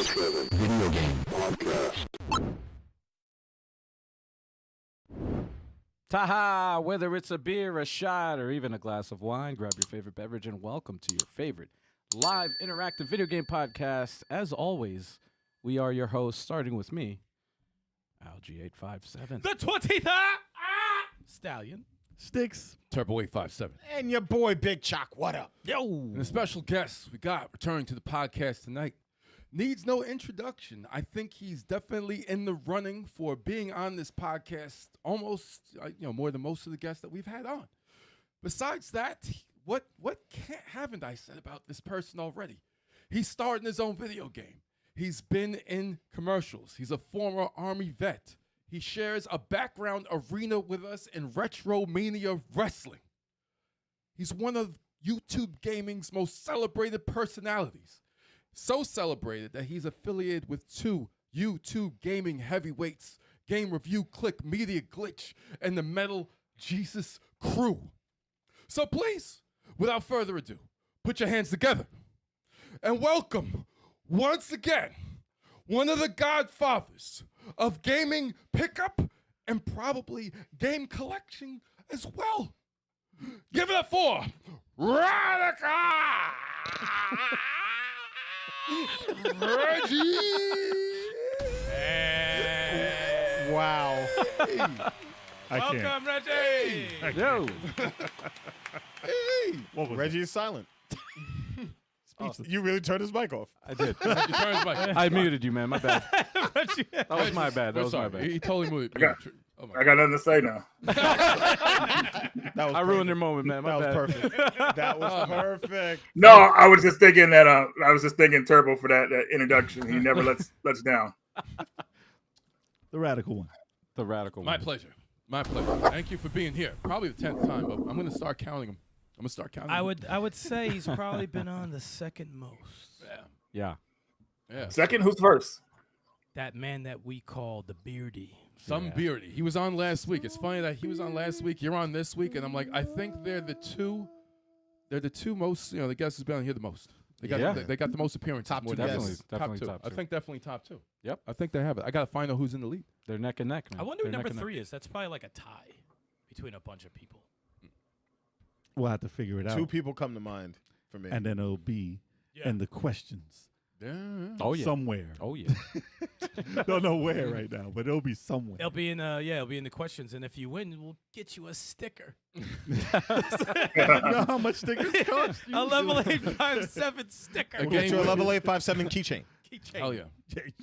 Video game podcast. Taha! Whether it's a beer, a shot, or even a glass of wine, grab your favorite beverage and welcome to your favorite live interactive video game podcast. As always, we are your hosts, starting with me, Algie857. The 20th Stallion. Stikz. Turb 857. And your boy Big Chalk. What up? Yo! And a special guest we got returning to the podcast tonight. Needs no introduction. I think he's definitely in the running for being on this podcast almost, more than most of the guests that we've had on. Besides that, what haven't I said about this person already? He starred in his own video game. He's been in commercials. He's a former Army vet. He shares a background arena with us in Retro Mania Wrestling. He's one of YouTube gaming's most celebrated personalities. So celebrated that he's affiliated with two YouTube gaming heavyweights, Game Review Click, Media Glitch, and the Metal Jesus crew. So please, without further ado, put your hands together and welcome, once again, one of the godfathers of gaming pickup and probably game collection as well. Give it up for Radical Reggie. Wow. Welcome, Reggie. Yo! Hey. Reggie is silent. Speechless. You really turned his mic off. I did. I I muted you, man. My bad. Reggie. That was my bad. That was my bad. He totally moved. I got nothing to say now. That was I ruined your moment, man. My That was bad. perfect. That was perfect. No, I was just thinking that Turbo for that introduction. He never lets down. The radical one. The radical My one. pleasure. My pleasure. Thank you for being here. Probably the 10th time, but I'm going to start counting them. I would say he's probably been on the second most. Yeah. Yeah. Second, who's first? That man that we call the Beardy. Yeah. Beardy. He was on last week. It's funny that he was on last week. You're on this week, and I'm like, I think they're the two most. The guests who's been on here the most. They got the most appearances. Top more two than guests. Definitely two. top I two. think definitely top two. Yep. I think they have it. I got to find out who's in the lead. They're neck and neck, man. I wonder who They're number neck and 3 is. That's probably like a tie between a bunch of people. We'll have to figure it out. Two people come to mind for me. And then it'll be in the questions Yeah. Oh yeah. somewhere. Oh yeah. Don't know where right now, but it'll be somewhere. It'll be in it'll be in the questions, and if you win, we'll get you a sticker. You know how much stickers cost? A level 857 sticker. A We'll get game you a with- level 857 keychain. Keychain. Hell yeah.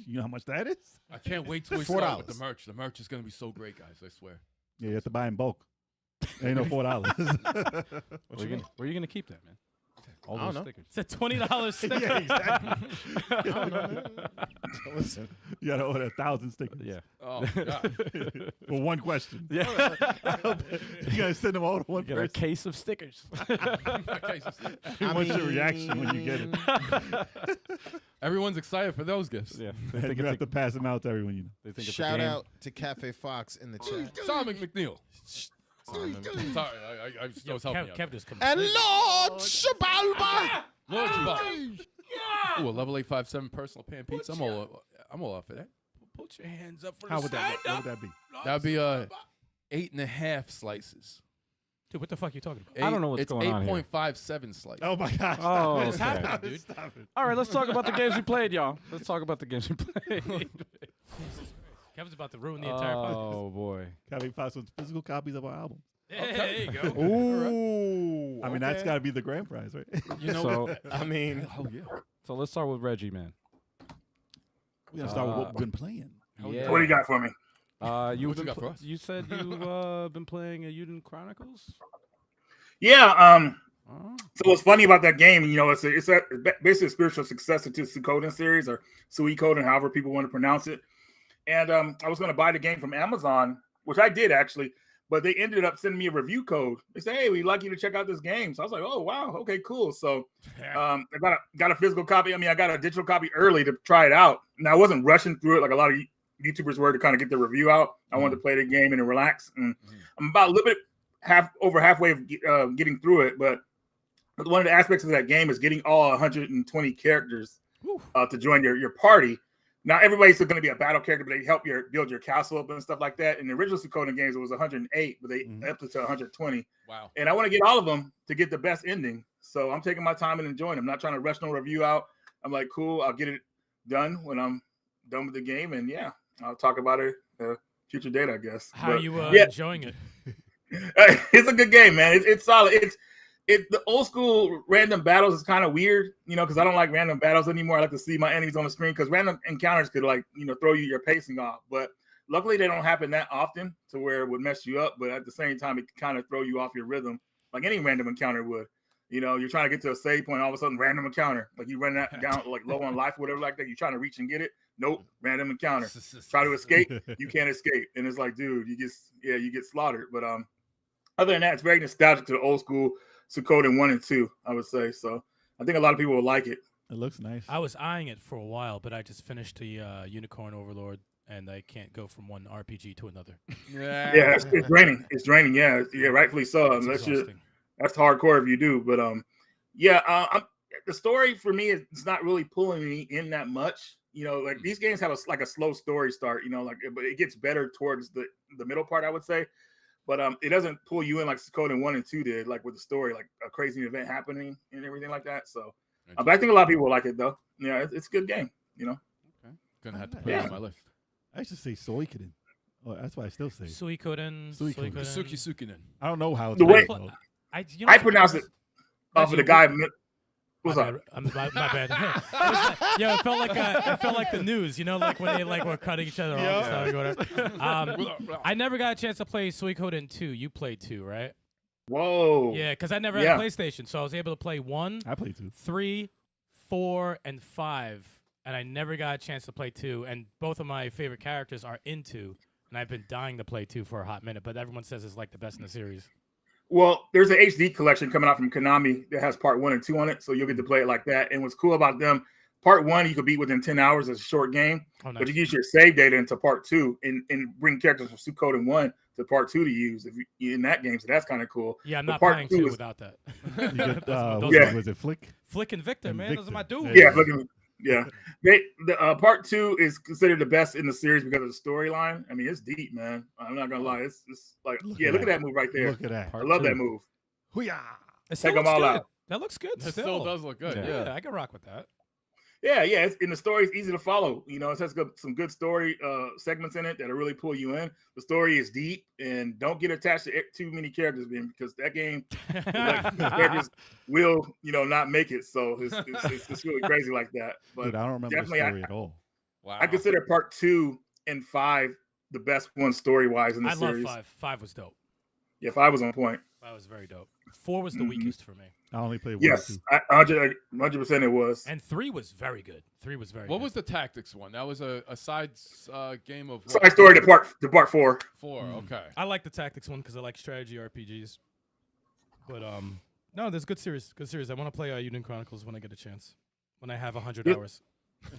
You know how much that is? I can't wait till we $4. start with the merch. The merch is going to be so great, guys. I swear. Yeah, you have to buy in bulk. Ain't no $4. Where you gonna keep that, man? All I don't those know. stickers. It's a $20 sticker. Yeah, exactly. I don't know, man. Listen. You gotta order 1,000 stickers. Yeah. Oh, my God. For one question. Yeah. You gotta send them all to one You got a person. case of stickers. Okay, so What's your reaction when you get it? everyone's excited for those gifts. Yeah. You have to pass them out to everyone you know. They think it's a Shout game. out to Cafe Fox in the chat. Simon McNeil. Simon. Sorry, I was helping you. Kev just come. And Lord Shabalba. Lord Jabbar. Ooh, a level 857 personal pan pizza. I'm all up for that. Put your hands up for How the would that? stand What would up. that be? That'd be 8.5 slices. Dude, what the fuck are you talking about? I don't know what's going on here. It's 8.57 slices. Oh my gosh! Oh, What is okay. happening, dude? Stop it! All right, let's talk about the games we played, y'all. Let's talk about the games we played. Kevin's about to ruin the entire podcast. Oh boy. Gotta find some physical copies of our album. Hey, there you go. Ooh. I mean, that's gotta be the grand prize, right? You know So, what? I mean, Oh, yeah. so let's start with Reggie, man. We're gonna start with what we've been playing. Yeah. What do you got for me? You What you got for us? You said you've been playing Euyoden Chronicles. Yeah. Oh. So what's funny about that game? It's basically a spiritual successor to Suikoden series or Suikoden, however people want to pronounce it. And I was going to buy the game from Amazon, which I did actually, but they ended up sending me a review code. They said, "Hey, we'd like you to check out this game." So I was like, "Oh wow, okay, cool." So I got a physical copy. I mean, I got a digital copy early to try it out. Now I wasn't rushing through it like a lot of YouTubers were to kind of get the review out. I wanted to play the game and relax. And I'm about a little bit halfway of getting through it, but one of the aspects of that game is getting all 120 characters to join your party. Now everybody's going to be a battle character, but they help build your castle up and stuff like that. In the original Suikoden games, it was 108, but they upped it to 120. Wow. And I want to get all of them to get the best ending. So I'm taking my time and enjoying them. I'm not trying to rush no review out. I'm like, cool, I'll get it done when I'm done with the game. And yeah, I'll talk about it future date, I guess. How are you enjoying it? It's a good game, man. It's solid. The old school random battles is kind of weird, because I don't like random battles anymore. I like to see my enemies on the screen because random encounters could throw your pacing off. But luckily they don't happen that often to where it would mess you up. But at the same time, it can kind of throw you off your rhythm like any random encounter would. You're trying to get to a save point, all of a sudden random encounter, like you run that down like low on life, or whatever like that. You're trying to reach and get it. Nope, random encounter. Try to escape, you can't escape, and it's like, dude, you get slaughtered. But other than that, it's very nostalgic to the old school Suikoden 1 and 2, I would say. So I think a lot of people will like it. It looks nice. I was eyeing it for a while, but I just finished the Unicorn Overlord, and I can't go from one RPG to another. Yeah, it's draining. It's draining. Yeah, rightfully so. That's hardcore if you do. But the story for me is not really pulling me in that much. Like these games have a slow story start. But it gets better towards the middle part, I would say. But it doesn't pull you in like Suikoden 1 and 2 did, like with the story, like a crazy event happening and everything like that. So, but I think a lot of people will like it though. Yeah, it's a good game. Okay, gonna have to put it on my list. I used to say Suikoden. Oh, that's why I still say Suikoden. Suikoden. I don't know how it's the way called. I pronounce it off of the guy. What's up? My bad. It felt like the news, like when they were cutting each other off and stuff. I never got a chance to play Suikoden 2. You played 2, right? Whoa. Yeah, because I never had a PlayStation, so I was able to play 1. I played 2, 3, 4, and 5, and I never got a chance to play 2. And both of my favorite characters are in 2, and I've been dying to play 2 for a hot minute. But everyone says it's like the best in the series. Well, there's an HD collection coming out from Konami that has part 1 and 2 on it, so you'll get to play it like that. And what's cool about them, part 1 you could beat within 10 hours. It's a short game, but you use your save data into part 2 and bring characters from Suikoden 1 to part 2 to use in that game. So that's kind of cool. Yeah, I'm not playing 2 without that. You get, was it Flick and Victor, man. Those are my dudes. Yeah, part 2 is considered the best in the series because of the storyline. I mean, it's deep, man. I'm not gonna lie. It's like, look at that move right there. Look at that. I love that move. Take them all out. That looks good. It still does look good. Yeah, I can rock with that. Yeah. In the story, it's easy to follow. It has some good story segments in it that'll really pull you in. The story is deep, and don't get attached to too many characters, because that game, characters will, not make it. So it's really crazy like that. But dude, I don't remember the story at all. Wow. I consider part 2 and 5 the best one story wise in the series. I love 5. 5 was dope. Yeah, 5 was on point. 5 was very dope. 4 was the weakest for me. I only played 1. Yes, 100% it was. And 3 was very good. 3 was very good. What was the tactics one? That was a side game of side story to part 4. 4, okay. I like the tactics one because I like strategy RPGs. But no, there's good series. Good series. I want to play Euyoden Chronicles when I get a chance. When I have 100 hours.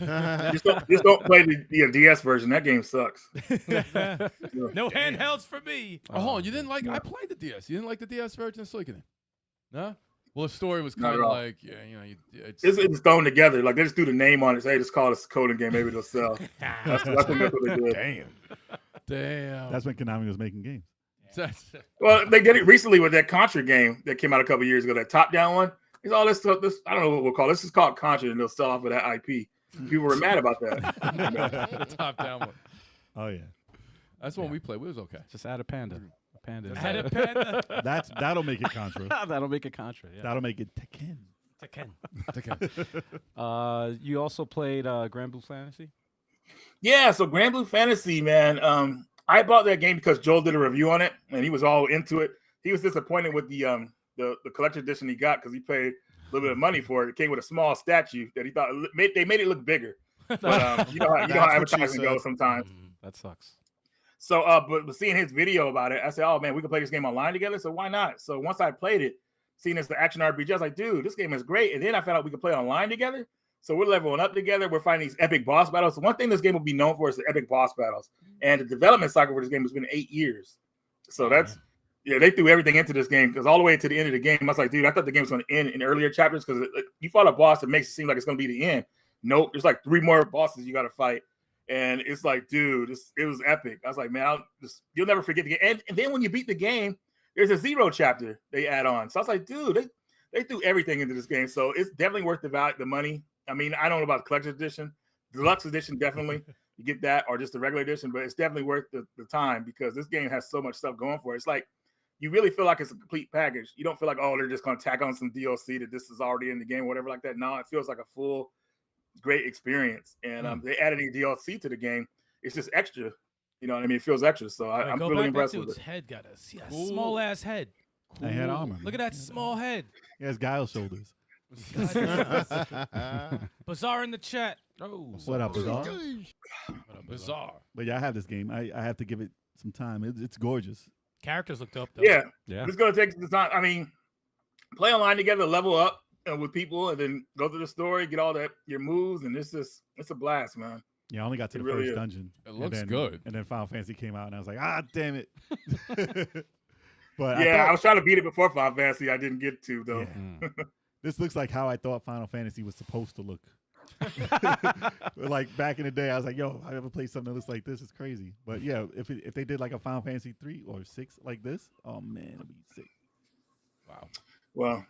just don't play the DS version. That game sucks. No handhelds for me. Oh, you didn't like? I played the DS. You didn't like the DS version of Suikoden? No. Well, the story was kind of like, it's thrown together. Like they just threw the name on it. Say, just call it a Suikoden game. Maybe it'll sell. That's what they did. Damn. That's when Konami was making games. Well, they did it recently with that Contra game that came out a couple years ago. That top-down one. It's all this stuff. I don't know what we'll call it. This is called Contra, and they'll sell off of that IP. People were mad about that. The top-down one. Oh yeah, that's one we played. It was okay. Just add a panda. Add a panda. That'll make it Contra. That'll make it Contra. Yeah. That'll make it Tekken. You also played Granblue Fantasy? Yeah, so Granblue Fantasy, man. I bought that game because Joel did a review on it, and he was all into it. He was disappointed with the collector edition he got because he paid a little bit of money for it. It came with a small statue that he thought they made it look bigger. But you know how advertising goes sometimes. That sucks. So, but seeing his video about it, I said, "Oh man, we can play this game online together." So why not? So once I played it, seeing it's the action RPG, I was like, "Dude, this game is great." And then I found out we could play online together. So we're leveling up together. We're fighting these epic boss battles. So one thing this game will be known for is the epic boss battles. And the development cycle for this game has been 8 years. So that's they threw everything into this game because all the way to the end of the game, I was like, dude, I thought the game was going to end in earlier chapters because you fought a boss that makes it seem like it's going to be the end. nope, there's like 3 more bosses you got to fight. And it's like, dude, it was epic. I was like, man, you'll never forget the game. And then when you beat the game, there's a 0 chapter they add on. So I was like, dude, they threw everything into this game. So it's definitely worth the money. I mean, I don't know about the collector's edition. Deluxe edition, definitely. You get that, or just the regular edition, but it's definitely worth the time because this game has so much stuff going for it. It's like, you really feel like it's a complete package. You don't feel like, oh, they're just going to tack on some DLC that this is already in the game, whatever like that. No, it feels like a full, great experience. And they added any DLC to the game. It's just extra. You know what I mean? It feels extra. So I'm really impressed with it. Dude's head got a small ass head. I had armor. Look at that small head. He has guile shoulders. Bazaar in the chat. Oh, What up, Bizarre? Bizarre. But yeah, I have this game. I have to give it some time. It's gorgeous. Characters looked up though. Yeah. yeah. It's going to take the time. I mean, play online together, level up with people, and then go through the story, get all your moves, and it's a blast, man. Yeah, I only got to the really first is. dungeon. It looks then, good. And then Final Fantasy came out, and I was like, damn it. But Yeah, I was trying to beat it before Final Fantasy. I didn't get to, though. Yeah. This looks like how I thought Final Fantasy was supposed to look. Like back in the day, I was like, "Yo, I ever played something that looks like this? It's crazy." But yeah, if they did like a Final Fantasy 3 or 6 like this, oh man, it'd be sick. Wow. Well,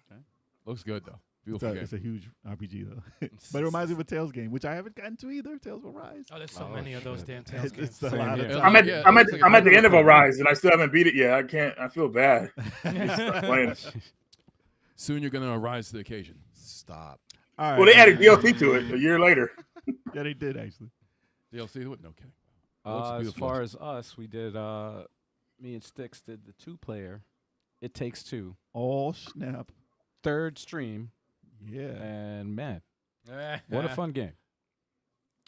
Looks good, though. Beautiful game. It's a huge RPG though. But it reminds me of a Tales game, which I haven't gotten to either. Tales will Rise. Oh, there's so many of those damn Tales games. It's a lot of here. I'm time. at the end of Arise, and I still haven't beat it yet. I can't. I feel bad. Playing it. Soon you're going to rise to the occasion. Stop. All right. Well, they added DLC to it a year later. Yeah, they did actually. DLC? No kidding. Looks as beautiful. far as us, we did. Me and Stikz did the 2-player. It Takes Two. Oh snap! 3rd stream, Yeah. and man, what a fun game!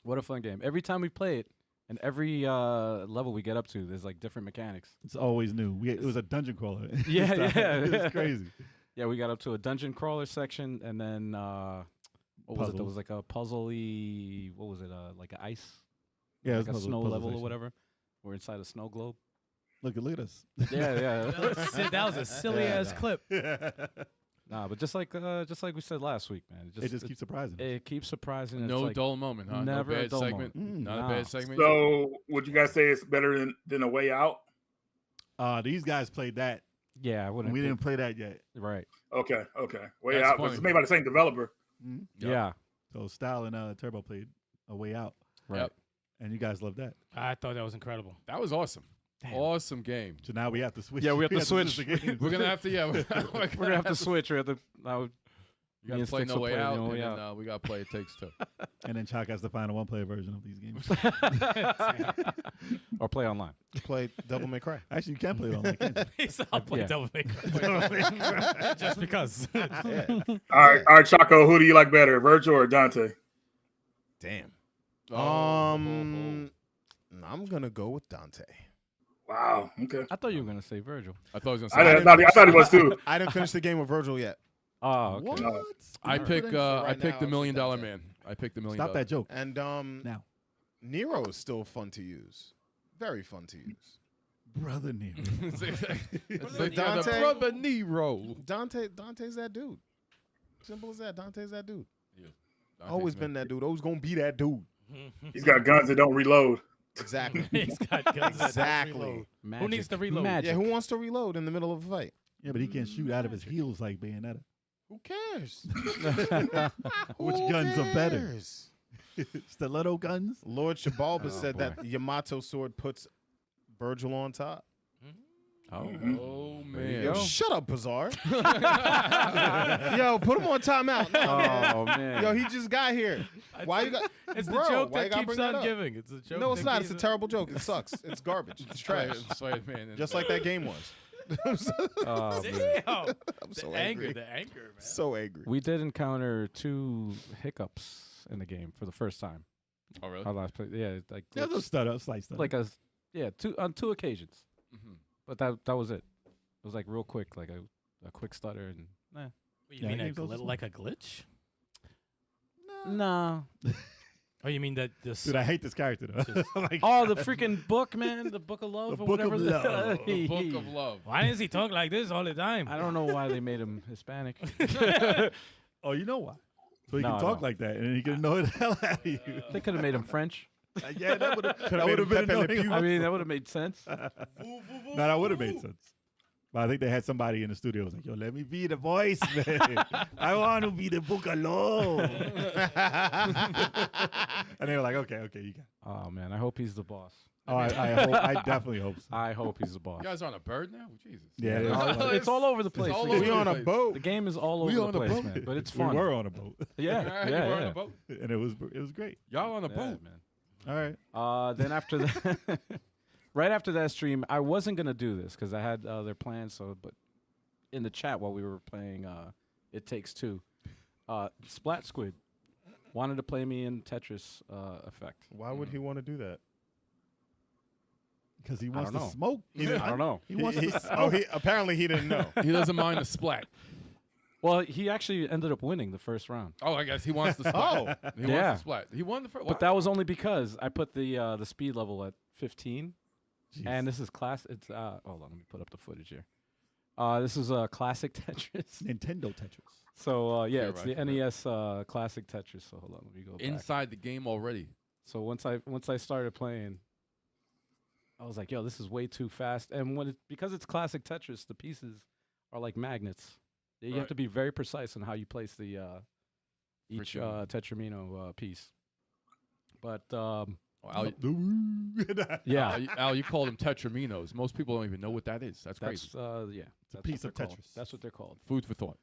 What a fun game! Every time we play it, and every level we get up to, there's like different mechanics. It's always new. It was a dungeon crawler. Yeah, yeah. It's crazy. Yeah, we got up to a dungeon crawler section, and then what was it? There was like a puzzly. What was it? Like an ice. Yeah, like it was a snow puzzle level section. or whatever. We're inside a snow globe. Look at us. Yeah, yeah. That was a silly ass clip. Nah, but just like we said last week, man. It just keeps surprising. It keeps surprising. No It's like, dull moment, huh? never no a bad dull segment. moment. Not Nah. a bad segment. So, would you guys say it's better than A Way Out? These guys played that. yeah, I wouldn't. We think- didn't play that yet. Right. Okay. Way That's Out. funny. It's made by the same developer. Mhm. Yep. Yeah. So Stal and Turbo played A Way Out, Right. Yep. and you guys loved that. I thought that was incredible. That was awesome. Damn. Awesome game. So now we have to switch. Yeah, we have to switch. the games. We're going to have to, We're gonna have to switch. We have to. You got Me to and play Stikz No will Way play Out, No and Way then Out. we got to play It Takes Two. And then Chuck has to find a one-player version of these games. or play online. Play Devil May Cry. Actually, you can play it online. Can't you? He said, I'll play Yeah. Devil May Cry. Just because. All right, Chaco. Who do you like better, Virgil or Dante? Damn. Oh, I'm gonna go with Dante. Wow. Okay. I thought you were gonna say Virgil. I thought I was going to I say. thought he was too. I didn't finish the game with Virgil yet. Oh, okay. What? No. I pick right the now, $1 million Dante. man. I picked the $1 million. Stop that joke And now, Nero is still fun to use. Very fun to use. brother Nero. The Dante? brother Nero. Dante's that dude. Simple as that. Dante's that dude. Dante's Always man. been that dude. Always gonna be that dude. He's got guns that don't reload. Exactly. He's got guns that don't Exactly. reload. Magic. Who needs to reload? Magic. Yeah, who wants to reload in the middle of a fight? Yeah, but he can't shoot out of his heels like Bayonetta. Who cares? Which Who guns are better? cares? Stiletto guns? Lord Shabalba Oh, said boy. that Yamato sword puts Virgil on top. Oh, Oh, There you man. Yo, go. shut up, Bizarre. Yo, put him on timeout. No, man. oh man. Yo, he just got here. Why you got? It's Bro, the joke why you that gotta keeps bring that on up? giving. It's a joke. No, it's that not. It's keeps a terrible joke. It sucks. It's garbage. It's trash. Man. Just like that game was. Oh, man. Damn. I'm so The angry. anger, man. So angry. We did encounter 2 hiccups in the game for the first time. Oh, really? Our last play, yeah, like Yeah, those stutter, slight stutter. like on 2 occasions. Mhm. But that was it. It was like real quick, like a quick stutter, and You Yeah, mean game's also like a glitch? no. Oh, you mean that this? Dude, I hate this character though. Like, Oh, the freaking book, man, the Book of Love, The or Book of whatever. Love. The Book of Love. Why does he talk like this all the time? I don't know why they made him Hispanic. oh, you know why? so he No, can talk no. like that, and he can annoy the hell out of you. They could have made him French. Yeah, that would made have been Pepe Le annoying. Pew. I mean, that would have made sense. No, that would have made sense. But I think they had somebody in the studio who was like, yo, let me be the voice, man. I want to be the Bucalo. And they were like, okay, you got it. Oh man, I hope he's the boss. Oh, I definitely hope so. I hope he's the boss. You guys are on a bird now? Jesus. Yeah, it No, is. it's all over the place. all The over We game- on a place. boat. The game is all We over on the a place, boat. man. But it's We fun. were on a boat, Yeah, You yeah, were on yeah. a boat. and it was great. Y'all on a Yeah, boat. man. All right. Then after that, right after that stream, I wasn't gonna do this because I had other plans. So, but in the chat while we were playing, It Takes Two, Splat Squid wanted to play me in Tetris Effect. Why would he want to do that? Because he wants don't to know. smoke. I don't know. He wants to Oh, he apparently he didn't know. He doesn't mind the splat. Well, he actually ended up winning the first round, Oh, I guess he wants the splat. He wants Yeah. the splat. He won the first. but that was only because I put the speed level at 15, and this is class. It's hold on, let me put up the footage here. This is a classic Tetris. Nintendo Tetris. So yeah, Yeah, it's right, the NES classic Tetris. So hold on, let me go back. inside the game already. So once I started playing, I was like, yo, this is way too fast. And because it's classic Tetris, the pieces are like magnets. You have Right. to be very precise on how you place the each Freaking- Tetramino piece. But Oh, Al, yeah, Al, you call them tetraminos. Most people don't even know what that is. That's crazy. that's yeah, that's piece what of they're called. Tetris. That's what they're called. Food for thought.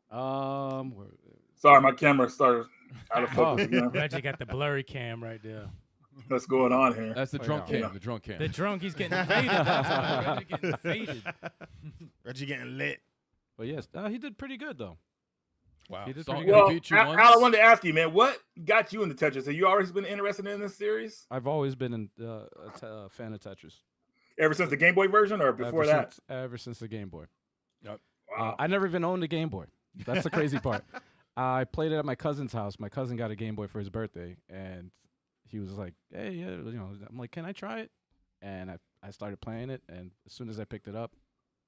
Where- Sorry, my camera started out of Oh. focus again. Reggie got the blurry cam right there. What's going on here? That's the Oh, drunk yeah. cam. The drunk cam. The drunk, he's getting faded. That's why Reggie getting faded. Reggie getting lit. But yes, he did pretty good though. Wow. He did So I'm pretty gonna Well, beat you Al, once. I wanted to ask you, man, what got you into Tetris? Have you always been interested in this series I've always been a fan of Tetris. ever since the Game Boy version, or before that? Ever since the Game Boy. Wow. I never even owned a Game Boy. That's the crazy part. I played it at my cousin's house. My cousin got a Game Boy for his birthday, and he was like, "Hey, yeah, I'm like, can I try it?" And I started playing it, and as soon as I picked it up,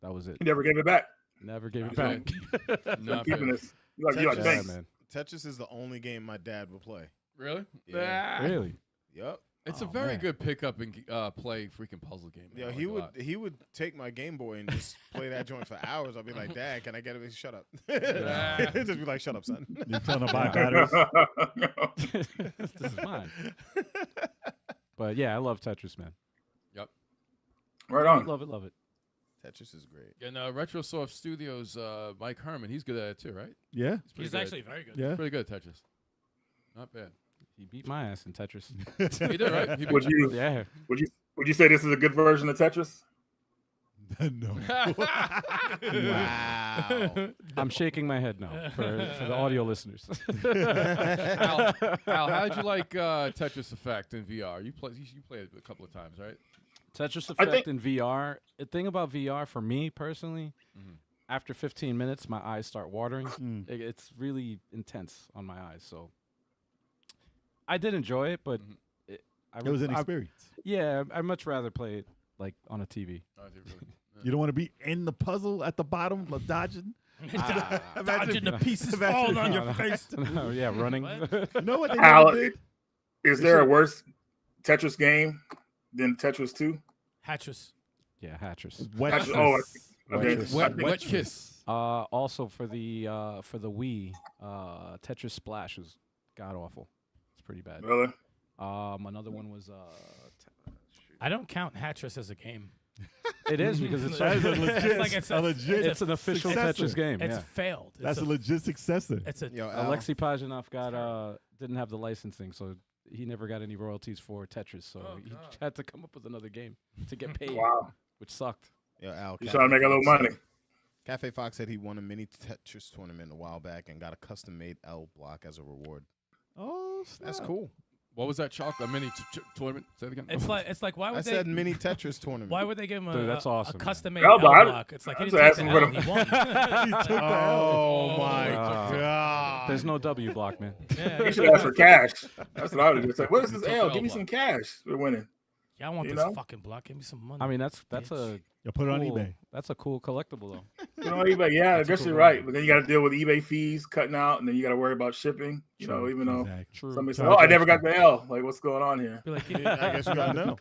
that was it. You never gave it back. Never gave it Not back. I'm Not keeping bad. this. You're like, Tetris. thanks. man. Tetris is the only game my dad would play. Really? Yeah. Ah. Really? Yep. It's a Oh, very man. good pickup and play freaking puzzle game. Yeah, I like he a would lot. he would take my Game Boy and just play that joint for hours. I'd be like, Dad, can I get it? Shut up. Just be like, shut up, son. You're telling to buy batteries. This is mine. But yeah, I love Tetris, man. Right on. Love it, love it. Tetris is great. And Retrosoft Studios, Mike Herman, he's good at it too, right? Yeah. pretty He's good. actually very good. Yeah. Pretty good at Tetris. Not bad. He beat my ass in Tetris. He did, right? He Would you Yeah. would you say this is a good version of Tetris? No. Wow. I'm shaking my head no for the audio listeners. Al, how did you like Tetris Effect in VR? You played it a couple of times, right? Tetris I Effect think- in VR. The thing about VR for me personally, Mhm. after 15 minutes, my eyes start watering. Mm. It's really intense on my eyes. So I did enjoy it, but Mhm. It was an experience. yeah, I'd much rather play it like on a TV. Oh, did really? You don't want to be in the puzzle at the bottom, like dodging. Dodging the pieces imagine- falling on your No, no. face. No, yeah, running. You know what they Al, never did? is there a worse Tetris game than Tetris 2? Hatris. yeah, Hatris. Wet Tetris- oh, Kiss. okay. Kiss. Wet kiss. Also for the Wii, Tetris Splash was god awful. It's pretty bad. Really? Another one was I don't count Hatris as a game. it is because it's That is a legit, It's like it's a a- legit. it's an official successor. Tetris game. It's Yeah. failed. That's it's a legit successor. It's a Yo, Al, Alexei Pajitnov didn't have the licensing, so he never got any royalties for Tetris. So Oh, he God. had to come up with another game to get paid, Wow. which sucked. yo, Al. You trying to make a little money? Cafe Fox said he won a mini Tetris tournament a while back and got a custom-made L block as a reward. Oh, That's snap. cool. What was that chalk? A mini tournament? Say it again. it's like why would I they said mini Tetris tournament. why would they give him Dude, that's a awesome, man. custom made L L block. block? It's like he I'm didn't take asking the for L, the- he won. He took the L. Oh my Wow. god. There's no W block, man. Yeah, You should ask for cash. That's what I would do. Say, what is this Took L? the Give me L some cash. We're winning. Yeah, I want You this know? fucking block. Give me some money. I mean, that's bitch. You'll put it on cool. eBay. That's a cool collectible though. eBay, yeah, I That's a guess cool you're value. right. But then you got to deal with eBay fees cutting out, and then you got to worry about shipping. You know, even though Exactly. True. somebody said, Charge "Oh, I never extra. got the L." Like, what's going on here? Be like, I guess you gotta know.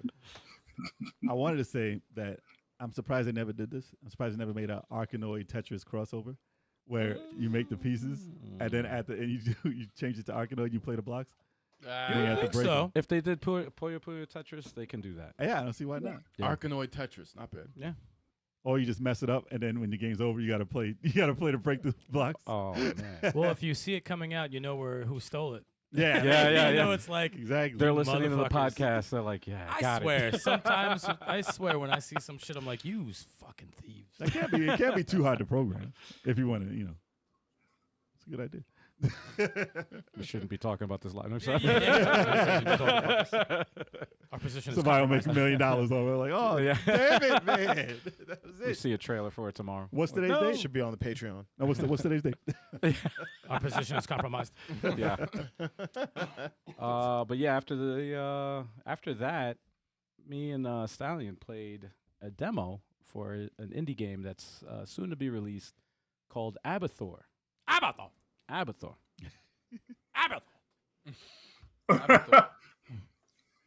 I wanted to say that I'm surprised they never did this. I'm surprised they never made an Arkanoid Tetris crossover where you make the pieces and then at the end you change it to Arkanoid, you play the blocks. You don't I have to think break so. If they did Puyo Puyo Tetris, they can do that. Yeah, I don't see why not. Yeah. Arkanoid Tetris, not bad. Yeah. Or you just mess it up and then when the game's over, you gotta play to break the blocks. Oh man. Well, if you see it coming out, you know who stole it. Yeah, You know, it's like exactly. They're listening to the Motherfuckers. podcast. They're like, yeah, I got swear. it. Sometimes I swear when I see some shit, I'm like, you fucking thieves. That can't be. It can't be too hard to program if you want to. You know, it's a good idea. We shouldn't be talking about this live. I'm Yeah, sorry. yeah. Our position is Somebody will make compromised. $1 million off it. Like, oh, Yeah. damn it, man. That was We it. see a trailer for it tomorrow. What's today's It date? should be on the Patreon. No, what's today's date? Our position is compromised. Yeah. But yeah, after that, me and Stallion played a demo for an indie game that's soon to be released called Abathor. Abathor. Abathor. Abathor.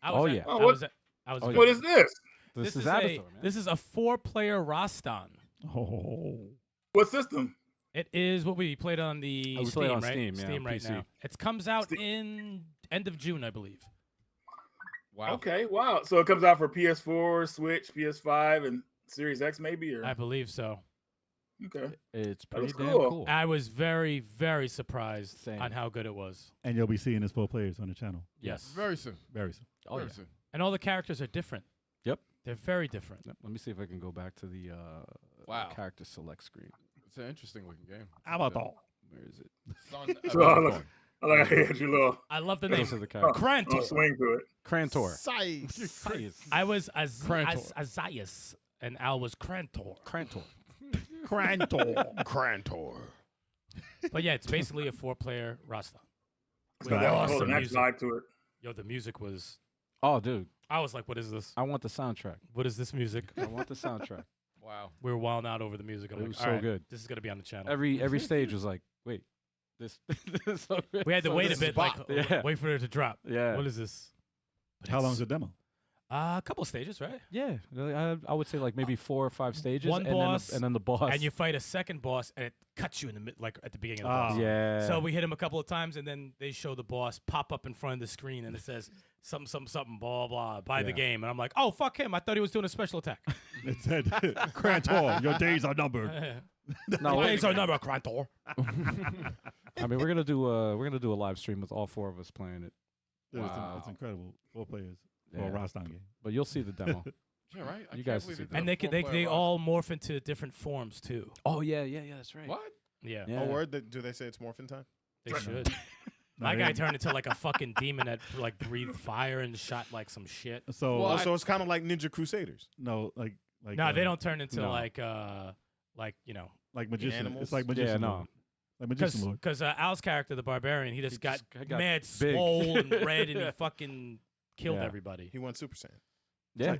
Oh, yeah. Oh, what- I was Oh, yeah. What is this? This is a, Abathor, man. This is a 4-player Rastan. Oh, What system? It is what we played on the we Steam, played on right? Steam, yeah, Steam on right PC. now. It comes out in end of June, I believe. Wow. Okay, wow. So it comes out for PS4, Switch, PS5, and Series X, maybe. Or I believe so. okay, It's That was pretty damn cool. cool. I was very, very surprised Same. on how good it was. and you'll be seeing this 4 players on the channel Yes. Very soon. very soon. Oh, yeah. Very soon. And all the characters are different. Yep. They're very different. Yep. Let me see if I can go back to the Wow. character select screen. It's an interesting looking game. Abathor. Where is it? Son So I like I had you little I love the name. Those are the characters. Crantor. swing to it. Crantor. Size. I was Crantor. Azias, and Al was Crantor. Crantor. Grantor. But yeah, it's basically a 4-player Rasta. It's With got that awesome whole next music. vibe to it. Yo, the music was. Oh, dude. I was like, what is this? I want the soundtrack. What is this music? I want the soundtrack. Wow. We were wilding out over the music. I'm It like, was all so right, good. This is gonna be on the channel. Every stage was like, wait, this. this is so good. We had to So wait a this bit, is like bop. Yeah. wait for it to drop. Yeah. What is this? But How it's- long's the demo? A couple stages, right? Yeah, I would say like maybe 4 or 5 stages. One and boss, then the boss. And you fight a second boss, and it cuts you in the mid, like at the beginning of the Ah. boss. yeah. So we hit him a couple of times, and then they show the boss pop up in front of the screen, and it says something, blah blah. Buy the Yeah. game, and I'm like, oh fuck him! I thought he was doing a special attack. It said, Crantor, your days are numbered. no, Hey, so number Crantor. I mean we're gonna do a live stream with all 4 of us playing it, Wow. It's incredible. 4 players for Yeah. a Rastan game. but you'll see the demo. Yeah, right. I You can't guys believe see did that. And a they 4-player all morph into different forms too. Oh yeah, that's right. What? Yeah, Yeah. Oh, word? Do they say it's morphin time? they should. My guy turned into like a fucking demon that like breathed fire and shot like some shit. So Well, Oh, so it's kind of like Ninja Crusaders. no, like No, they don't turn into no. like you know, like magician. animals? It's like Yeah, magician. no. Lord. Like magician lord. because Al's character, the barbarian, he just got got mad, big. swole and red, and he fucking killed Yeah. everybody. He went Super Saiyan. Yeah,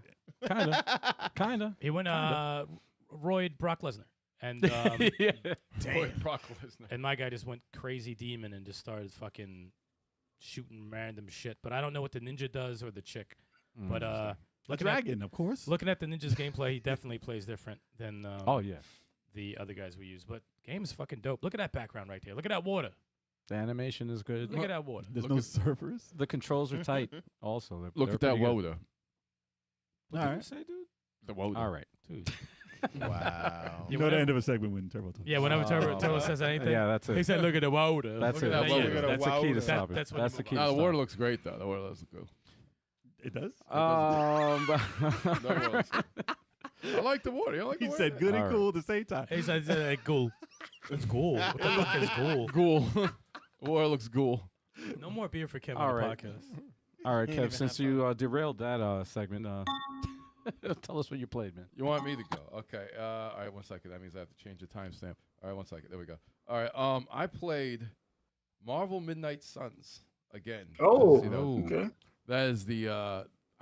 kind of. He went roid Brock Lesnar, and Yeah. Boy, Brock Lesnar. and my guy just went crazy demon and just started fucking shooting random shit. But I don't know what the ninja does or the chick. But A looking at, dragon, of course. looking at the ninja's gameplay, he definitely plays different than Oh yeah, the other guys we use. But game is fucking dope. Look at that background right there. Look at that water. the animation is good. Look at that water. There's Look no at- surfers. The controls are tight. Also, Look they're at that pretty good. Woda. What All did you right. say, dude? The Woda. All right. Dude. Wow. You Yeah, know the whenever- end of a segment when Turbo talks. Yeah, whenever Oh, Turbo says anything, Yeah, that's he it. said, "Look at the water." That's Look it. at that Yeah, Woda. That's the key to That- stop it. that's when That's you the move key on. to No, the stop water it. looks great though. The water looks good. It does? The water looks good. I like the water. You like the He water? said good and All cool at the same time. He said, "Ghoul." It's ghoul. What the fuck is ghoul? Ghoul. The water looks ghoul. No more beer for Kevin All on the right. podcast. All right, He ain't Kev. even Since have you derailed that segment, tell us what you played, man. You want me to go? Okay. All right, 1 second. That means I have to change the timestamp. All right, 1 second. There we go. All right. I played Marvel Midnight Suns again. Oh, See that? okay. That is the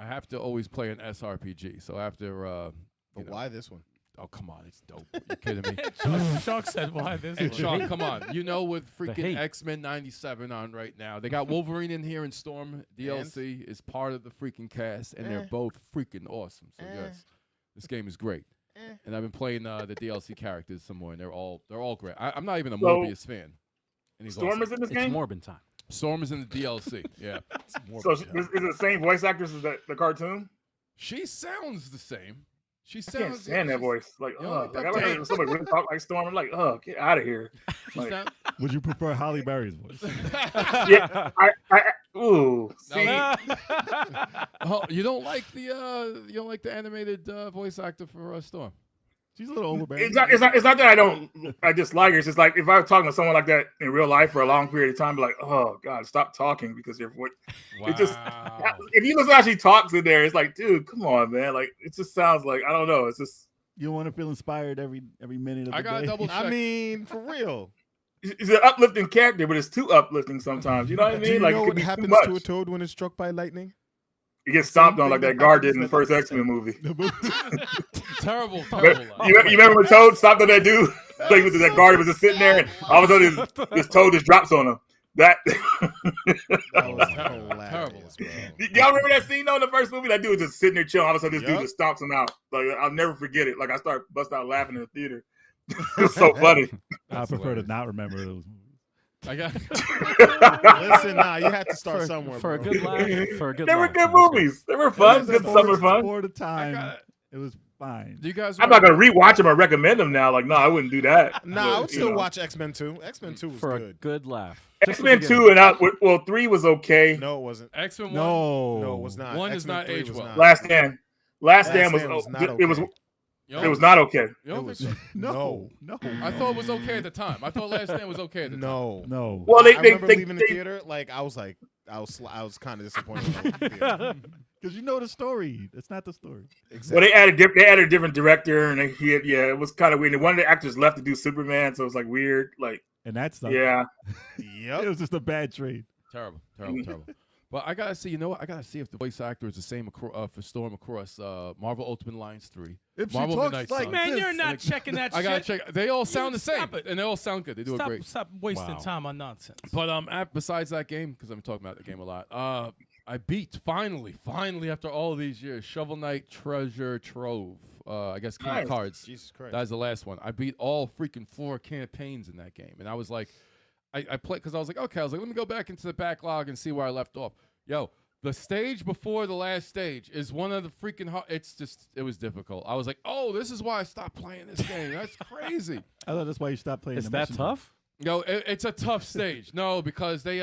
I have to always play an SRPG. So after, But why this one? oh come on, it's dope. Are you kidding me? Sean said, "Why this?" And one? Sean, come on. You know, with freaking hate. X-Men 97 on right now, they got Wolverine in here and Storm DLC is part of the freaking cast, and they're both freaking awesome. So yes, this game is great. And I've been playing the DLC characters some more, and they're all great. I'm not even a Morbius fan. And he's Storm awesome. is in this It's game. Morbin time. Storm is in the DLC. Yeah, So is it the same voice actors as the cartoon? she sounds the same. She I can't sounds. stand that voice. Like, You don't oh, like like that I ever voice? heard somebody really talk like Storm. I'm like, oh, get out of here. She Like, sound- Would you prefer Holly Berry's voice? yeah, ooh, see, oh, you don't like the animated voice actor for Storm? She's a little overbearing. it's not that I dislike her. It's just like if I was talking to someone like that in real life for a long period of time, I'd be like, oh God, stop talking because you're what. It just if you listen to how she talks in there, it's like, dude, come on, man. Like it just sounds like I don't know. It's just You don't want to feel inspired every minute of the I gotta day. double check. I mean, for real. it's an uplifting character, but it's too uplifting sometimes. You know what I mean? Do you Like know it could what be too happens much. to a toad when it's struck by lightning? It gets stomped Same on like thing that that guard did in the happens first X-Men movie. Terrible. You remember when Toad stopped on that dude? Like with that guard was just sitting there, and all of a sudden this Toad just drops on him. That That was Terrible. hilarious, bro. y'all remember that scene though in the first movie? That dude was just sitting there chilling. All of a sudden this dude Yup. just stomps him out. Like I'll never forget it. Like I start bust out laughing in the theater. It's so funny. I prefer to not remember those movies. I got. Listen, you had to start somewhere, For a bro. good laugh. For a good They were laugh. good movies. They were fun. Good summer fun. For the time, got- it was fine. Do you guys? I'm not gonna rewatch them or recommend them now. Like no, I wouldn't do that. Nah, I But, would you still know. watch X-Men 2. X-Men 2 was For a good. good laugh. X-Men 2 and 3 was okay. No, it wasn't. X-Men 1. No, No, it was not. One is X-Men not 3 age was well. not. Last Stand. Last Stand Stand was was not it was okay. You it was not okay. You don't It think was so? no. I thought it was okay at the time. I thought Last Stand was okay at the time. No. No. Well, I remember leaving the theater. Like I was kind of disappointed. With the theater. Because you know the story. That's not the story. Well, they added a different director, and it was kind of weird. And one of the actors left to do Superman, so it was like weird. Like, And that's stuff. yeah, It Yep. was just a bad trade. Terrible. But I gotta see. You know what? I gotta see if the voice actor is the same for Storm across Marvel Ultimate Alliance 3. If Marvel she talks Midnight like Sun. Man, this, you're not checking that I shit. gotta check. They all sound the same, Stop it. and they all sound good. They do it great. Stop wasting Wow. time on nonsense. But besides that game, because I'm talking about the game a lot, I beat finally after all of these years, Shovel Knight Treasure Trove. I guess King Nice. of Cards. Jesus Christ. That's the last one. I beat all freaking 4 campaigns in that game, and I was like, I played because I was like, okay, let me go back into the backlog and see where I left off. Yo, the stage before the last stage is one of the freaking. It was difficult. I was like, oh, this is why I stopped playing this game. That's crazy. I thought that's why you stopped playing. Is the that messenger. tough? Yo, it's a tough stage. No, because they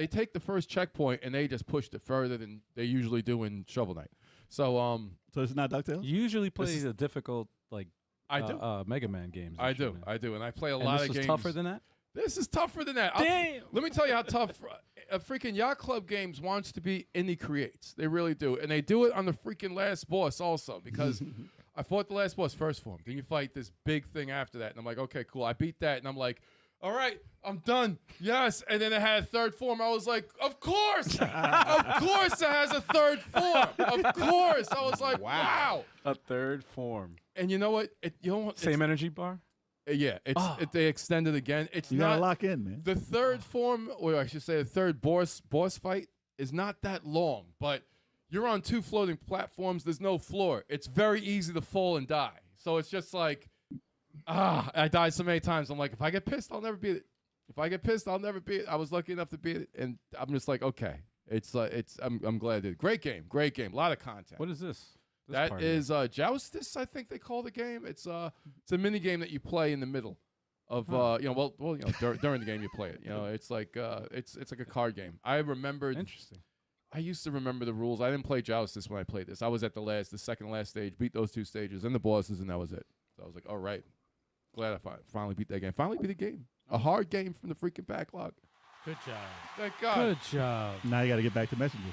take the first checkpoint and they just pushed it further than they usually do in Shovel Knight. So So it's not DuckTales? You usually play is- the difficult I do. Mega Man games. I do, and I play a And lot this of was games. tougher than that? This is tougher than that. Damn. Let me tell you how tough a freaking Yacht Club Games wants to be indie creates. They really do. And they do it on the freaking last boss also because I fought the last boss first for him. Then you fight this big thing after that. And I'm like, okay, cool. I beat that. And I'm like, all right, I'm done. Yes. And then it had a third form. I was like, of course. Of course it has a third form. Of course. I was like, wow. A third form. And you know what? Same energy bar? Yeah. They extended again. It's You not. gotta lock in, man. The third form, or I should say the third boss fight, is not that long, but you're on 2 floating platforms. There's no floor. It's very easy to fall and die. So it's just like, I died so many times. I'm like, if I get pissed, I'll never beat it. If I get pissed, I'll never beat it. I was lucky enough to beat it, and I'm just like, okay. I'm glad I did. Great game. A lot of content. What is this? That is Joustus, I think they call the game. It's a mini game that you play in the middle of during the game you play it. You know, it's like it's like a card game. I remembered. Interesting. I used to remember the rules. I didn't play Joustus when I played this. I was at the second to last stage, beat those 2 stages and the bosses, and that was it. So I was like, all right, glad I finally beat that game. Finally beat a game, a hard game from the freaking backlog. Good job. Thank God. Good job. Now you gotta get back to Messenger.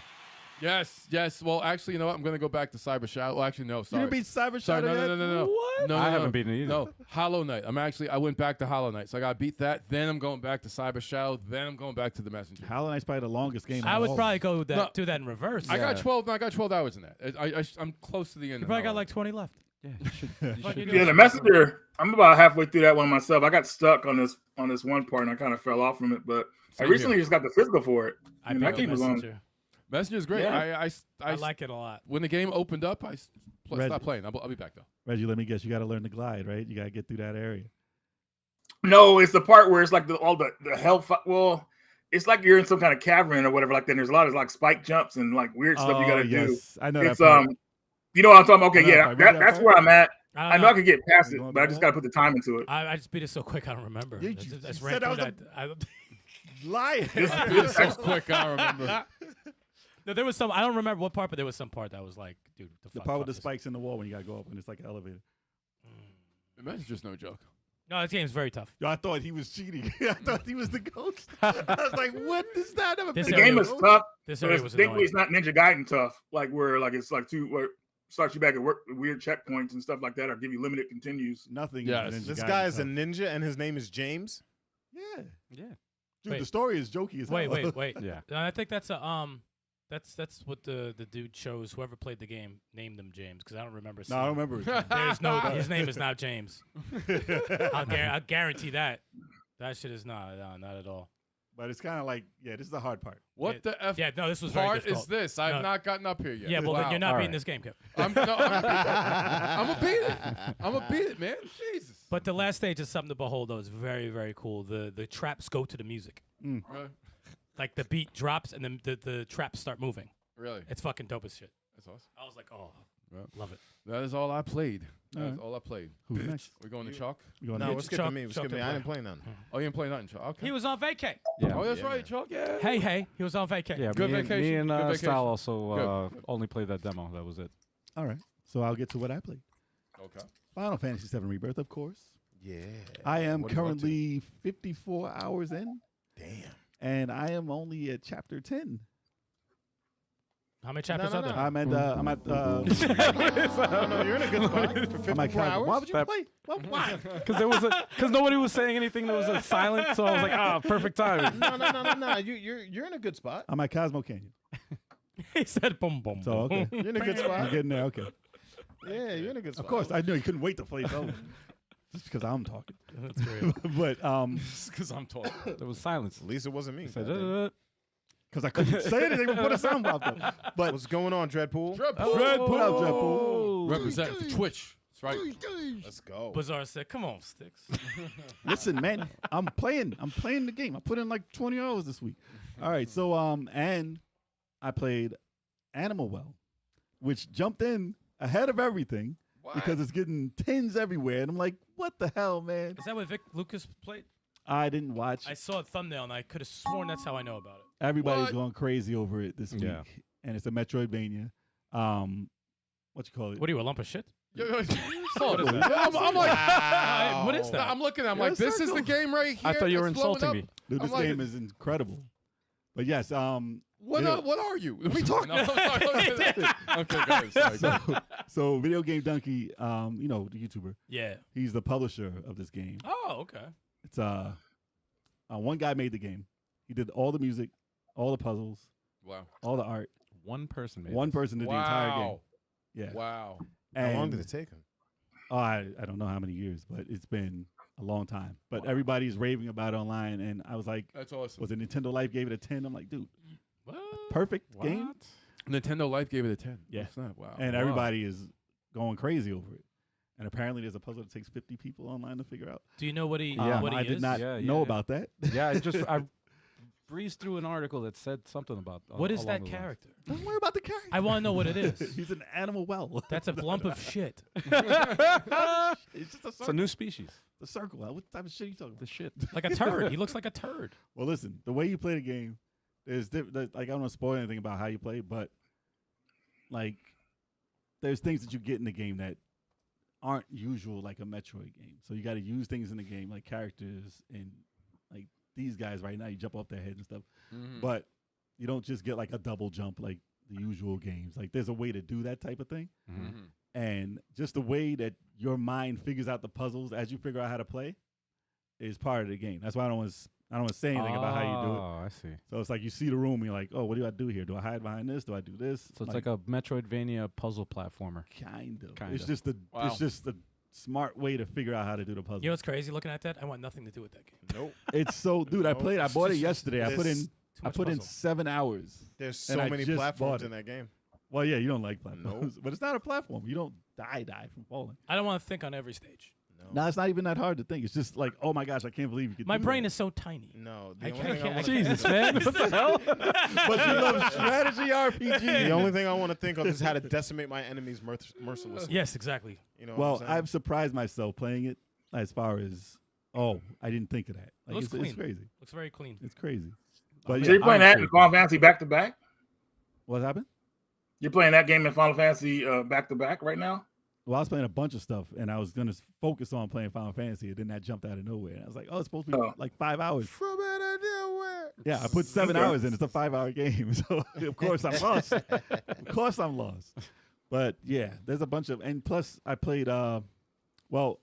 Yes. Well, actually, you know what? I'm gonna go back to Cyber Shadow. Well, actually, no. You Sorry. didn't beat Cyber Sorry, Shadow no. yet? What? No, I haven't beaten it either. No, Hollow Knight. I went back to Hollow Knight, so I got to beat that. Then I'm going back to Cyber Shadow. Then I'm going back to the Messenger. Hollow Knight's probably the longest game. I of would all. probably go do that in reverse. I got 12. I got 12 hours in that. I'm close to the end. You of probably got Hollow like 20 left. Yeah, you should. Fuck you Yeah, doing? the Messenger. I'm about halfway through that one myself. I got stuck on this one part, and I kind of fell off from it. But Same I recently just got the physical for it. I And that picked game was on. Messenger. Messenger's great. Yeah. I like it a lot. when the game opened up, I Red- stopped playing. I'll be back though. Reggie, let me guess. You got to learn to glide, right? You got to get through that area. No, it's the part where it's like all the hell. Well, it's like you're in some kind of cavern or whatever. Like then there's a lot of like spike jumps and like weird stuff you got to do. I know It's that part. you know what I'm talking about? I Okay, know yeah, that part. that's where I'm at. I know I don't could get past You it, going but I through just that? got to put the time into it. I just beat it so quick I don't remember. You That's- just that's said ran that through was that. Lying. It's so quick. I remember. No, there was some. I don't remember what part, but there was some part that was like, dude, The part with the spikes in the wall when you got to go up and it's like an elevator. The Messenger's no joke. No, this game's very tough. Yo, I thought he was cheating. I thought he was the ghost. I was like, what is that? I never This The played area game was- is tough. This But area it's, was thankfully, annoying. it's not Ninja Gaiden tough, like where like it's like where it starts you back at work, weird checkpoints and stuff like that, or give you limited continues. Nothing. Yes. is Ninja This Gaiden guy is a tough. ninja, and his name is James. Yeah. Yeah. Dude, Wait. the story is jokey as hell. Wait. Yeah. I think that's a that's what the dude chose. Whoever played the game named him James because I don't remember. No, I don't seeing- remember. There's no. His name is not James. I'll guarantee that. That shit is not at all. But it's kind of like, yeah, this is the hard part. What the f Yeah, no, this was very part difficult. is this? I've No. not gotten up here yet. Yeah, well, then Wow. you're not All beating right. this game, Kev. I'm gonna beat it. I'm gonna beat it, man. Jesus. But the last stage is something to behold, though. It's very, very cool. The traps go to the music. Like the beat drops and then the traps start moving. Really? It's fucking dope as shit. That's awesome. I was like, oh, Yeah. love it. That is all I played. That's Alright. all I played. Who's next? We're going to Chalk. You going No, next? we're skipping Chuck- me. We're Chuck skipping me. didn't I didn't play none. Oh, you didn't play nothing, Chalk. Okay. He was on vacay. Yeah. Oh, that's Yeah, right, man. Chalk. Yeah. Hey, he was on vacay. Yeah, Good me and vacation. Good vacation. Stal also Good. only played that demo. That was it. All right. So I'll get to what I played. Okay. Final Fantasy VII Rebirth, of course. Yeah. I am What are you up to? currently 54 hours in, Damn. and I am only at chapter 10. How many chapters no, are there? no. I'm at No, you're in a good spot for I'm 54 at Why hours. would you That- play? Why? Because nobody was saying anything. There was a silence, so I was like, ah, perfect timing. No. You're in a good spot. I'm at Cosmo Canyon. He said, boom, boom. So okay, You're in a good I'm spot. getting there. Okay. Yeah, you're in a good spot. Of course, I knew you couldn't wait to play it over. Just because I'm talking. That's great. But Because I'm talking. There was silence. At least it wasn't me. He said, goddamn. because I couldn't say anything before the sound popped up. But What's going on, Dreadpool? What up, Dreadpool? Represent the Twitch. That's right. Let's go. Bizarre said, come on, Stikz. Listen, man, I'm playing the game. I put in like 20 hours this week. All right, so and I played Animal Well, which jumped in ahead of everything because it's getting tins everywhere, and I'm like, what the hell, man? Is that what Vic Lucas played? I didn't watch. I saw a thumbnail and I could have sworn that's how I know about it. Everybody's What? going crazy over it this week, Yeah. and it's a Metroidvania. What you call it? What are you, a lump of shit? Hold on. I'm like, What is that? I'm looking. I'm Yeah, like, this is the circle. game right here. I thought you were that's blowing insulting up. me. Dude, I'm this like- game is incredible. But yes, What? Yeah. What are you? What are you talking- Okay, guys. Sorry. so Video Game Donkey, you know, the YouTuber, Yeah. he's the publisher of this game. Oh, okay. It's one guy made the game. He did all the music, all the puzzles, Wow. all the art. One person made One this. person did the entire game. Wow. Yeah. Wow. How long And- did it take him? Oh, I don't know how many years, but it's been a long time. But everybody's raving about it online, and I was like, That's awesome. was it Nintendo Life gave it a 10? I'm like, dude, What? perfect game. What? Nintendo Life gave it a 10. Yeah. That's not, wow. And Wow. everybody is going crazy over it. And apparently there's a puzzle that takes 50 people online to figure out. Do you know what he, Yeah. what he I is? did not Yeah, know yeah. about that. Yeah, I breezed through an article that said something about What is along that those lines. character? Don't worry about the character. I want to know what it is. He's an animal well. That's a lump of shit. It's just a It's a circle. new species. The circle. What type of shit are you talking about? The shit. Like a turd. He looks like a turd. Well, listen, the way you play the game is like I don't want to spoil anything about how you play, but like there's things that you get in the game that aren't usual like a Metroid game. So you got to use things in the game like characters and like these guys right now. You jump off their head and stuff, Mhm. but you don't just get like a double jump like the usual games. Like there's a way to do that type of thing. Mm-hmm. And just the way that your mind figures out the puzzles as you figure out how to play is part of the game. That's why I don't want to say anything about how you do it. Oh, I see. So it's like you see the room, and you're like, oh, what do I do here? Do I hide behind this? Do I do this? So it's like a Metroidvania puzzle platformer. kind of. Kind It's of. just it's just a smart way to figure out how to do the puzzle. You know what's crazy looking at that? I want nothing to do with that game. Nope. It's so, dude. I bought it yesterday. I put in Too much in puzzle. 7 hours. There's And so I many just platforms bought in it. that game. Well, yeah, you don't like platforms, Nope. but it's not a platform. You don't die from falling. I don't want to think on every stage. No, it's not even that hard to think. It's just like, oh my gosh, I can't believe you could. My do brain that. is so tiny. No, I the can't- only thing I I want Jesus, man. What the hell? But you love strategy RPG. the only thing I want to think of is how to decimate my enemies mercilessly. Yes, exactly. You know. Well, what I'm saying? I've surprised myself playing it as far as, I didn't think of that. Like, looks it's clean. crazy. Looks very clean. It's crazy. But So yeah, you're playing I'm that in intrigued. Final Fantasy back to back? What happened? You're playing that game in Final Fantasy back to back right now? Well, I was playing a bunch of stuff, and I was going to focus on playing Final Fantasy, and then that jumped out of nowhere. And I was like, oh, it's supposed to be like 5 hours. From an idea where. Yeah, I put 7 hours in. It's a 5-hour game. So, of course, I'm lost. Of course, I'm lost. But, yeah, there's a bunch of – and plus, I played I bought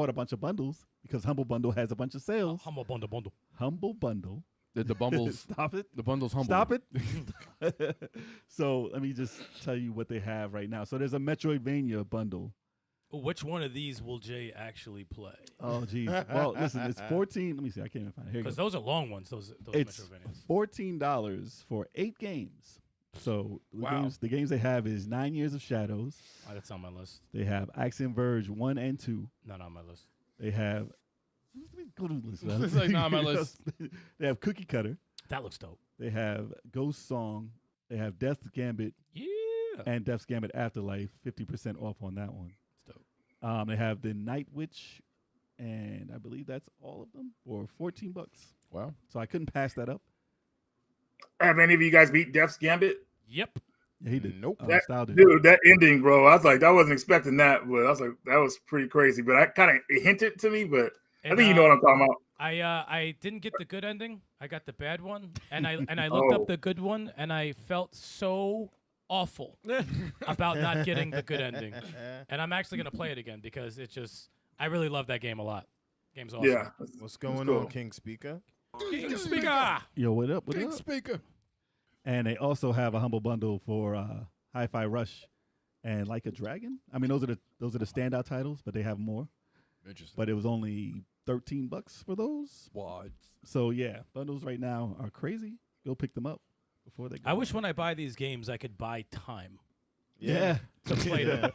a bunch of bundles because Humble Bundle has a bunch of sales. Humble bundle. Humble Bundle. The bundles. Stop it. The bundles humble. Stop it. So let me just tell you what they have right now. So there's a Metroidvania bundle. Which one of these will Jay actually play? Oh, geez. Well, listen, it's 14. Let me see. I can't even find it. Here you Because go. those are long ones. Those It's Metroidvanias. $14 for 8 games. So Wow. the games they have is 9 Years of Shadows. Oh, that's on my list. They have Axiom Verge 1 and 2. Not on my list. They have. Go to the list, man. It's like not on my list. They have Cookie Cutter. That looks dope. They have Ghost Song. They have Death's Gambit Yeah. and Death's Gambit Afterlife. 50% off on that one. It's dope. They have the Night Witch, and I believe that's all of them for $14. Wow. So I couldn't pass that up. Have any of you guys beat Death's Gambit? Yep. Yeah, he did. Nope. Stal did. Dude, that ending, bro. I was like, I wasn't expecting that, but I was like, that was pretty crazy. But I kind of it hinted to me, but I think you know what I'm talking about. I didn't get the good ending. I got the bad one, and I looked Oh. up the good one, and I felt so awful about not getting the good ending. And I'm actually gonna play it again because I really love that game a lot. Game's awesome. Yeah. What's going cool. on, King Speaker? King Speaker. Yo, what up? What King up? speaker. And they also have a Humble Bundle for Hi-Fi Rush and Like a Dragon. I mean, those are the standout titles, but they have more. Interesting. But it was only $13 for those. What? So yeah, bundles right now are crazy. Go pick them up before they go. I wish when I buy these games I could buy time Yeah. to play them.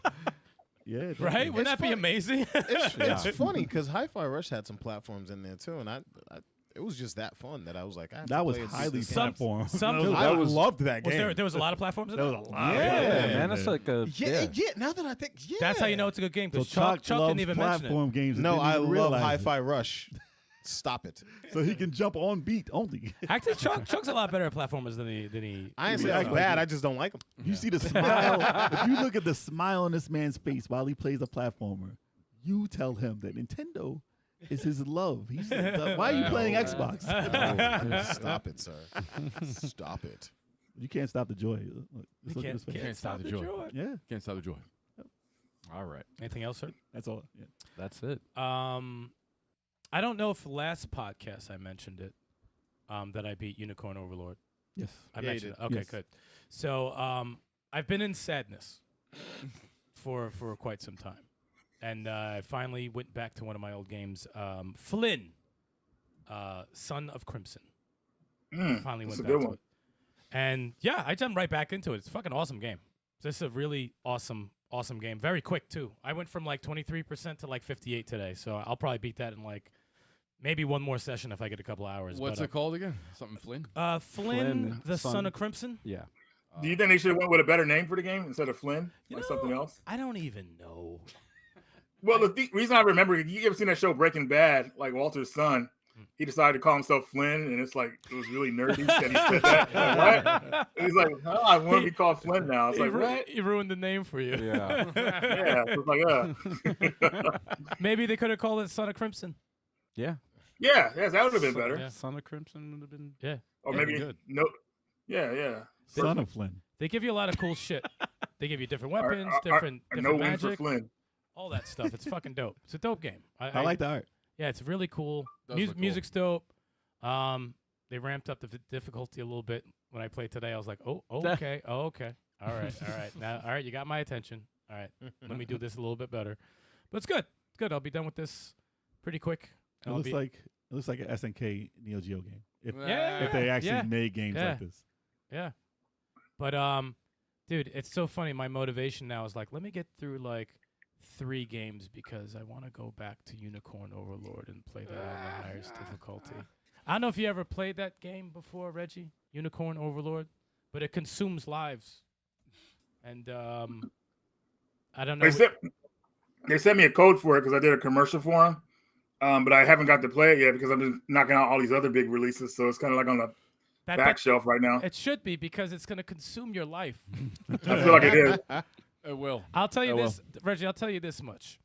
Yeah. Right? definitely. Wouldn't that be amazing? It's funny because Hi-Fi Rush had some platforms in there too, and I it was just that fun that I was like, I have to That was play it just highly this time. platform. I loved that Was game. there was a lot of platforms in There it? was a lot. Yeah, of man. That's like a yeah. Now that I think, yeah, That's how you know it's a good game So because Chuck Chuck loves didn't even mention it. platform games. and No, didn't I even love realize it. Hi-Fi Rush. Stop it. So he can jump on beat only. Actually, Chuck's a lot better at platformers than he. I ain't Yeah, saying I it's like bad. it. I just don't like them. You see the smile. If you look at the smile on this man's face while he plays a platformer, you tell him that Nintendo is his love. He's like, why are you playing Xbox? Stop it, sir. Stop it. You can't stop the joy. Look, just look at his face. Can't stop the joy. Yeah, Can't stop the joy. all right. Anything else, sir? that's all. Yeah. That's it. I don't know if last podcast I mentioned it. That I beat Unicorn Overlord. Yes. I Yeah, you mentioned did. it. Okay, Yes. good. So I've been in sadness for quite some time. And I finally went back to one of my old games, Flynn, Son of Crimson. Finally that's went a good back to one. it. And yeah, I jumped right back into it. It's a fucking awesome game. This is a really awesome game. Very quick too. I went from like 23% to like 58 today. So I'll probably beat that in like maybe one more session if I get a couple hours. What's but, it called again? Something Flynn? Flynn, Flynn, the Son- Son of Crimson. Yeah. Do you think they should have went with a better name for the game instead of Flynn? You Like know, something else? I don't even know. Well, the reason I remember, you ever seen that show Breaking Bad? Like Walter's son, he decided to call himself Flynn, and it's like it was really nerdy that he said that. Like, what? And he's like, oh, I want to be called Flynn now. It's like, what? He ruined the name for you. Yeah. Yeah, it's like, Maybe they could have called it Son of Crimson. Yeah. yeah, that would have been better. Yeah. Son of Crimson would have been. Yeah. Or Yeah, maybe good. no, yeah. Son of Flynn. They give you a lot of cool shit. They give you different weapons, Are different no win for magic, Flynn. all that stuff. It's fucking dope. It's a dope game. I like the art. Yeah, it's really cool. Does look cool. Music's dope. They ramped up the difficulty a little bit when I played today. I was like, okay. All right. Now, all right, you got my attention. All right, let me do this a little bit better. But it's good. It's good. I'll be done with this pretty quick. It looks like an SNK Neo Geo game. If Yeah. they actually Yeah. made games Yeah. like this. Yeah. But dude, it's so funny. My motivation now is like, let me get through like 3 games because I want to go back to Unicorn Overlord and play that on the highest difficulty. I don't know if you ever played that game before, Reggie, Unicorn Overlord, but it consumes lives. And I don't know. They sent me a code for it because I did a commercial for them, but I haven't got to play it yet because I'm just knocking out all these other big releases. So it's kind of like on the back shelf right now. It should be because it's going to consume your life. I feel like it is. It will. I'll tell you this, Reggie. I'll tell you this much.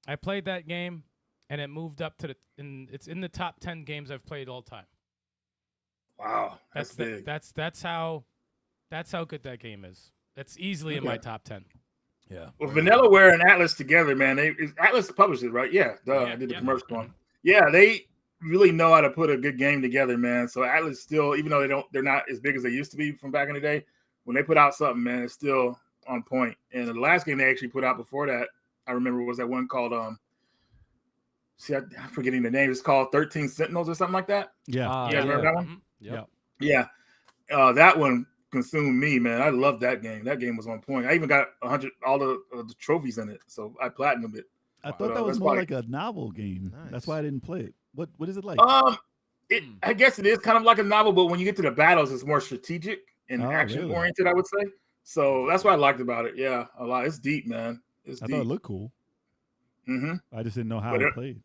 I played that game, and it moved up to it's in the top 10 games I've played all time. Wow, that's big. That's how good that game is. That's easily in my top 10. Yeah. Well, Vanillaware and Atlas together, man. Atlas published it, right? Yeah, I did the commercial one. Yeah, they really know how to put a good game together, man. So Atlas still, even though they're not as big as they used to be from back in the day, when they put out something, man, it's still on point. And the last game they actually put out before that, I remember, was that one called I'm forgetting the name. It's called 13 Sentinels or something like that. Yeah. You guys remember that one? Mm-hmm. Yeah. That one consumed me, man. I loved that game. That game was on point. I even got all the trophies in it, so I platinumed it. I thought that was more like a novel game. Nice. That's why I didn't play it. What is it like? I guess it is kind of like a novel, but when you get to the battles, it's more strategic and action oriented, I would say. So that's what I liked about it. Yeah, a lot. It's deep, man. It's I deep. thought it looked cool. Mm-hmm. I just didn't know how it played.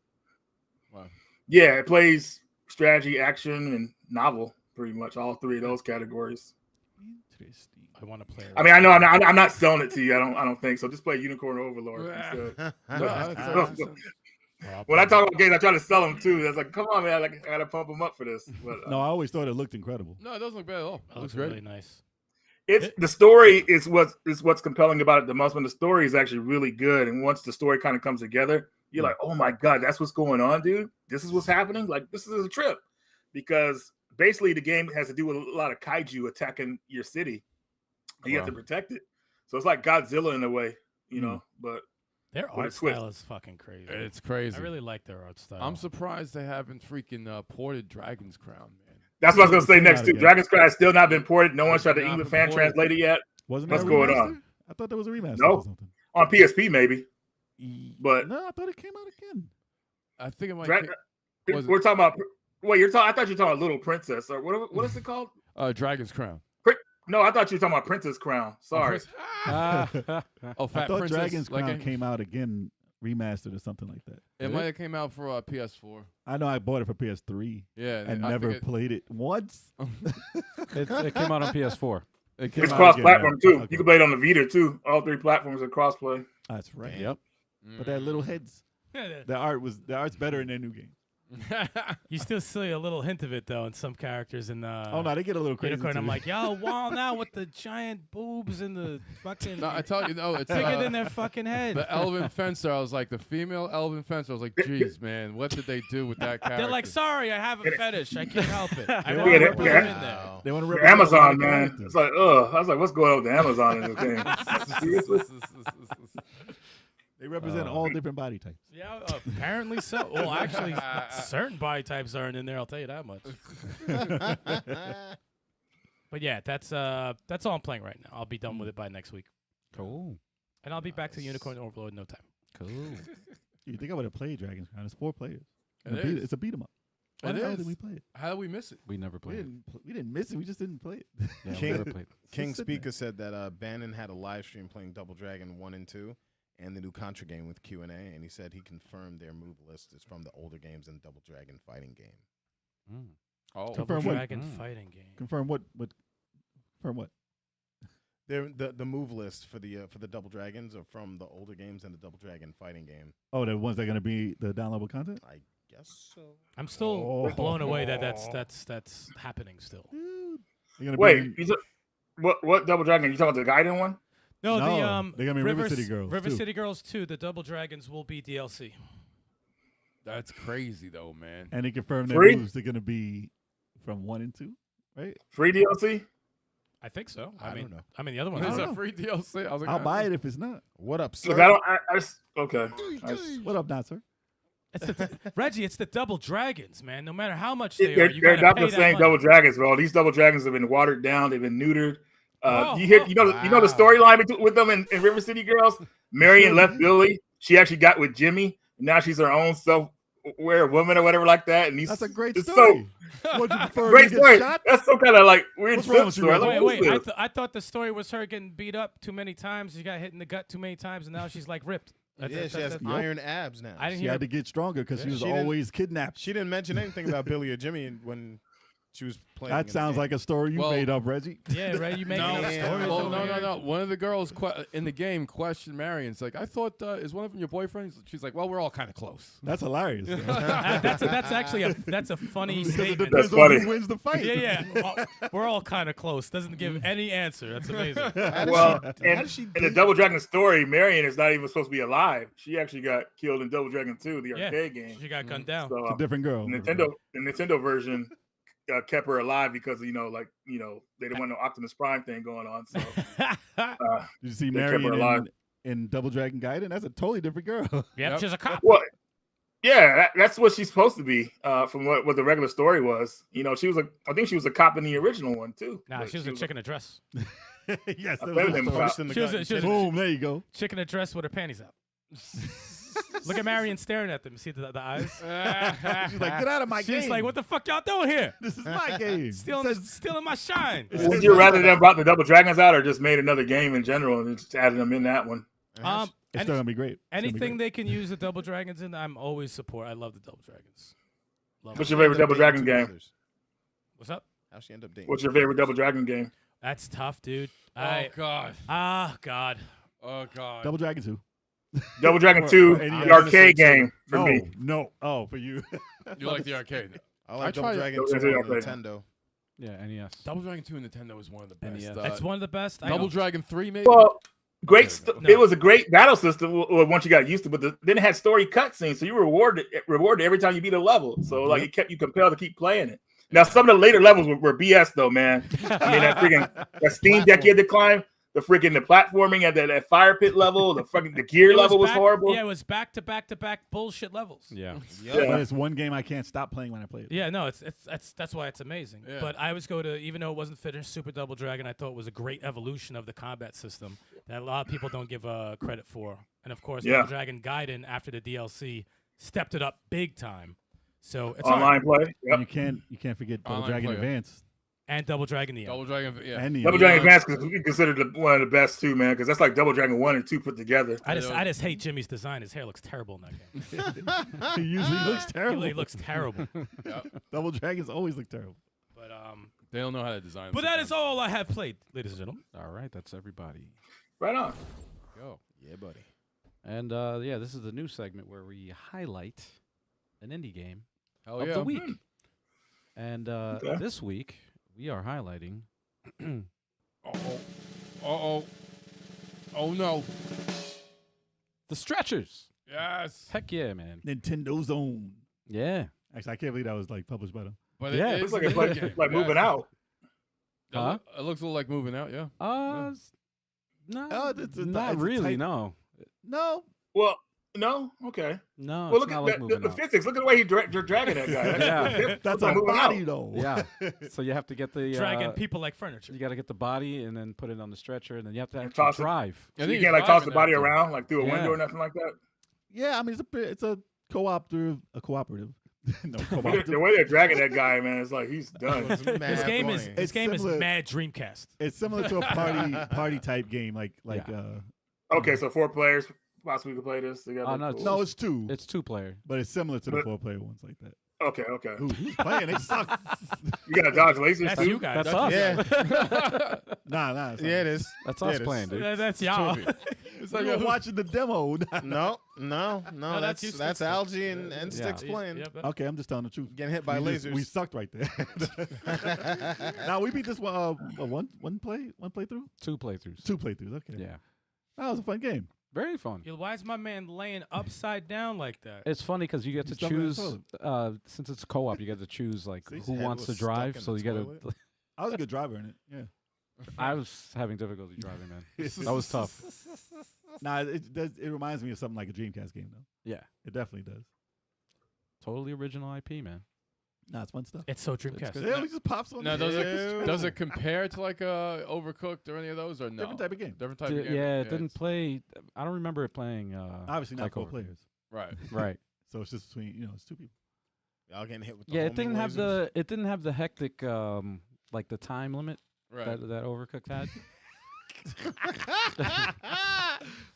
Wow. Yeah, it plays strategy, action, and novel, pretty much all 3 of those categories. Interesting. I want to play it. I mean, I know I'm not selling it to you. I don't think so. Just play Unicorn Overlord instead. When I talk about games, I try to sell them too. That's like, come on, man! I gotta pump them up for this. But, No, I always thought it looked incredible. No, it doesn't look bad at all. That looks really nice. It's the story is what's compelling about it the most. When the story is actually really good, and once the story kind of comes together, you're like, oh my god, that's what's going on, dude. This is what's happening. Like, this is a trip, because basically the game has to do with a lot of kaiju attacking your city, and you have to protect it. So it's like Godzilla in a way, you know. But their art style is fucking crazy. It's crazy. I really like their art style. I'm surprised they haven't freaking ported Dragon's Crown, man. That's what I was gonna say next too. Dragon's Crown has still not been ported. No one's tried to English fan translate it yet. Wasn't What's that going remaster? on? I thought there was a remaster No. or something. On PSP maybe, but No, I thought it came out again. I think it might. we're talking about. Wait, I thought you were talking about Little Princess or what is it called? Dragon's Crown. No, I thought you were talking about Princess Crown. Sorry. Oh, I Fat thought Princess. Dragon's Crown came out again, remastered or something like that. It might have came out for PS4. I know I bought it for PS3 Yeah, and I never think played it once. It came out on PS4. It came It's out cross-platform again, too. yeah. Okay. You can play it on the Vita too. All 3 platforms are cross-play. That's right. Yep. But that little heads, the art's better in their new game. You still see a little hint of it though in some characters in Oh no, they get a little crazy. Unicorn. I'm too. like, yo, Wall now with the giant boobs and the fucking No, I tell you, no, it's bigger than their fucking head. the Elven Fencer. I was like, the female Elven Fencer. I was like, geez, man, what did they do with that character? They're like, sorry, I have a fetish. I can't help it. I Yeah, want to yeah, put yeah. them in there. They want to The represent Amazon, all the man. characters. It's like, I was like, what's going on with the Amazon in this game? Seriously? They represent all different body types. Yeah, apparently so. Well, actually, certain body types aren't in there. I'll tell you that much. But yeah, that's all I'm playing right now. I'll be done with it by next week, Cool. and I'll be back to Unicorn Overlord in no time. Cool. You think I would have played Dragon's Crown? It's 4 players. It's a beat 'em up. Why It the hell is. did we play it? How did we miss it? We never played it. We didn't miss it. We just didn't play it. Yeah, we King- never played it. King Just sitting Speaker said that Bannon had a live stream playing Double Dragon 1 and 2 and the new Contra game with Q&A, and he said he confirmed their move list is from the older games and Double Dragon fighting game. Mm. Oh, Double Confirm what? Dragon fighting game. Confirm what? Confirm what? The move list for the Double Dragons are from the older games and the Double Dragon fighting game. Oh, the ones that are going to be the downloadable content? I guess so. I'm still Oh. blown away that that's happening still. Dude. They're gonna Wait, be these What Double Dragon? You talking about the Gaiden one? No, No, they're gonna be River City Girls, River too. City Girls 2, the Double Dragons will be DLC. That's crazy though, man. And they confirmed their Free? moves are gonna be from 1 and 2, right? Free DLC? I think so. I don't know. I mean, the other one I Is don't is know. that free DLC? I was like, I'll buy it if it's not. What up, sir? Look, okay. What up, not sir? Reggie, it's the Double Dragons, man. No matter how much they are, They're, you they're gotta not pay the that same money. Double Dragons, bro. These Double Dragons have been watered down. They've been neutered. You know the storyline with them in River City Girls. Marion left Billy. She actually got with Jimmy. And now she's her own self-aware woman or whatever like that. And That's a great it's story. Would you prefer Great to story. get shot? That's some kind of like weird What's wrong flip with you, story. Reggie? Like, Wait, what's this? I thought the story was her getting beat up too many times. She got hit in the gut too many times, and now she's like ripped. Yeah, she has iron abs now. I didn't She hear. had to get stronger because she was She didn't- always kidnapped. She didn't mention anything about Billy or Jimmy when she was playing. in That the sounds game. like a story you Well- made up, Reggie. Yeah, right. You making No, up yeah. stories. well, over no, here. no. One of the girls in the game questioned Marion. It's like, I thought, is one of them your boyfriend? She's like, well, we're all kind of close. That's hilarious. That's actually a funny statement. That's Depends on funny. who wins the fight. Yeah. We're all kind of close. Doesn't give any answer. That's amazing. Well, how and does she in the beat- Double Dragon story, Marion is not even supposed to be alive. She actually got killed in Double Dragon 2, the Yeah. arcade game. She got gunned down. So It's a different girl. the Nintendo version kept her alive because they didn't want no Optimus Prime thing going on. So Did you see They kept her Marion alive. in Double Dragon Gaiden? That's a totally different girl. Yeah, she's a cop. well, yeah, that's what she's supposed to be. From what the regular story was, I think she was a cop in the original one too. Nah, But she was a chick in a dress. Yes. I that played was with him the story. about- Pushed in the She was gut. a- she was a- Boom, there you go. Chick in a dress with her panties out. Look at Marion staring at them. See the eyes? She's like, get out of my game. She's like, what the fuck y'all doing here? This is my game. Stealing my shine. Would you rather them brought the Double Dragons out or just made another game in general and just added them in that one? Um, It's still gonna be great. It's gonna be anything great. they can use the Double Dragons in, I'm always support. I love the Double Dragons. Love What's it. your favorite Double Dragon game? What's up? How'd she end up dating? What's your favorite Double Dragon game? That's tough, dude. Oh, God. God. Oh, God. Double Dragon 2. Double Dragon Or 2, any the other arcade system. game for No, me. no. Oh, for you. You like the arcade? I like I Double tried- Dragon Double 2 on Dragon. Nintendo. Yeah, NES. Double Dragon 2 and Nintendo is one of the best. NES. That's one of the best. I Double know. Dragon 3, maybe? Well, No. It was a great battle system once you got used to it, but then it had story cutscenes, so you were rewarded every time you beat a level. So like it kept you compelled to keep playing it. Now some of the later levels were BS though, man. I mean that Steam Deck you had to climb, the platforming at that fire pit level, the gear It level was back- horrible. Yeah, it was back to back to back bullshit levels. Yeah. But it's one game I can't stop playing when I play it. Yeah, no, that's why it's amazing. Yeah. But I always go to, even though it wasn't finished, Super Double Dragon, I thought was a great evolution of the combat system that a lot of people don't give credit for. And of course, Yeah. Double Dragon Gaiden after the DLC stepped it up big time. So it's Online hard. play. And Yep. you can't forget Double Online Dragon player. Advance. And Double Dragon Neo. Double Dragon, yeah. And the Double Dragon Advance is considered one of the best too, man, because that's like Double Dragon 1 and 2 put together. I just hate Jimmy's design. His hair looks terrible in that game. He usually looks He terrible. really looks terrible. Double Dragons always look terrible. But They don't know how to design but that is all I have played, ladies and gentlemen. All right, that's everybody. Right on. Go. Yeah, buddy. And this is the new segment where we highlight an indie game Hell of yeah. the week. And Okay. this week we are highlighting Uh-oh. Uh-oh. Oh, no. the Stretchers. Yes. Heck yeah, man. Nintendo's own. Yeah. Actually, I can't believe that was like published by them. But Yeah, it it is Looks like an it's indie like, game. like moving Yes. out. Huh? It looks a little like moving out, yeah. No, it's a- not it's a really. type- No, No. Well, no, okay. no. Well, it's look not at like the moving out. physics. Look at the way you're dragging that guy. Yeah. That's like a moving body, out. though. Yeah. So you have to get the Dragging people like furniture. You got to get the body and then put it on the stretcher, and then you have to actually toss it. drive. I So think you it's can't like toss the driving body now, too. around like through a Yeah. window or nothing like that. Yeah, I mean it's a cooperative. No, The cooperative. way they're dragging that guy, man, it's like he's done. This game is It's similar- mad Dreamcast. It's similar to a party type game, like Yeah. Okay, so 4 players possibly could play this together. Oh, no, Cool. no, it's 2, It's 2-player. but it's similar to the But- 4-player ones like that. Okay. Ooh, who's playing? They suck. You got to dodge lasers That's too. you guys. That's us. Yeah. Nah. It's Yeah, it is. That's Yeah, us it is. playing, dude. That's y'all. Trophy. It's We like were watching the demo. No, that's you, that's Stikz. Algie and Stikz Yeah. playing. Yep. Okay, I'm just telling the truth. Getting hit by we lasers. we sucked right there. Now we beat this one playthrough, 2 playthroughs. 2 playthroughs. Okay, Yeah. that was a fun game. Very fun. Yo, why is my man laying upside down like that? It's funny because you get to You stuck in the choose, toilet. since it's co-op, you get to choose like See, his who head wants to was stuck drive. in So the you got to. toilet. I was a good driver in it. Yeah. I was having difficulty driving, man. That was tough. Nah, it does. It reminds me of something like a Dreamcast game, though. Yeah. It definitely does. Totally original IP, man. Nah, it's fun stuff. It's so Dreamcast. good. Yeah, we just pops on. Now, the does it compare to like Overcooked or any of those or no? different type of game? Different type of game. Yeah, it didn't it's- play. I don't remember it playing. Obviously not like 4 over. players, Right. Right. so it's just between it's 2 people. Y'all getting hit with the Yeah, it homing didn't have lasers? the hectic like the time limit Right. that Overcooked had.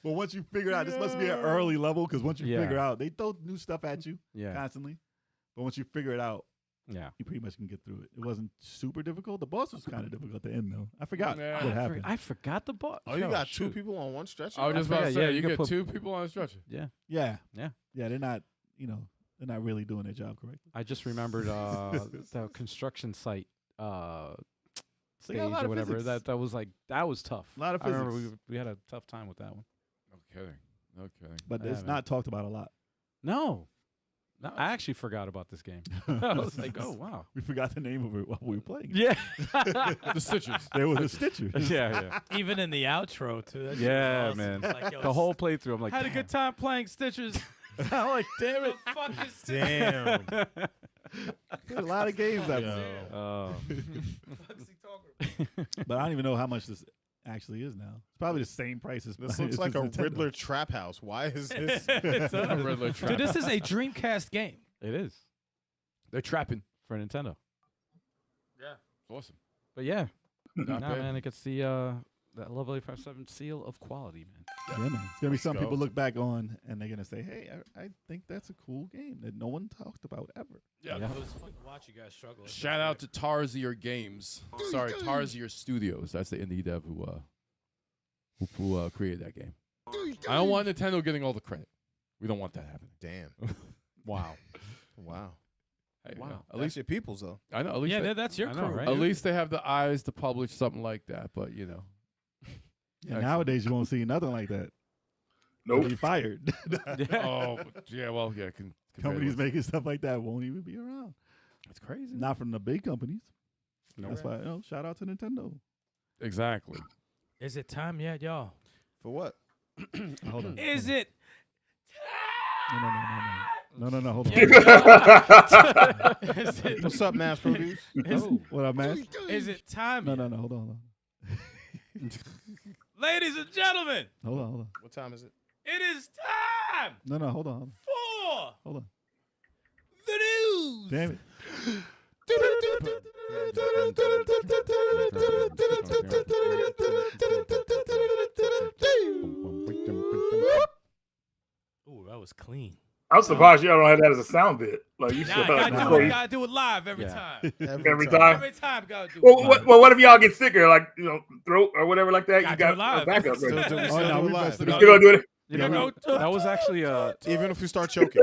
But once you figure out, this must be an early level because once you Yeah. figure out, they throw new stuff at you Yeah. constantly. But once you figure it out, Yeah. you pretty much can get through it. It wasn't super difficult. The boss was kind of difficult at the end, though. I forgot Yeah. what happened. I forgot the boss. Oh, you got 2 people on one stretcher? I was just about to forgot, say, yeah, you you could get put- 2 people on a stretcher. Yeah. Yeah, Yeah. They're not, they're not really doing their job correctly. I just remembered the construction site They got a lot stage or of whatever. physics. That was tough. A lot of I remember physics. we had a tough time with that one. No kidding. No kidding. But Yeah, it's man. not talked about a lot. No, I actually forgot about this game. I was like, oh wow. We forgot the name of it while we were playing it. Yeah. The Stitchers. There was a Stitcher. yeah. Even in the outro too. That shit was Yeah, awesome. man. It's like, yo, The whole playthrough, I'm like, had a good time playing Stitchers. I'm like, damn it. The fuck is Stitchers? Damn. There's a lot of games out Yo. there. Oh. Fuck's he talking about? But I don't even know how much this actually is now. It's probably the same price as This as looks like a Nintendo. Riddler trap house. Why is this? It's a- Riddler Dude, trap. this is a Dreamcast game. It is They're trapping. for Nintendo. Yeah. It's awesome. But yeah, Not nah, bad. man, it gets the that level 857 seal of quality, man. Yeah, man. It's gonna be something go. people look back on and they're gonna say, "Hey, I think that's a cool game that no one talked about ever." Yeah. Yeah. It was fun to watch you guys struggle. Shout out to Tarsier Games. Sorry, Tarsier Studios. That's the indie dev who created that game. I don't want Nintendo getting all the credit. We don't want that happening. Damn. Wow. Wow. Hey, Wow. you know, at At least your peoples, though. I know. At least Yeah, they, that's your I crew, know, right? at least they have the eyes to publish something like that. But Yeah, Excellent. nowadays you won't see nothing like that. You'll Nope. be fired. oh yeah, well yeah. Companies making stuff like that won't even be around. It's crazy. Not from the big companies. No. That's why. Shout out to Nintendo. Exactly. Is it time yet, y'all? For what? Hold on. Is it? No. Hold on. Is it, What's up, Mass Produce? What up, man? is it time? No. yet? Hold on. Ladies and gentlemen, Hold on. What time is it? it is time No. Hold on. for Hold on. the news. Damn it. Ooh, that was clean. I'm surprised y'all don't have that as a sound bit. Like you Nah, should. gotta do it live every Yeah. time. Every time. Every time, gotta do it. Well, live. what if y'all get sicker, like throat or whatever like that? Gotta You do it got live. a backup. Still Right? do, we Oh, still no, do we it live. messed it You up. still gonna do it? You Yeah, know, that was actually Even if we start choking.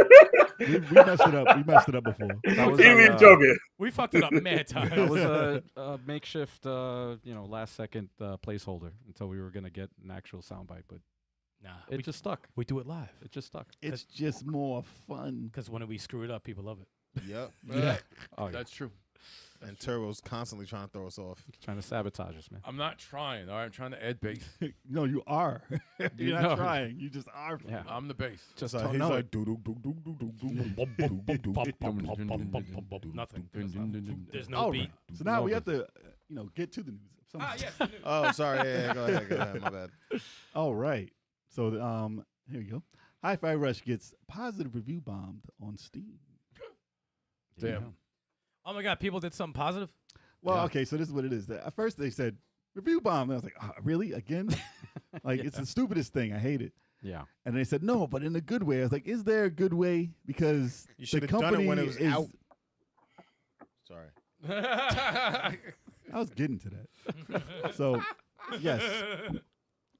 We messed it up. We messed it up before. that was Even a, joking. We fucked it up mad that times. was a makeshift, last second placeholder until we were gonna get an actual soundbite, but Nah, it just stuck. we do it live. It just stuck. It's just more fun. Because when we screw it up, people love it. Yep. Yeah. Oh, yeah. That's true. And Turbo's constantly trying to throw us off. Trying to sabotage us, man. I'm not trying. All right, I'm trying to add bass. No, you are. You're not know. trying. You just are. Yeah. I'm the bass. Just He's don't like, know it. Nothing. There's no All beat. right. So now we have to, get to the news. Yes. Oh, sorry. Yeah, go ahead. My bad. All right. So here we go. Hi-Fi Rush gets positive review bombed on Steam. Damn. Oh my God, people did something positive? Well, Yeah. okay, so this is what it is. At first they said review bomb, and I was like, really? Again? Like, it's the stupidest thing. I hate it. Yeah. And they said, no, but in a good way. I was like, is there a good way? Because You should the have done company it when it was is, out. Sorry. I was getting to that. So, yes,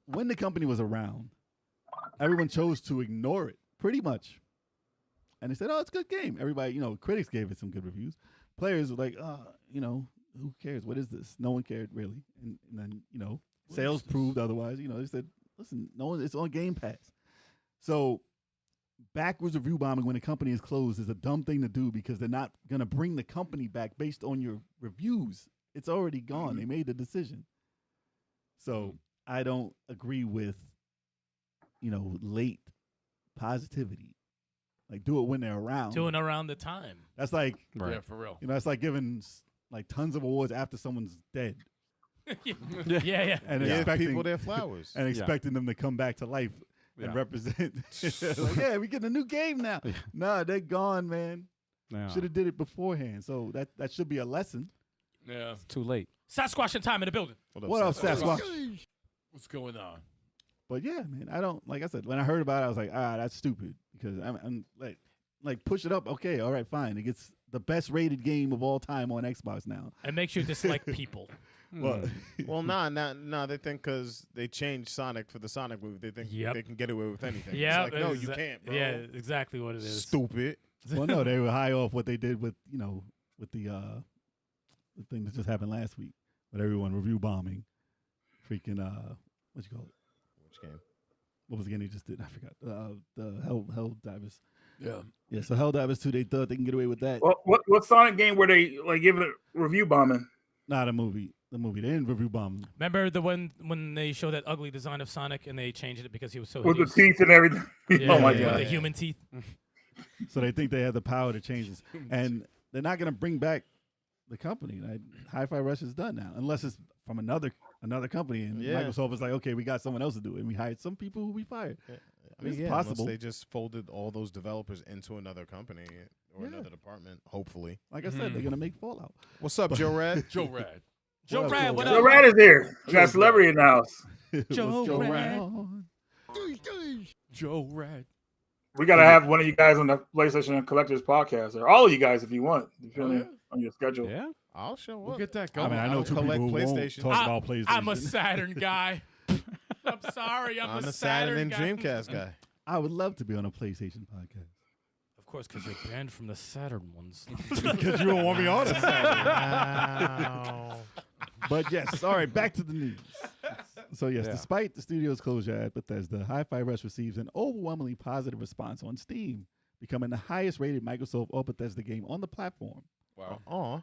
when the company was around, everyone chose to ignore it pretty much. And they said, "Oh, it's a good game." Everybody, critics gave it some good reviews. Players were like, who cares? What is this? No one cared really. And then, sales proved otherwise. They said, listen, no one, it's on Game Pass. So backwards review bombing when a company is closed is a dumb thing to do because they're not going to bring the company back based on your reviews. It's already gone. They made the decision. So I don't agree with, late positivity. Like, do it when they're around. Doing around the time. That's like, Yeah, for real. that's like giving like tons of awards after someone's dead. yeah. And Give expecting people their flowers. and expecting them to come back to life and represent. Like, yeah, we getting a new game now. Nah, they're gone, man. Yeah. Should have did it beforehand. So that should be a lesson. Yeah. It's too late. Sasquatch in time in the building. What else, Sasquatch? What's going on? But yeah, man, I don't, like I said, when I heard about it, I was like, that's stupid because I'm like push it up. Okay, all right, fine. It gets the best rated game of all time on Xbox now. It makes you dislike people. Well, Well, nah. They think because they changed Sonic for the Sonic movie, they think they can get away with anything. Yeah, It's like, no, you can't, bro. Yeah, exactly what it is. Stupid. well, no, they were high off what they did with with the thing that just happened last week with everyone review bombing, freaking what you call it? Which game? What was the game they just did? I forgot. The Hell Divers. Yeah. Yeah, so Hell Divers 2, they thought they can get away with that. Well, what Sonic game were they like giving it review bombing? Not a movie. The movie. They didn't review bomb. Remember the one when they showed that ugly design of Sonic and they changed it because he was so With the hideous? teeth and everything. Yeah, Oh my yeah, god. the human teeth. So they think they have the power to change this. And they're not going to bring back the company. Like, Hi-Fi Rush is done now, unless it's from another company. And Microsoft is like, okay, we got someone else to do it. And we hired some people who we fired. I mean, It's unless possible. they just folded all those developers into another company or another department, hopefully. Like I said, they're going to make Fallout. What's up, Joe Rad? Joe Rad. Joe What up, Rad, what The up? rat is here. We got a celebrity in the house. Joe What's going Rad. on? Joe Rad. We gotta have one of you guys on the PlayStation Collectors podcast, or all of you guys if you want, depending on your schedule. Yeah. I'll show up. We'll get that I going. mean, I know I'll two collect people who won't PlayStation. talk about PlayStation. I'm a Saturn guy. I'm sorry, I'm a Saturn and guy. Dreamcast guy. I would love to be on a PlayStation podcast. Of course, because you're banned from the Saturn ones. Because you don't want me on it. Wow. But yes, all right, back to the news. So yes, Yeah. despite the studio's closure at Bethesda, Hi-Fi Rush receives an overwhelmingly positive response on Steam, becoming the highest rated Microsoft or Bethesda game on the platform. Wow. Aw.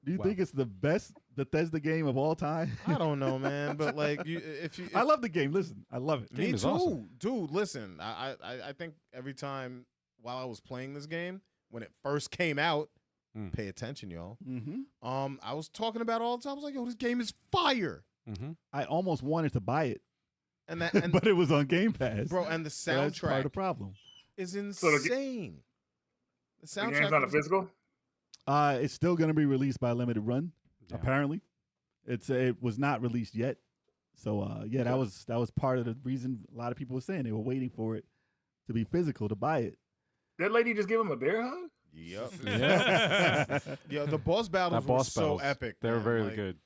Do you think it's the best Bethesda game of all time? I don't know, man, but like, if you, I love the game. Listen, I love it. me game is too, awesome. dude. Listen, I think every time while I was playing this game, when it first came out, pay attention, y'all. Mm-hmm. I was talking about it all the time. I was like, yo, this game is fire, Mm-hmm. I almost wanted to buy it, and that, but it was on Game Pass. bro, and the So that's part of the soundtrack problem. is the insane. The The game's soundtrack not a is- physical. It's still going to be released by limited run. Yeah. Apparently, it was not released yet. So that was part of the reason a lot of people were saying they were waiting for it to be physical to buy it. That lady just give him a bear hug. Yep. Yeah. Yeah, the boss battles That were boss so battles, epic. They were man. very Like, good.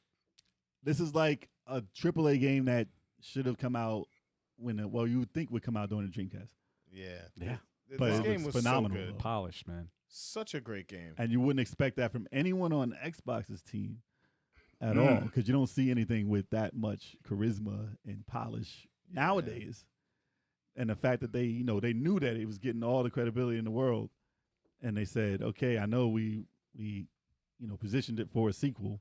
This is like a AAA game that should have come out when you would think would come out during the Dreamcast. Yeah. Yeah. But This it game was was phenomenal, so good. though. Polished, man. Such a great game. And you wouldn't expect that from anyone on Xbox's team at all, because you don't see anything with that much charisma and polish nowadays. And the fact that they knew that it was getting all the credibility in the world, and they said, okay, I know we positioned it for a sequel,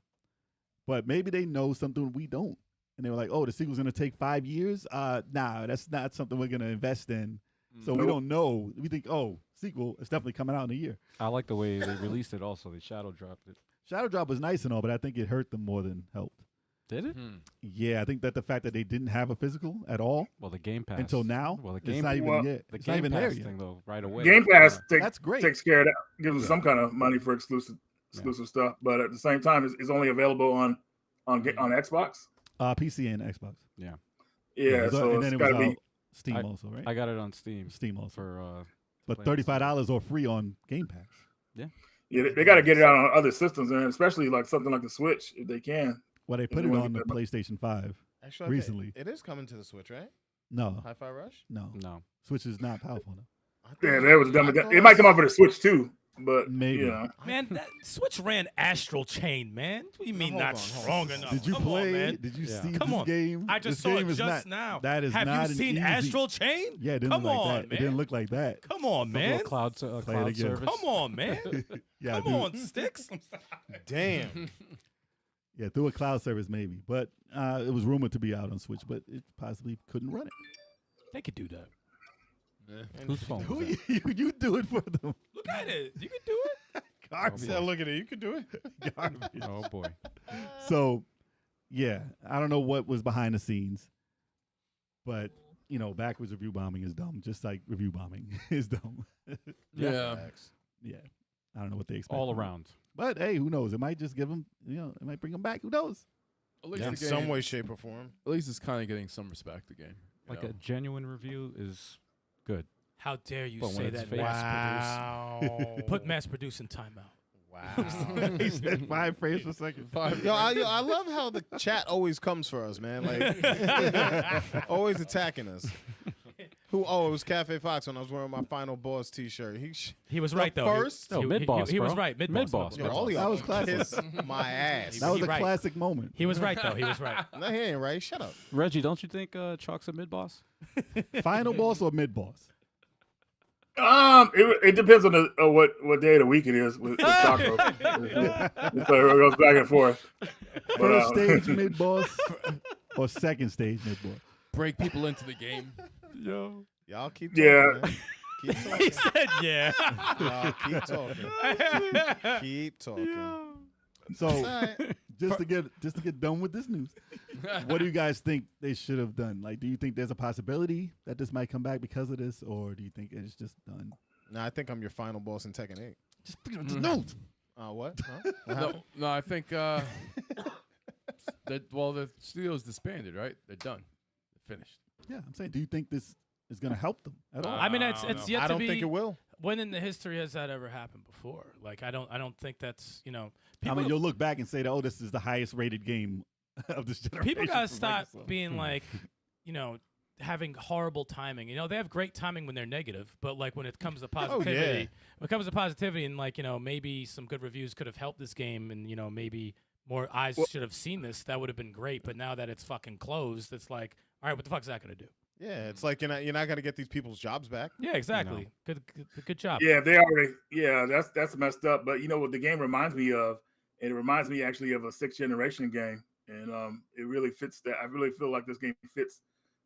but maybe they know something we don't. And they were like, oh, the sequel's going to take 5 years? Nah, that's not something we're going to invest in. So we don't know. We think, oh, sequel, it's definitely coming out in a year. I like the way they released it also. They shadow dropped it. Shadow Drop was nice and all, but I think it hurt them more than helped. Did it? Yeah, I think that the fact that they didn't have a physical at all Well, the Game Pass. until now, Well, the it's Game not even Well, yet. The It's not Game even Pass there yet. thing, though, right away. Game Pass That's great. takes care of that, gives them some kind of money for exclusive stuff, but at the same time, it's only available on Xbox. PC and Xbox. Yeah. Yeah, so and then it's it got was to be. out Steam also, right? I got it on Steam. Steam also. For But play on Steam. $35 or free on Game Pass. Yeah, they got to get it out on other systems, and especially like something like the Switch, if they can. Well, they put you it wanna on the get that- PlayStation 5. Actually, Recently. it is coming to the Switch, right? No, Hi-Fi Rush? no. No. Switch is not powerful enough. Yeah, that was dumb. It might come out for the Switch too, but Maybe. yeah. Man, that Switch ran Astral Chain, man. What do you mean Hold not on, hold strong on. enough? Did you Come play? on, man. Did you Yeah. see Come this on. game? I just This saw game it is just not, now. That is Have not you an seen easy- Astral Chain? Yeah, it didn't Come look like on, that. man. It didn't look like that. Come on, A man. little cloud, Play it cloud again. service. Come on, man. Yeah, Come dude. on, Stikz. Damn. Yeah, through a cloud service maybe, but it was rumored to be out on Switch, but it possibly couldn't run it. They could do that. Whose phone? Who was you do it for them? Look at it. You can do it. Garbage. Yeah, look at it. You could do it. Garbage. that? Oh boy. So, yeah, I don't know what was behind the scenes, but backwards review bombing is dumb, just like review bombing is dumb. Yeah. Yeah, I don't know what they expect. All from it. around. But hey, who knows? It might just give them, it might bring them back. Who knows? At least In the game, some way, shape, or form. At least it's kind of getting some respect. The game. you Like know? a genuine review is good. How dare you But when say it's that fake- Wow. Put mass produce in timeout. Wow. He said 5 frames per second. Yo, I love how the chat always comes for us, man. Like, always attacking us. Oh, it was Cafe Fox when I was wearing my Final Boss T-shirt. He was The right though. first- No, he mid-boss, He was bro. right. Mid-boss, Yo, bro. all That y'all was classic. kiss my ass. That was He a right. classic moment. He was right though. He was right. No, he ain't right. Shut up. Reggie, don't you think Chalk's a mid boss? Final boss or mid boss? It depends on what day of the week it is with Taco. So it goes back and forth. First stage mid boss or second stage mid boss? Break people into the game. Yo. Y'all keep talking, Yeah. man. Keep He talking. said, "Yeah." Y'all keep talking. Keep talking. So All right. just to get done with this news, what do you guys think they should have done? Like, do you think there's a possibility that this might come back because of this, or do you think it's just done? No, I think I'm your final boss in Tekken 8. No. What? Huh? What happened? No, I think that the studio's disbanded, right? They're done. They're finished. Yeah, I'm saying, do you think this is going to help them at all? I mean, it's no. yet I to don't be. think it will. When in the history has that ever happened before? Like, I don't think that's I People, mean, you'll look back and say, that, oh, this is the highest rated game of this generation. people gotta from stop Microsoft. being like, having horrible timing. They have great timing when they're negative, but like when it comes to positivity, and like maybe some good reviews could have helped this game, and maybe more eyes should have seen this. That would have been great. But now that it's fucking closed, it's like, all right, what the fuck is that gonna do? Yeah, it's like you're not gonna get these people's jobs back. Yeah, exactly. Good job. Yeah, they already. Yeah, that's messed up. But you know what the game reminds me of? It reminds me actually of a 6th generation game, and it really fits that. I really feel like this game fits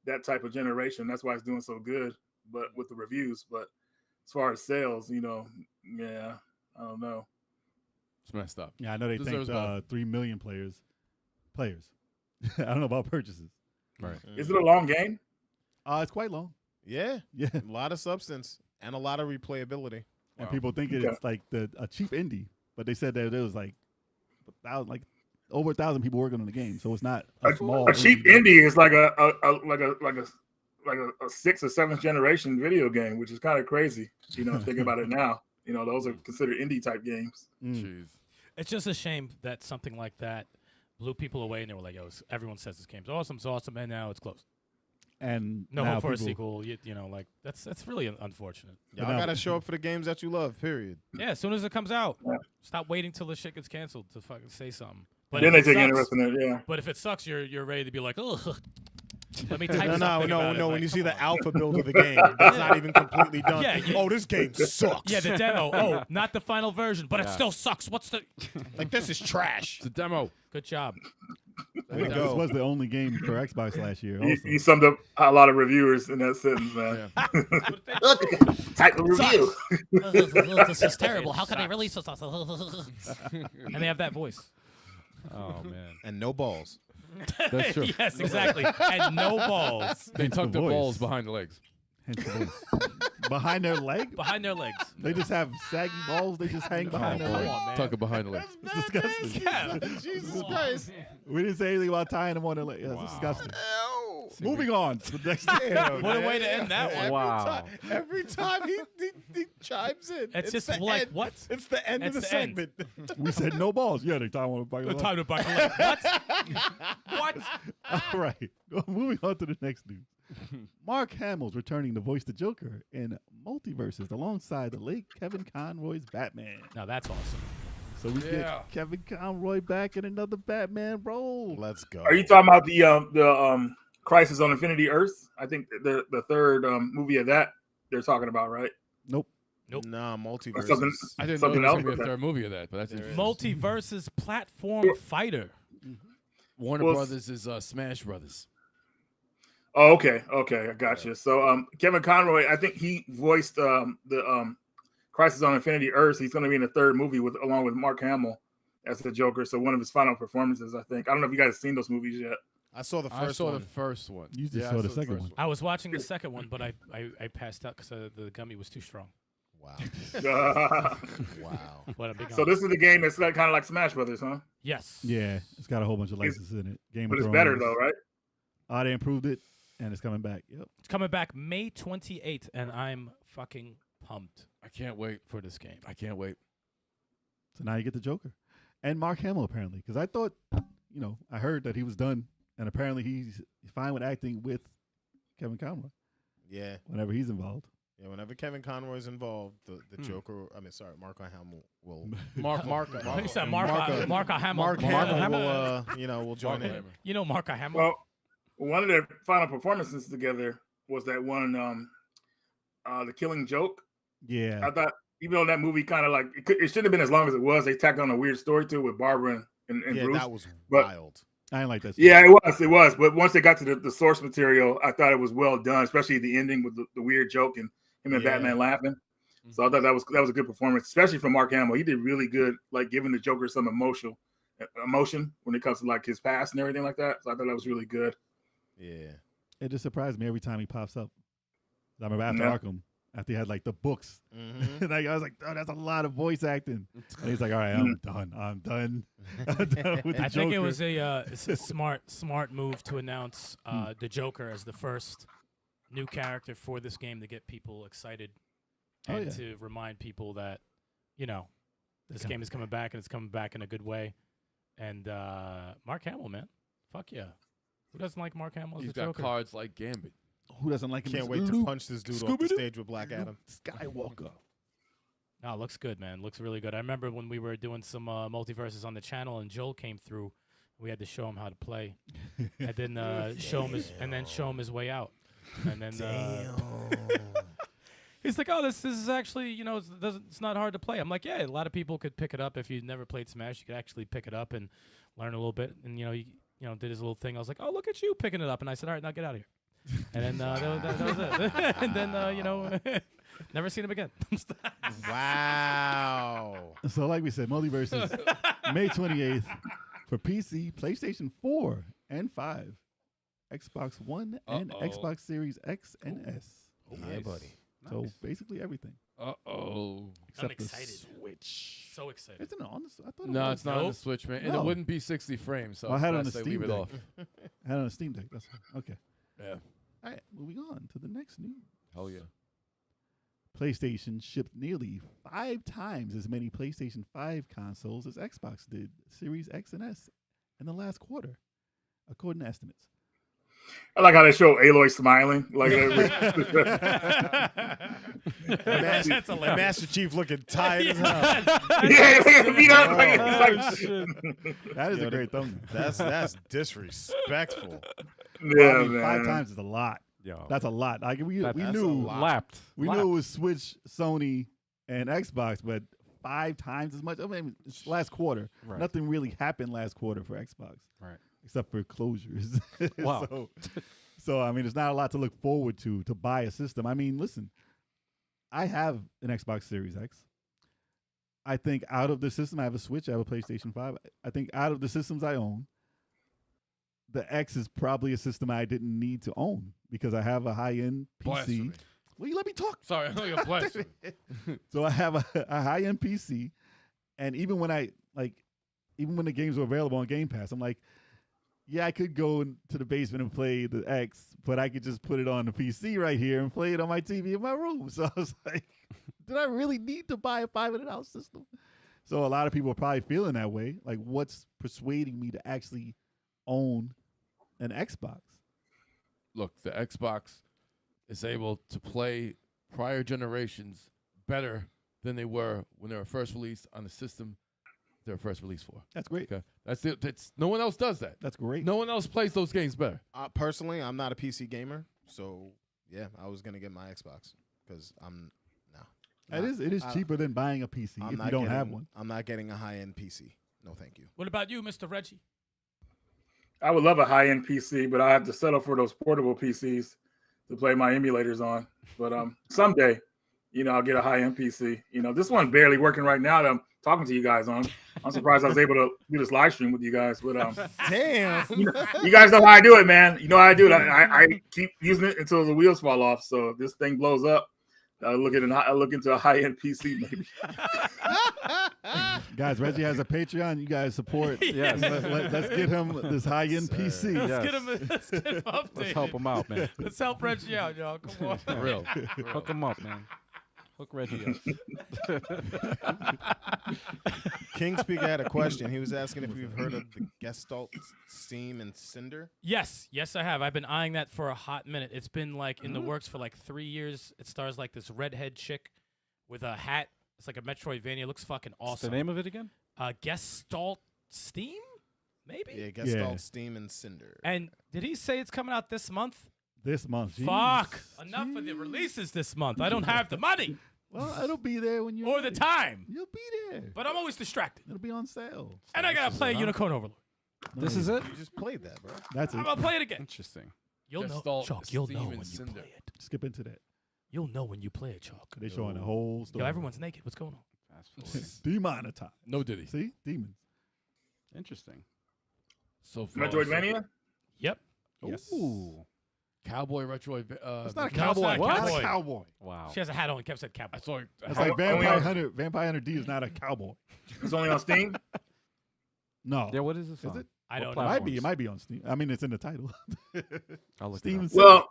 that type of generation. That's why it's doing so good. But with the reviews, but as far as sales, yeah, I don't know. It's messed up. Yeah, I know they Deserves think better. 3 million players. I don't know about purchases. Right. Is it a long game? It's quite long. Yeah, Yeah, a lot of substance and a lot of replayability. and Wow. people think it's like a cheap indie, but they said that there was like over 1,000 people working on the game, so it's not a small. A cheap indie is like a 6th or 7th generation video game, which is kind of crazy. Thinking about it now. Those are considered indie type games. Jeez. It's just a shame that something like that blew people away, and they were like, "Yo, everyone says this game's awesome, and now it's closed. And No now hope for a people- sequel." Like that's really unfortunate. Y'all now- gotta show up for the games that you love. Period. Yeah, as soon as it comes out, Yeah. stop waiting till the shit gets canceled to fucking say something. But Then if they it take sucks- interest in it. Yeah. But if it sucks, you're ready to be like, "Ugh." Let me type No. something about it. When Like, you see come the on. alpha build of the game, it's not even completely done. Yeah, Oh, this game sucks. Yeah, the demo. Oh, not the final version, but it Yeah. still sucks. What's the? Like this is trash. It's a demo. Good job. Way to This go. was the only game for Xbox last year. You, Also. you summed up a lot of reviewers in that sentence, man. Type of review. This is terrible. How can they release this? And they have that voice. Oh man. And no balls. That's true. Yes, exactly. And no balls They Hence tuck the their balls voice. behind the legs. Hence the voice. Behind their leg? behind their legs. They just have saggy balls. They just hang behind their Come leg. on, man. Tuck it behind the legs. It's disgusting. Yeah. Jesus Christ. We didn't say anything about tying them on their leg. That's disgusting. moving on to the next game. What a way to end that one. Wow. Every time he chimes in, It's just the like, end. what? It's the end of It's the the end. segment. We said no balls. Yeah, they time on the Time to buckle in. What? What? All right. Moving on to the next news. Mark Hamill's returning to voice the Joker in MultiVersus alongside the late Kevin Conroy's Batman. Now that's awesome. So we Yeah. get Kevin Conroy back in another Batman role. Let's go. Are you talking about the Crisis on Infinity Earth? I think the third movie of that they're talking about, right? Nope. Nope. Nah, multiverse. Something- I didn't know Something there was else gonna be a with third movie of that, but that's There interesting. is. MultiVersus platform fighter. Warner Well, Brothers is Smash Brothers. Oh, okay, I got you. So Kevin Conroy, I think he voiced the Crisis on Infinity Earth. He's going to be in the third movie along with Mark Hamill as the Joker. So one of his final performances, I think. I don't know if you guys have seen those movies yet. I saw the I first saw one. the first one. You just Yeah, saw I the second first one. I was watching the second one, but I passed out because the gummy was too strong. Wow. so Wow. What a big this is the game that's kind of like Smash Brothers, huh? Yes. Yeah, it's got a whole bunch of licenses in it. Game But of it's Thrones. better though, right? They improved it, and it's coming back. Yep. It's coming back May 28th, and I'm fucking pumped I can't wait. for this game. I can't wait. So now you get the Joker. And Mark Hamill, apparently. Because I thought, I heard that he was done. And apparently he's fine with acting with Kevin Conroy Yeah. whenever he's involved. Yeah. Whenever Kevin Conroy's involved, the Joker. I mean, sorry, Mark Hamill will. Mark. He said Mark Hamill. Mark Hamill will join in. You know Mark Hamill. Well, one of their final performances together was that one, The Killing Joke. Yeah. I thought, even though that movie kind of like it shouldn't have been as long as it was, they tacked on a weird story to it with Barbara and Yeah, Bruce. that was But- wild. I didn't like that. Yeah, it was. But once they got to the source material, I thought it was well done, especially the ending with the weird joke and him and Yeah. Batman laughing. So I thought that was a good performance, especially from Mark Hamill. He did really good, like giving the Joker some emotion when it comes to like his past and everything like that. So I thought that was really good. Yeah. It just surprised me every time he pops up. I remember after Yeah. Arkham, after he had like the books, Mm-hmm. and I was like, oh, that's a lot of voice acting. And he's like, all right, I'm done. I'm done. I'm done with the I think it Joker. was it's a smart move to announce the Joker as the first new character for this game to get people excited and yeah. to remind people that this coming game is coming back and it's coming back in a good way. And Mark Hamill, man, fuck yeah, who doesn't like Mark Hamill as He's the got Joker? cards like Gambit. Who doesn't like him? Can't wait to punch this dude off the Scooby-Doo. stage with Black Adam. Skywalker. No, it looks good, man. Looks really good. I remember when we were doing some multiverses on the channel, and Joel came through. We had to show him how to play, and then show him his way out. And then he's like, "Oh, this is actually, it's not hard to play." I'm like, "Yeah, a lot of people could pick it up if you never played Smash. You could actually pick it up and learn a little bit." And he did his little thing. I was like, "Oh, look at you picking it up!" And I said, "All right, now get out of here." And then that was it. And then never seen him again. Wow. So like we said, MultiVersus, May 28th for PC, PlayStation 4 and 5, Xbox One, and Xbox Series X and S. Yeah, buddy. So basically everything. Uh-oh. I'm Except the excited. Switch. So excited. Isn't it on the I thought it No, was. it's not on the Nope. Switch, man. And No. it wouldn't be 60 frames, so I had it on best the they leave Steam it Deck. off. I had it on a Steam Deck. That's okay. Yeah. All right, moving on to the next news. Hell yeah. PlayStation shipped nearly 5 times as many PlayStation 5 consoles as Xbox did, Series X and S, in the last quarter, according to estimates. I like how they show Aloy smiling, like That's hilarious. Master Chief looking tired as hell. That is a great thumbnail. That's disrespectful. Yeah, I mean, man. 5 times is a lot. Yo, That's a lot. Like we That's a knew lot. lapped. we knew it was Switch, Sony, and Xbox, but 5 times as much. I mean, it's last quarter. Right. Nothing really happened last quarter for Xbox. Right. Except for closures. Wow. So I mean, there's not a lot to look forward to buy a system. I mean, listen, I have an Xbox Series X. I think out of the system, I have a Switch, I have a PlayStation 5. I think out of the systems I own, the X is probably a system I didn't need to own because I have a high-end PC. Blasphemy. Will you let me talk? Sorry, I know you're blasphemy. So I have a high-end PC, and even when the games were available on Game Pass, I'm like, yeah, I could go to the basement and play the X, but I could just put it on the PC right here and play it on my TV in my room. So I was like, did I really need to buy a $500 system? So a lot of people are probably feeling that way. Like, what's persuading me to actually own an Xbox? Look, the Xbox is able to play prior generations better than they were when they were first released on the system they were first released for. That's great. Okay, that's it. No one else does that. That's great. No one else plays those games better. Personally, I'm not a PC gamer, so yeah, I was gonna get my Xbox because It is cheaper than buying a PC if you don't have one. I'm not getting a high-end PC. No, thank you. What about you, Mr. Reggie? I would love a high-end PC, but I have to settle for those portable PCs to play my emulators on. But someday, I'll get a high-end PC. This one's barely working right now that I'm talking to you guys on. I'm surprised I was able to do this live stream with you guys. But damn, you guys know how I do it, man. You know how I do it. I keep using it until the wheels fall off. So if this thing blows up, I'll look into a high-end PC maybe. Guys, Reggie has a Patreon. You guys support. Yes. Let's get him this high-end PC. Let's get him updated. Let's help him out, man. Let's help Reggie out, y'all. Come on. For real. Hook him up, man. Hook Reggie up. King Speaker had a question. He was asking if we've heard of the Gestalt, Steam, and Cinder. Yes, I have. I've been eyeing that for a hot minute. It's been like in the works for like 3 years. It stars like this redhead chick with a hat. It's like a Metroidvania. It looks fucking awesome. What's the name of it again? Gestalt Steam? Maybe? Yeah, Gestalt, Steam, and Cinder. And did he say it's coming out this month? This month. Fuck. Jeez. Enough of the releases this month. I don't have the money. Well, it'll be there when you or the time. You'll be there. But I'm always distracted. It'll be on sale. And I got to play Unicorn Overlord. This is it? You just played that, bro. That's it. I'm going to play it again. Interesting. You'll know, Gestalt, Chuck, you'll Steam, know and when you Cinder. play it. Skip into that. You'll know when you play it, Chuck. They're showing the whole story. Yo, everyone's naked. What's going on? Fast forward. demonetized. No Diddy. See? Demons. Interesting. So far, Metroidvania? Yep. Yes. Ooh. Cowboy Retro. It's not a No, it's cowboy. not a What? cowboy. Cowboy. Wow. She has a hat on. Kev said cowboy. I saw. It's like Only Vampire on- Hunter. Vampire Hunter D is not a cowboy. It's only on Steam? No. Yeah, what is this Is on? it? I don't What know. Might be. It might be on Steam. I mean, it's in the title. I'll look Steam it and up. Well,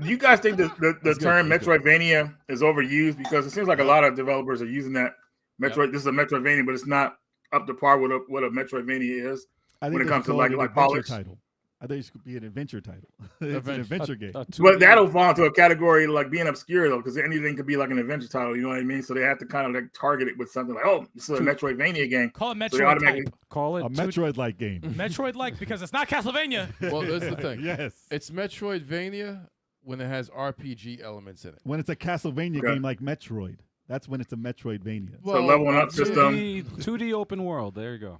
do you guys think the That's good, term that's good. Metroidvania is overused? Because it seems like a lot of developers are using that. Metroid. This is a Metroidvania, but it's not up to par with what a Metroidvania is. I think When it they comes should to call it like an adventure polish. title. I think it should be an adventure title. It's an adventure game. A But 2D that'll fall into a category like being obscure though, because anything could be like an adventure title. You know what I mean? So they have to kind of like target it with something like, oh, this is a Metroidvania game. Call it So they Metroid automatically- type. Call it A Metroid-like game. Metroid-like because it's not Castlevania. Well, that's the thing. Yes. It's Metroidvania when it has RPG elements in it. When it's a Castlevania Okay. game like Metroid, that's when it's a Metroidvania. So leveling up system. 2D open world. There you go.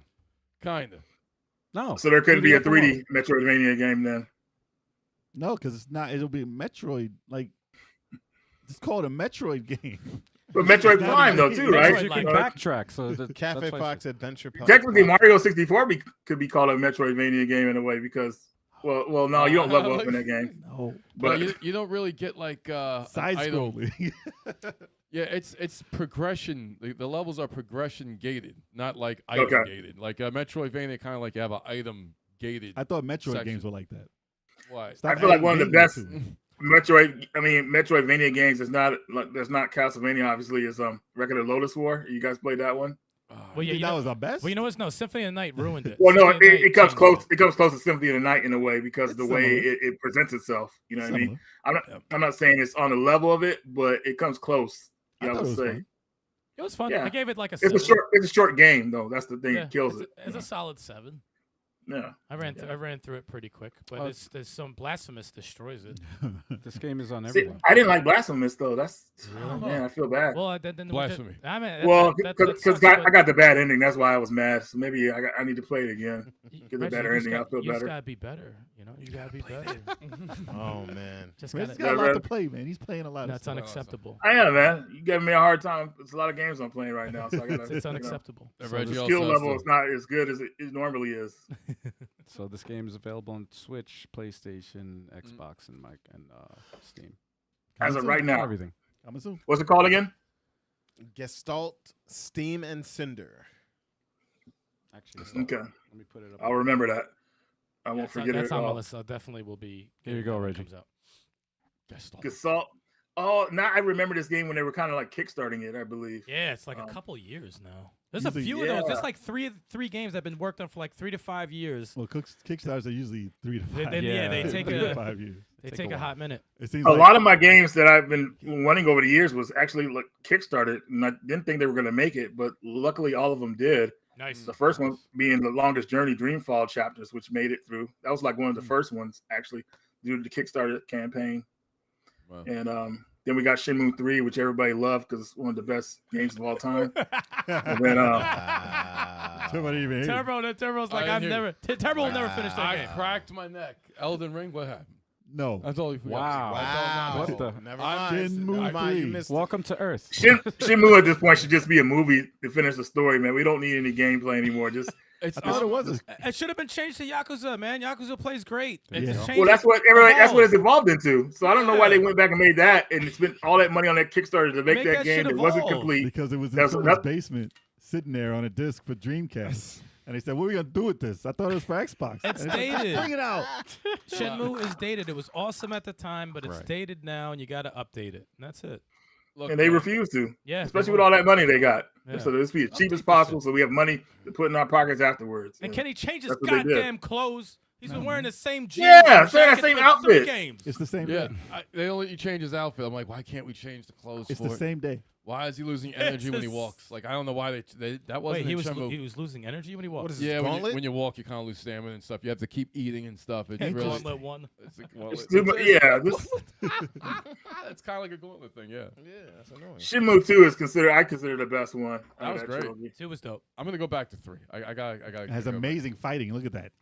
Kinda. No. So there couldn't be a 2D open 3D Metroidvania game then. No, because it's not. It'll be a Metroid. Like, it's called a Metroid game. But Metroid Prime though too, right? You can Metroid-like. backtrack. So Cafe that's why I Fox said- Adventure Park. Technically, Mario 64 could be called a Metroidvania game in a way because, well, no, you don't level up in that game. No. But But you don't really get like an Side item. scrolling. Yeah, it's progression. The levels are progression gated, not like item Okay. gated. Like a Metroidvania, kind of like you have an item gated. I thought Metroid Section. games were like that. Why? Stop I feel like adding one of the games best to it. Metroidvania games is not like that's not Castlevania. Obviously, is Record of Lotus War. You guys played that one? Well, yeah, You think you that know, was our best? well, you know what's no Symphony of the Night ruined it. Well, no, Symphony of the it Night comes changed close. It comes close to Symphony of the Night in a way because It's the way similar. it presents itself. You know what I mean? Similar. I'm not saying it's on the level of it, but it comes close. I I thought would it was say fun. It was fun. Yeah. I gave it like a it's 7. a short game though. That's the thing. Yeah, It kills it's it. It's a solid 7. Yeah. I ran through it pretty quick, but Oh. there's some blasphemous destroys it. This game is on See, everything. I didn't like Blasphemous though. That's man, I feel bad. Well, then Blasphemy. I mean, Well, that because sucks, I got the bad ending. That's why I was mad. So maybe I need to play it again. but- get a Reggie, better you just ending, I'll feel You just better. gotta be better. You know, you gotta be better. Oh man. Just He's gotta. got a lot Yeah, to play, man. He's playing a lot of That's stuff. unacceptable. I am, man. You giving me a hard time. It's a lot of games I'm playing right now, so I gotta. It's you know. unacceptable. And So Reggie the also skill has level to- is not as good as it normally is. So this game is available on Switch, PlayStation, Xbox, and Steam. As of right now. Everything. I'm assuming. What's it called again? Gestalt, Steam, and Cinder. Actually, stop. Okay, Let me put it up. I'll remember that. I won't forget that's it. on my list. So definitely will be. Here you go, when it Reggie. comes out. Gasol. Oh, now I remember this game when they were kind of like kickstarting it, I believe. Yeah, it's like a couple years now. There's a Usually- few of those. There's Yeah. like three games that have been worked on for like 3 to 5 years. Well, Kickstarters are usually 3 to 5. Yeah, they take 3 to a 5 years. they Take take a a while. hot minute. It seems A like lot of my games that I've been wanting over the years was actually like kickstarted, and I didn't think they were going to make it, but luckily all of them did. Nice. The first one being the Longest Journey Dreamfall chapters, which made it through. That was like one of the first ones actually due to the Kickstarter campaign. Wow. And then we got Shenmue 3, which everybody loved because it's one of the best games of all time. And then somebody even hate it. Turbo's like I I've didn't never. Turbo will never finish that I game. cracked my neck. Elden Ring. What happened? No. That's all you forgot. Wow. Wow. What the- Never I'm mind. Shenmue Never mind, you 3. missed it. Welcome to Earth. Shenmue at this point should just be a movie to finish the story, man. We don't need any gameplay anymore. Just It's I thought it was. It should have been changed to Yakuza, man. Yakuza plays great. It's Yeah. changed well, that's it. what everybody, that's what it's Evolved. evolved into. So I don't know why they went back and made that and spent all that money on that Kickstarter to make Make that that game shit that wasn't evolve. complete. Because it was in That's- someone's that's- basement sitting there on a disc for Dreamcast. And they said, what are we going to do with this? I thought it was for Xbox. It's And they said, dated. bring it out. Shenmue is dated. It was awesome at the time, but it's Right. dated now, and you got to update it. And that's it. Look, And they man, refuse to, Yeah, especially with all that money they got. Yeah. So let's be as cheap as possible so we have money to put in our pockets afterwards. And Yeah. can he change his That's what they did. goddamn clothes? He's been wearing the same jeans. Yeah, and wearing that jacket same for 3 outfit. games. It's the same Yeah, day. they don't let you change his outfit. I'm like, why can't we change the clothes It's for the it? same day. Why is he losing energy when he this- walks? Like, I don't know why they that wasn't Wait, in Shenmue. he was losing energy when he walked. What is it? Yeah, Gauntlet? when you walk, you kind of lose stamina and stuff. You have to keep eating and stuff. It's Yeah, really, Gauntlet 1. it's a gauntlet. It's too much- yeah, this It's kind of like a gauntlet thing. Yeah, Yeah, that's annoying. Shenmue 2 is I consider the best one. That out was of great. trilogy. 2 was dope. I'm gonna go back to 3. I got. It has amazing fighting. Look at that.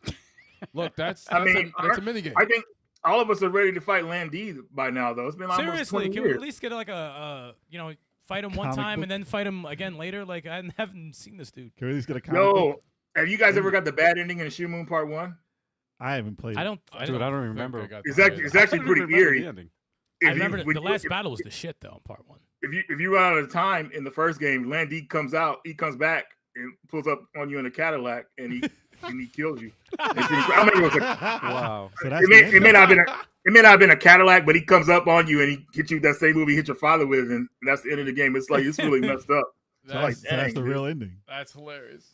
Look, that's I mean, that's a mini game. I think all of us are ready to fight Landy by now, though. It's been almost Seriously, 20 can we years. at least get like a fight him one Comic time book? and then fight him again later? Like I haven't seen this dude. Can we at least get a comic book? Yo, have you guys ever got the bad ending in Shenmue Part 1? I haven't played I it. don't. Dude, I don't think remember. I got It's the actually, rating. it's actually I pretty don't remember eerie. the ending. I If you- remember when the you- last battle was the shit though in Part 1. If you run out of time in the first game, Landy comes out, he comes back and pulls up on you in a Cadillac, and he kills you. I mean, it was a, Wow. So that's it may, the it may ending. not have been a Cadillac, but he comes up on you and he hits you with that same movie he hit your father with, and that's the end of the game. It's like it's really messed up. That's, So that's the Dang, real ending. that's hilarious.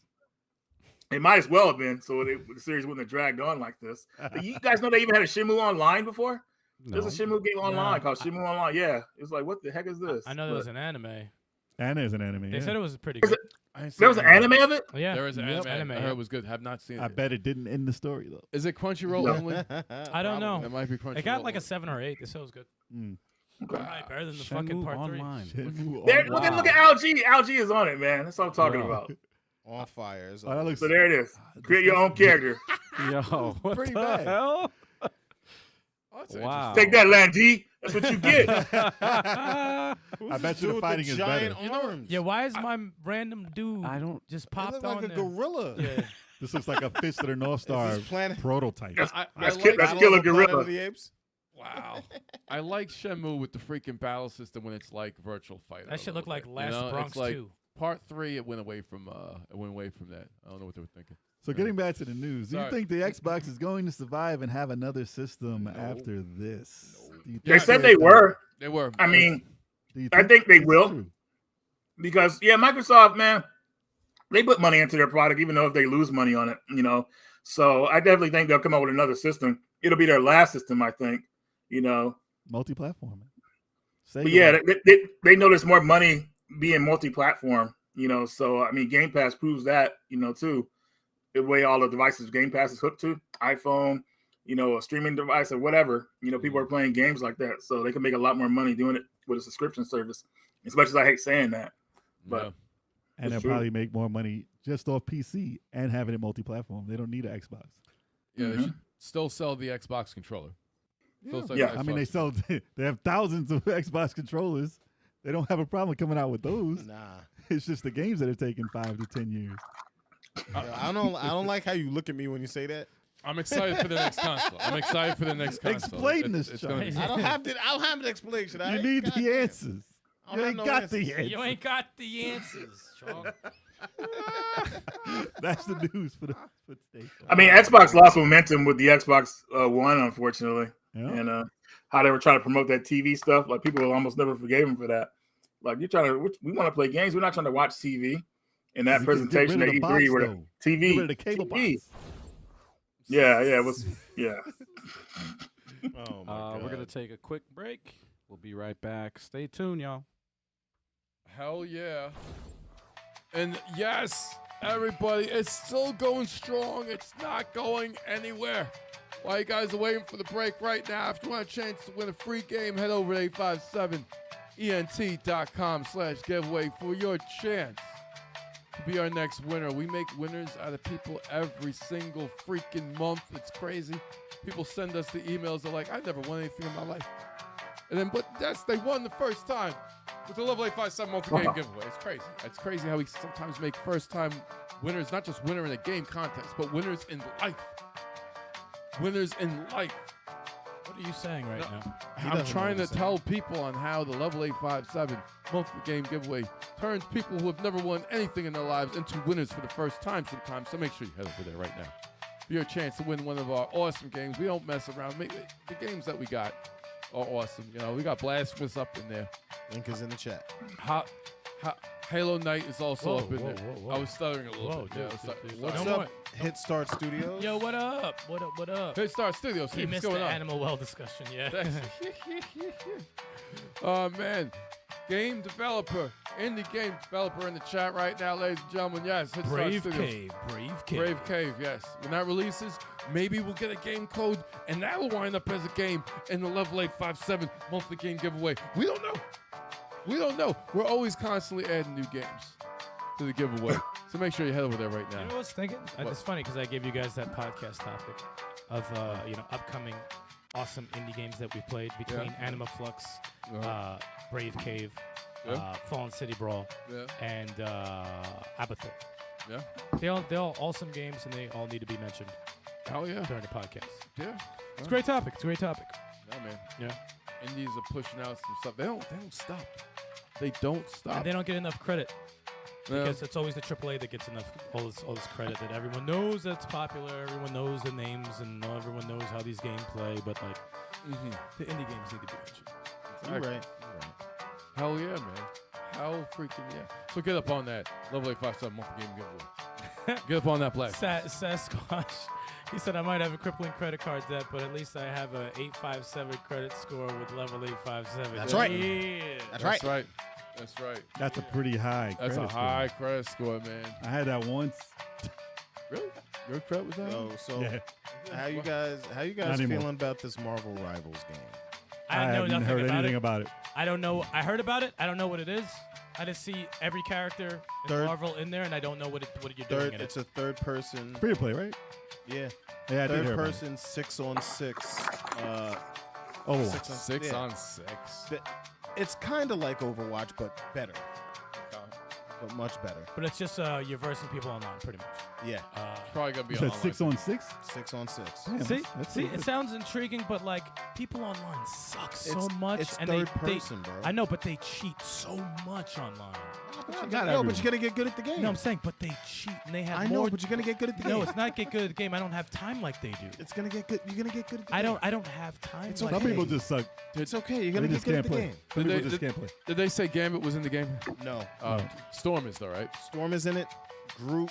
It might as well have been, so the series wouldn't have dragged on like this. You guys know they even had a Shenmue Online before? No. There's a Shenmue game online called Shenmue Online. Yeah, it was like, what the heck is this? I know there was But an anime. Anna is an anime. They yeah. said it was pretty Is good. I ain't seen there was an it. anime of it. Oh, yeah, There is an Yep. anime. I heard it was good. Have not seen it. I yet. bet it didn't end the story though. Is it Crunchyroll No. only? I don't know. It might be Crunchyroll. It got like a only. 7 or 8. They said it was good. Mm. Alright, better than the fucking Shenmue Part 3. Online. Shenmue There, Online. look at Algae. Algae is on it, man. That's what I'm talking Wow. about. On fire. Oh, that looks So there it is. Create your own character. Yo, what Pretty the bad. hell? Oh, that's Wow. Take that, Landy. That's what you get. I bet you the fighting is better. giant arms. Yeah, why is my random dude I don't. just It popped looked on like a there? gorilla. Yeah. This looks like a Fist of the North Star this Planet- prototype. That's- I That's like ki- that's Battle Killer of the Planet Gorilla. of the Apes. Wow. I like Shenmue with the freaking battle system when it's like virtual fighter. That shit looked like Last It's Bronx like 2. Part 3, it went away from that. I don't know what they were thinking. So getting back to the news, do you Sorry. think the Xbox is going to survive and have another system after this? Do you They think said they're they done? were. They were. I mean, Do you I think they this is will. true? because Microsoft, man, they put money into their product, even though if they lose money on it, So I definitely think they'll come up with another system. It'll be their last system, I think. Multi-platform. But yeah, they know there's more money being multi-platform. So I mean, Game Pass proves that, too. The way all the devices Game Pass is hooked to, iPhone, a streaming device or whatever, people are playing games like that. So they can make a lot more money doing it with a subscription service. As much as I hate saying that. But Yeah. And they'll It's true. probably make more money just off PC and having it multi-platform. They don't need an Xbox. Yeah, Mhm. they should still sell the Xbox controller. Still sell the Yeah. I mean, they Xbox sell. They have thousands of Xbox controllers. They don't have a problem coming out with those. Nah. It's just the games that are taking 5 to 10 years. I don't like how you look at me when you say that. I'm excited for the next console. I'm excited for the next console. Explain this, It's gonna be- Charlie. I don't have an explanation. You need the answers. I don't You have ain't no got answers. the answers. You ain't got the answers, Charles. That's the news for the station. I mean, Xbox lost momentum with the Xbox One, unfortunately, and how they were trying to promote that TV stuff. Like people almost never forgave them for that. Like we want to play games. We're not trying to watch TV. And that presentation at E3 where TV, get rid of the cable box. Yeah, it was. Oh my God. We're gonna take a quick break. We'll be right back. Stay tuned, y'all. Hell yeah. And yes, everybody, it's still going strong. It's not going anywhere. While you guys are waiting for the break right now, if you want a chance to win a free game, head over to 857ent.com/giveaway for your chance to be our next winner. We make winners out of people every single freaking month. It's crazy. People send us the emails. They're like, I never won anything in my life. And then, but yes, they won the first time with the Level 857 multi-game giveaway. It's crazy. It's crazy how we sometimes make first-time winners, not just winner in a game context, but winners in life. Winners in life. What are you saying right now? I'm trying to tell people on how the Level 857 multi-game giveaway turns people who have never won anything in their lives into winners for the first time sometimes. So make sure you head over there right now for your chance to win one of our awesome games. We don't mess around. The games that we got are awesome. You know, we got Blasphemous up in there. Link is in the chat. Halo Knight is also up in there. Whoa. I was stuttering a little bit. What's No up, more. Hit Start Studios? Yo, what up? What up? Hey, Star Studios. He What's missed going the on? Animal Well discussion, yeah. Oh, man. Game developer, indie game developer in the chat right now, ladies and gentlemen. Yes, Hit Brave Start Studios. Cave. Brave Cave. Brave Cave, yes. When that releases, maybe we'll get a game code, and that will wind up as a game in the Level 857 monthly game giveaway. We don't know. We don't know. We're always constantly adding new games to the giveaway. So make sure you head over there right You know now. what I was thinking? What? It's funny because I gave you guys that podcast topic of upcoming awesome indie games that we played between Anima Flux, Brave Cave, Fallen City Brawl, and Abathor. Yeah. They're all awesome games and they all need to be mentioned Hell yeah. during the podcast. Yeah. It's a great topic. Yeah, man. Yeah. Indies are pushing out some stuff. They don't stop. They don't stop. And they don't get enough credit. Yeah. Because it's always the AAA that gets all this credit that everyone knows that's popular, everyone knows the names, and everyone knows how these games play. But like, the indie games need to be mentioned. You're right. Hell yeah, man. Hell freaking yeah. So get up on that Level 857 monthly game giveaway. Get up on that blast. Sasquatch, he said I might have a crippling credit card debt, but at least I have a 857 credit score with level 857. That's right. Yeah. That's right. That's right. That's a pretty high. That's a credit score. high credit score, man. I had that once. Really? Your credit was that? Oh, so Yeah. how you guys Not anymore. feeling about this Marvel Rivals game? I know haven't nothing heard about anything it. about it. I don't know. I heard about it. I don't know what it is. I just see every character in Marvel in there, and I don't know what you're doing in it. It's a third person. Free to play, right? Yeah. Yeah, I did Third hear about it. person 6-on-6. Oh, 6 yeah. on 6. It's kind of like Overwatch, but better. But much better. But it's just you're versing people online, pretty much. Yeah. Probably gonna be you on said 6 on 6. 6-on-6. Damn, See, that's see, pretty it good. sounds intriguing, but like people online suck so It's- much, it's and third they person, bro. I know, but they cheat so much online. But you gotta get good at the game. No, I'm saying, but they cheat and they have I more. know, but you're gonna get good at the game. No, it's not get good at the game. I don't have time like they do. It's gonna get good. You're gonna get good at the I game. don't have time. It's like Some okay. people just suck. It's okay. You're They gonna get just good at can't the play. game. Some Did people they- just can't play. Did they say Gambit was in the game? No. Storm is though, right? Storm is in it. Groot.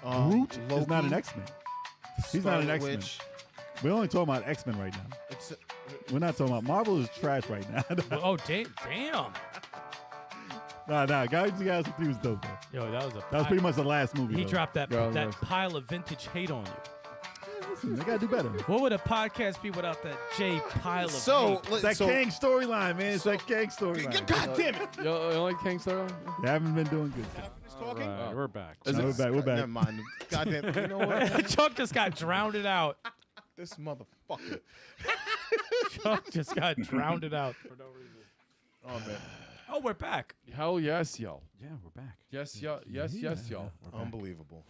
Groot is not Loki, an X-Men. He's not an Scarlet X-Men. Witch. We're only talking about X-Men right now. It's We're not talking about Marvel is trash right now. Oh damn! Nah, Guardians of the Galaxy 3 was dope, though. Yo, that was That was pretty much the last movie. He though. dropped that Yeah, that nice. pile of vintage hate on you. Listen, they gotta do better. What would a podcast be without that J pile of so. hate? It's that so Kang storyline, man. It's that Kang storyline. God damn it! You like King Star? They haven't been doing good. Talking. All right, we're back. Is No, it- we're back. We're back. Never mind. Goddamn. You know what? Chuck just got drowned out. This motherfucker. Chuck just got drowned out for no reason. Oh man. Oh, we're back. Hell yes, y'all. Yeah, we're back. Yes, y'all. Yes, y'all. Unbelievable.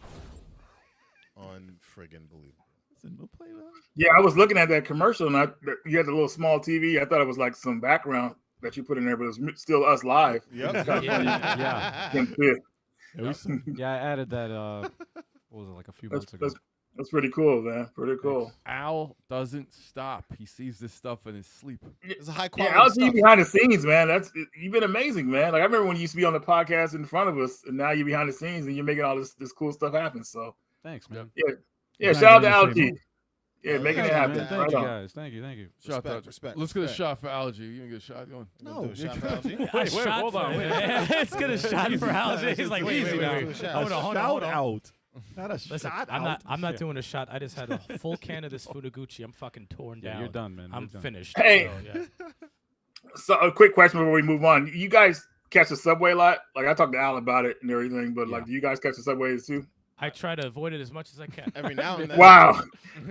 Unfriggin' believable. Listen, we'll play well. Yeah, I was looking at that commercial, and you had the little small TV. I thought it was like some background that you put in there, but it was still us live. Yep. It's kinda funny. Yeah. Yeah. Yeah, I added that. What was it, like a few months ago? That's pretty cool, man. Pretty cool. Al doesn't stop. He sees this stuff in his sleep. It's a high Yeah, quality I'll see you stuff. behind the scenes, man. You've been amazing, man. Like I remember when you used to be on the podcast in front of us, and now you're behind the scenes and you're making all this cool stuff happen. So Thanks, man. yeah. Shout out to Algie. Yeah, making Thank it you, happen. man. Thank Right you, on. guys. Thank you. Shout out. Respect. Let's get a shot for Algie. You gonna get a shot going? No, do a shot for Algie. Wait, hold on. Let's get a shot for Algie. He's like, wait. Hold on. Shout out. Not a Listen, shot I'm out. not doing a shot. I just had a full can of this Funaguchi. I'm fucking torn Yeah, down. you're done, man. I'm You're done. finished. Hey. So, yeah. So a quick question before we move on. You guys catch the subway a lot? Like I talked to Al about it and everything, but like, do you guys catch the subways too? I try to avoid it as much as I can. Every now and then. Wow.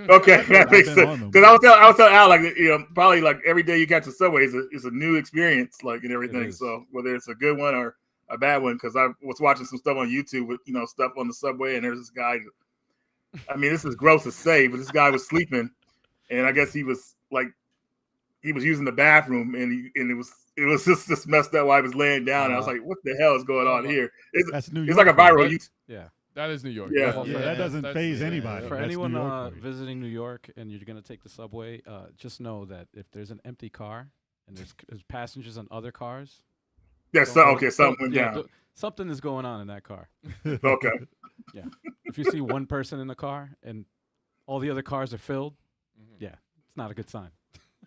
Okay, that makes I've been sense. on them. Because I was telling Al, like, probably like every day you catch the subway is a new experience, like, and everything. is. So whether it's a good one or a bad one, because I was watching some stuff on YouTube with stuff on the subway, and there's this guy. I mean, this is gross to say, but this guy was sleeping, and I guess he was using the bathroom, and it was just messed up while he was laying down. And I was like, what the hell is going on here? That's New York. It's like a viral. right? Yeah. That is New York. Yeah. Well, that doesn't phase anybody. For That's anyone New York for you. visiting New York and you're going to take the subway, just know that if there's an empty car and there's passengers on other cars, That's don't go- okay. Something went yeah, down. something is going on in that car. Okay. Yeah. If you see one person in the car and all the other cars are filled, yeah, it's not a good sign.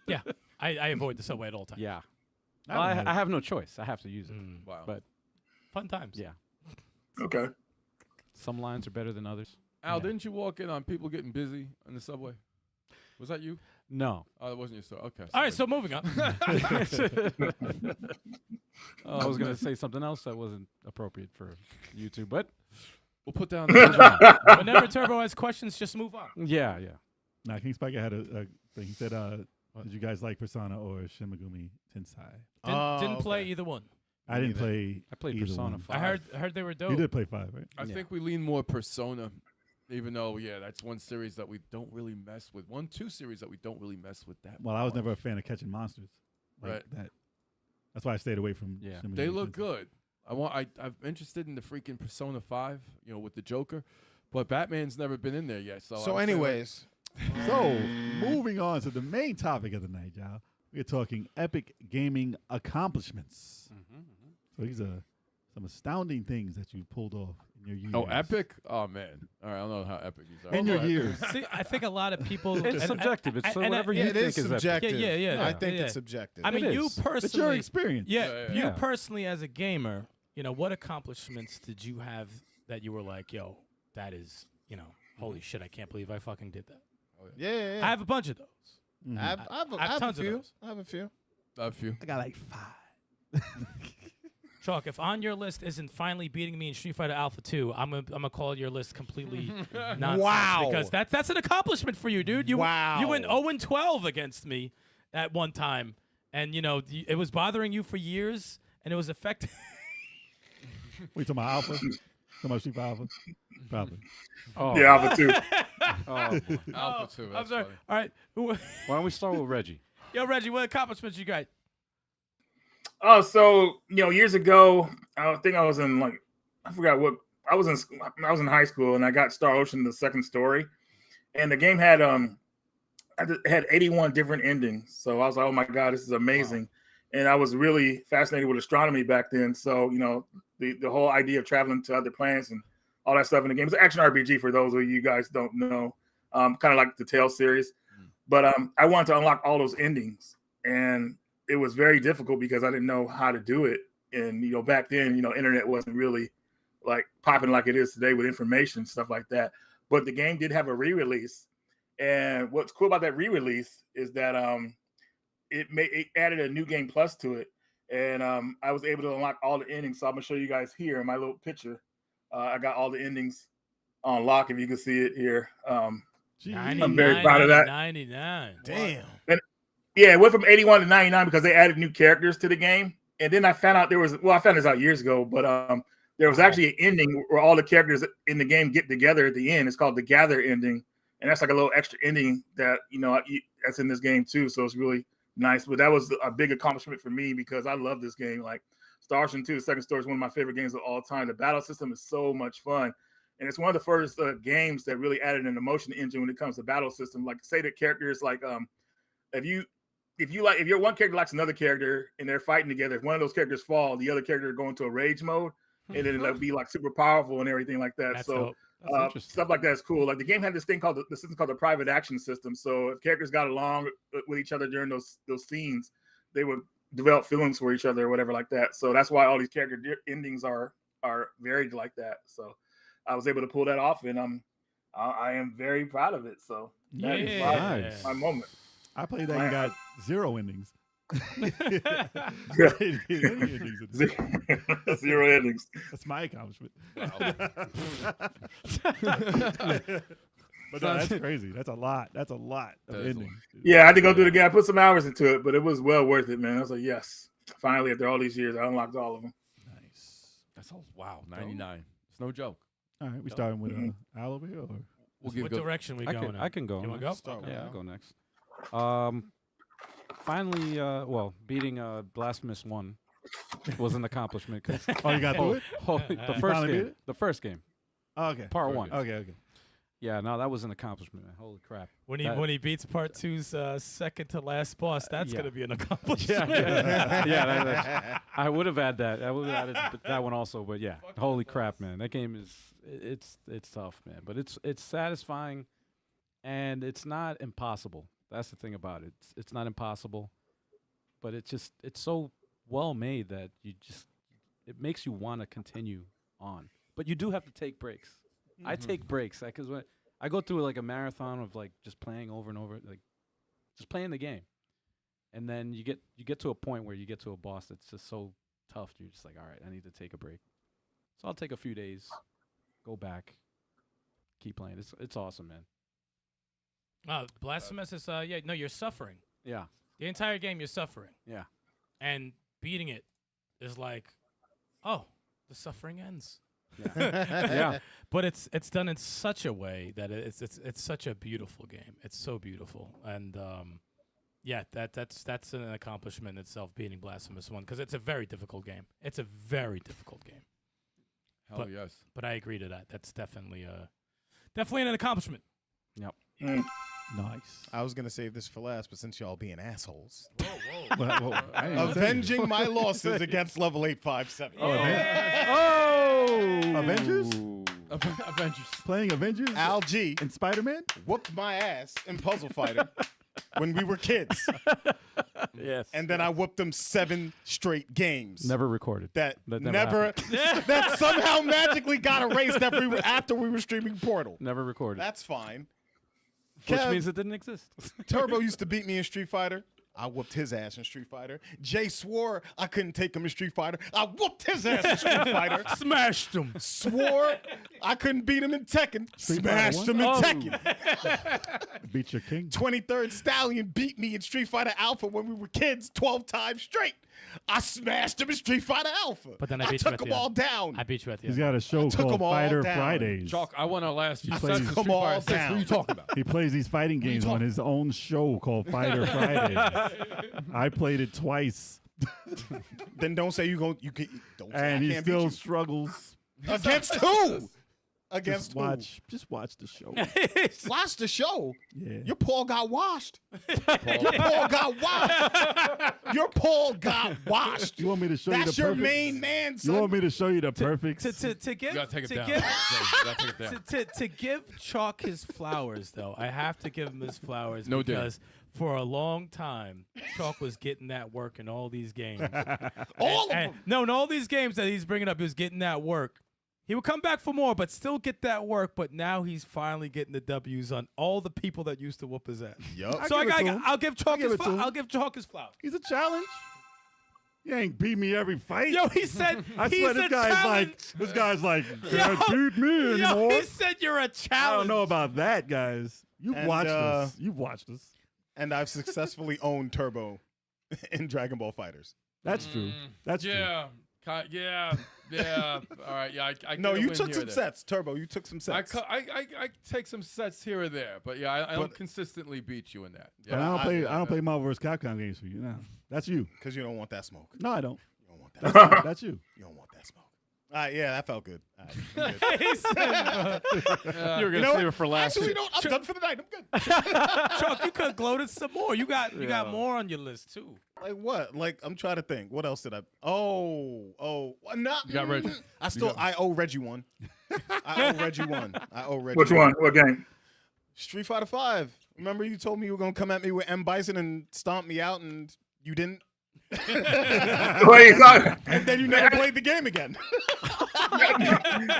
Yeah, I avoid the subway at all times. Yeah. I Well, haven't I have no choice. I have to use it. Wow. But Fun times. yeah, Okay. some lines are better than others. Al, Yeah. didn't you walk in on people getting busy in the subway? Was that you? No. Oh, it wasn't your story. Okay. All right, so moving on. I was going to say something else that wasn't appropriate for YouTube, but we'll put down. Whenever Turbo has questions, just move on. yeah. Nah, King Spiker had a thing. He said, did you guys like Persona or Shin Megami Tensei? Didn't play either one. I didn't play. I played either Persona one. 5. I heard they were dope. You did play 5, right? I Yeah. think we lean more Persona, even though that's one series that we don't really mess with. 2 series that we don't really mess with that. Well, I was much. never a fan of catching monsters. Like Right. that. That's why I stayed away from. Yeah. Shin They Megami look Tensei. good. I'm interested in the freaking Persona 5, with the Joker, but Batman's never been in there yet. So, So, I'm saying, anyways, So, moving on to the main topic of the night, y'all. We're talking epic gaming accomplishments. So these are some astounding things that you pulled off in your years. epic? Oh man! All right, I don't know how epic these are. In your years. See, I think a lot of people. It's subjective. It's whatever you it think is is epic. subjective. Yeah. I think Yeah. it's subjective. I mean, It you is. It's your personally. experience. Yeah. You Yeah. personally, as a gamer, what accomplishments did you have that you were like, yo, that is, holy shit, I can't believe I fucking did that. yeah. I have a bunch of those. Mhm. I have I have tons a of few. those. I have a few. A few. I got like 5. Chalk, if on your list isn't finally beating me in Street Fighter Alpha 2, I'm gonna call your list completely nonsense. Wow. Because that's an accomplishment for you, dude. You went 0-12 against me at one time, and it was bothering you for years, and it was affecting. We talking about Alpha? Talking about Street Fighter Alpha? Probably. Oh, Yeah, Alpha 2. oh, boy. Alpha 2. I'm That's sorry. funny. All right, Why don't we start with Reggie? yo, Reggie, what accomplishments you got? Oh, so years ago, I think I was in I forgot what I was in. I was in high school, and I got Star Ocean: The Second Story, and the game had had 81 different endings. So I was like, oh my god, this is amazing, and I was really fascinated with astronomy back then. So the whole idea of traveling to other planets and all that stuff in the game. It's an action RPG for those of you guys don't know, kind of like the Tales series. But I wanted to unlock all those endings, and it was very difficult because I didn't know how to do it. And back then, internet wasn't really like popping like it is today with information, stuff like that. But the game did have a re-release, and what's cool about that re-release is that it added a new game plus to it, and I was able to unlock all the endings. So I'm gonna show you guys here in my little picture. I got all the endings on lock, if you can see it here. Jeez. I'm very proud of that. 99. Damn. Yeah, it went from 81 to 99 because they added new characters to the game. And then I found out I found this out years ago, but there was actually an ending where all the characters in the game get together at the end. It's called the Gather ending. And that's like a little extra ending that, that's in this game too. So it's really nice. But that was a big accomplishment for me because I love this game. Like Star Ocean 2, the second story, is one of my favorite games of all time. The battle system is so much fun. And it's one of the first games that really added an emotion engine when it comes to battle system. Like, say the characters, like, if your one character likes another character and they're fighting together, if one of those characters fall, the other character go into a rage mode, and then it'll be like super powerful and everything like that. That's so dope. stuff like that is cool. Like the game had this thing called the system called the private action system. So if characters got along with each other during those scenes, they would develop feelings for each other or whatever like that. So that's why all these character endings are varied like that. So I was able to pull that off, and I am very proud of it. So that is Nice. my moment. I played that and got 0 endings. Zero endings. That's my accomplishment. But no, that's crazy. That's a lot. That's a lot of That is a lot. endings. Yeah, I had to go through the game. I put some hours into it, but it was well worth it, man. I was like, yes. Finally, after all these years, I unlocked all of them. Nice. That's all. Wow, 99. It's no joke. All right, we starting with Al over here, or We'll give What go. direction we I going? can, in? I can go. You want to next. go? Start with Yeah, Al. I'll go next. Finally, beating Blasphemous 1 was an accomplishment. Cause oh, you got through it? the first finally beat game. it? The first game. Oh, okay. Part 1. Okay. Yeah, no, that was an accomplishment, man. Holy crap. When That- he beats Part 2's second to last boss, that's Yeah. gonna be an accomplishment. I would have had that. I would have added that one also, but yeah. Holy crap, man. That game is it's tough, man. But it's satisfying, and it's not impossible. That's the thing about it. It's not impossible, but it's so well made that it makes you want to continue on. But you do have to take breaks. I take breaks because when I go through like a marathon of like just playing over and over, like just playing the game, and then you get to a point where you get to a boss that's just so tough. You're just like, all right, I need to take a break. So I'll take a few days, go back, keep playing. It's awesome, man. Blasphemous is you're suffering. Yeah, The entire game you're suffering. yeah. And beating it is like, oh, the suffering ends. Yeah. But it's done in such a way that it's such a beautiful game. It's so beautiful, and that's an accomplishment in itself, beating Blasphemous 1, because it's a very difficult game. It's a very difficult game. Hell yes. But I agree to that. That's definitely an accomplishment. Nice. I was gonna save this for last, but since y'all being assholes, Well, I didn't even say avenging my losses against level 857. Avengers? Avengers. Playing Avengers? Al G And Spider-Man? whooped my ass in Puzzle Fighter when we were kids, Yes. and then I whooped him 7 straight games. Never recorded. That That never that somehow magically got erased after we were streaming Portal. Never recorded. That's fine. Which Kev, means it didn't exist. Turbo used to beat me in Street Fighter. I whooped his ass in Street Fighter. Jay swore I couldn't take him in Street Fighter. I whooped his ass in Street Fighter. Smashed him. Swore I couldn't beat him in Tekken. Street Smashed Fighter him in 1? Tekken. Beat your king. 23rd Stallion beat me in Street Fighter Alpha when we were kids 12 times straight. I smashed him in Street Fighter Alpha. But then I beat you took at the them all end. down. I beat you at the He's end. got a show took called 'em all Fighter down. Fridays. Chalk, I won our last few He sets plays- of Come Street all Fighter 6. What are you down. talking about? He plays these fighting games on his own show called Fighter Fridays. I played it twice, Then don't say don't say and I he can't beat still you. struggles. Against who? Against Just watch the show. who? Watch the show. Yeah. Your Paul got washed. Your Paul got washed. Your Paul got washed. You want me to show you That's the your perfect? main man, You son. want me to show you the perfect? To give You gotta take it to down. give You gotta take it down. to give Chalk his flowers, though, I have to give him his flowers No doubt. because for a long time, Chalk was getting that work in all these games. All of And- them. No, in all these games that he's bringing up, he was getting that work. He would come back for more, but still get that work. But now he's finally getting the W's on all the people that used to whoop his ass. Yup. So give it to him. I'll give Chalk give his it to him. I'll give Chalk his flowers. He's a challenge. You ain't beat me every fight. Yo, he said I he's swear a this guy's challenge. like can't beat me Yo, anymore. he said you're a I challenge. don't know about that, guys. You've And, watched us. You've watched us. And I've successfully owned Turbo in Dragon Ball Fighters. That's true. That's true. Yeah. Yeah. All right. Yeah. I No, get a you win took here some or there. sets, Turbo. You took some sets. I take some sets here or there, but yeah, I don't But- consistently beat you in that. But I Yeah. don't play. I don't play Marvel vs. Capcom games for you. No, that's you. Because you don't want that smoke. No, I don't. You don't want That's you. You don't want that smoke. Yeah, that felt good. All right, I'm good. He said, You were gonna save it for last Actually, week. no, I'm done for the night. I'm good. Chuck, you could have gloated some more. You got more on your list too. Like what? Like I'm trying to think. What else did I? Oh, no. You got Reggie. I owe Reggie one. I owe Reggie one. Which one? What game? Street Fighter 5. Remember you told me you were gonna come at me with M Bison and stomp me out, and you didn't. What are you talking? And then you never played the game again.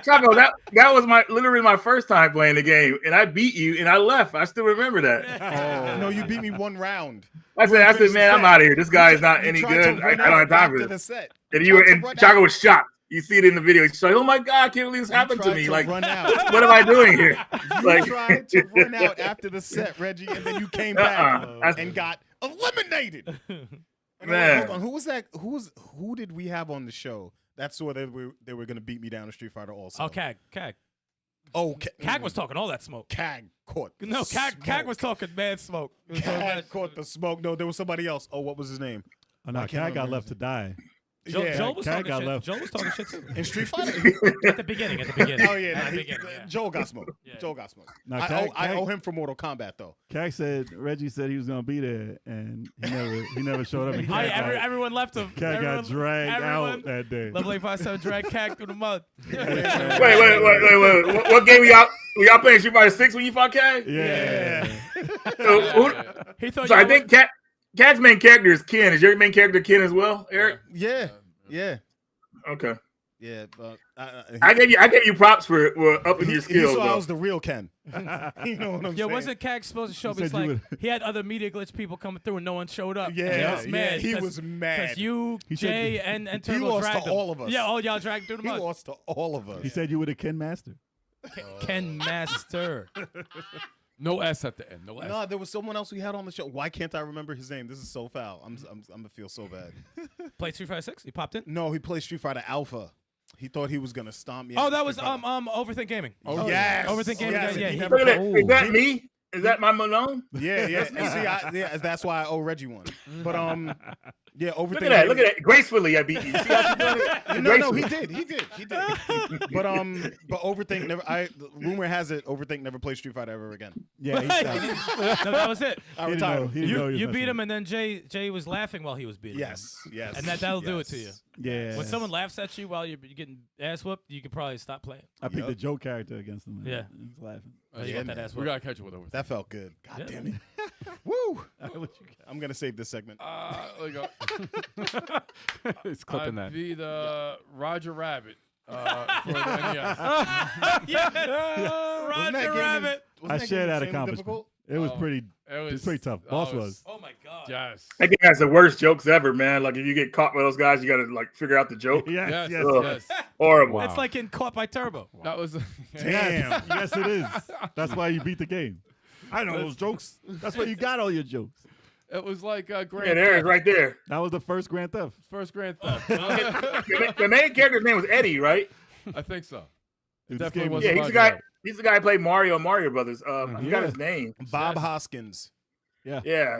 Chaco, that was literally my first time playing the game, and I beat you, and I left. I still remember that. Oh no, you beat me one round. I said, man, I'm out of here. This guy is not any good. I don't have time for this. And Chaco was shocked. You see it in the video. He's like, oh my God, I can't believe this happened to me. Like, run out. what am I doing here? You tried to run out after the set, Reggie, and then you came back and got eliminated. Man. Hold on. Who was that? Who did we have on the show that saw that they were going to beat me down in Street Fighter also? Oh, Cag. Oh, Cag was talking all that smoke. Cag caught. No, Cag was talking mad smoke. Cag caught the smoke. No, there was somebody else. Oh, what was his name? Oh, no, Cat got left to die. Joel was Cag talking got shit. left. Joel was talking shit too. In Street Fighter? At the beginning. Oh, yeah. At Nah, the beginning, yeah. Joel got smoked. Yeah. Joel got smoked. Now, I owe him for Mortal Kombat, though. Cag said Reggie said he was gonna be there, and he never showed up. And Oh, yeah, Cat everyone left him. got dragged out that day. Level 857 drag Cag through the mud. Wait. What game were y'all playing Street Fighter 6 when you fought Cat? Yeah. He thought So I think Cat's main character is Ken. Is your main character Ken as well, Eric? Yeah. Okay. Yeah, but I gave you props for upping your skills. He saw I though. was the real Ken. You know what I'm saying? wasn't Cag supposed to show up? He He's said you like, he had other media glitch people coming through and no one showed up. Yeah, And he was mad. he was mad. Because you, He said Jay, and Turbo lost dragged to him. all of us. Yeah, all y'all dragged through the He mud. lost to all of us. He said you were the Ken Master. Ken Master. No S at the end. No S. No, there was someone else we had on the show. Why can't I remember his name? This is so foul. I'm gonna feel so bad. Played Street Fighter 6? He popped in? No, he played Street Fighter Alpha. He thought he was gonna stomp me. Oh, out that in was Street Fighter. Overthink Gaming. Oh yes, Overthink Gaming. Yes. Yeah, He he never Look at told- that. Is that me? Is that my Malone? Yeah. You see, that's why I owe Reggie one. But yeah, overthink. Look at that. Gracefully, I beat you. See how she's doing it? No, he did. But overthink never. Rumor has it overthink never played Street Fighter ever again. Yeah, he stopped. No, that was it. I He didn't retired. know- he didn't know he was You messing beat him, with and then Jay was laughing while he was beating him. Yes. And that'll do it to you. him. Yeah. When someone laughs at you while you're getting ass whooped, you could probably stop playing. I picked the Joe character against him. Yeah. He was laughing. Oh, you yeah, got that man. ass We whooped. gotta catch up with over. That felt good. God Yeah. damn it. Woo! I'm gonna save this segment. There you go. He's clipping I that. beat Roger Rabbit for the NES. Roger Rabbit. I shared that accomplishment. It was pretty. It was pretty tough. Boss was. Oh my god. Yes. That game has the worst jokes ever, man. Like if you get caught by those guys, you gotta like figure out the joke. Yes. Yes. Horrible. Wow. It's like getting caught by Turbo. That was. Damn. Yes, it is. That's why you beat the game. I know those jokes. That's why you got all your jokes. It was like Yeah, Grand there it is, Theft. right there. That was the first Grand Theft. First Grand Theft. The main character's name was Eddie, right? I think so. Dude, Definitely this game was was Yeah, he's Roger the guy. Rabbit. He's the guy who played Mario and Mario Brothers. I forgot Yeah. his name. Bob Yes. Hoskins. Yeah,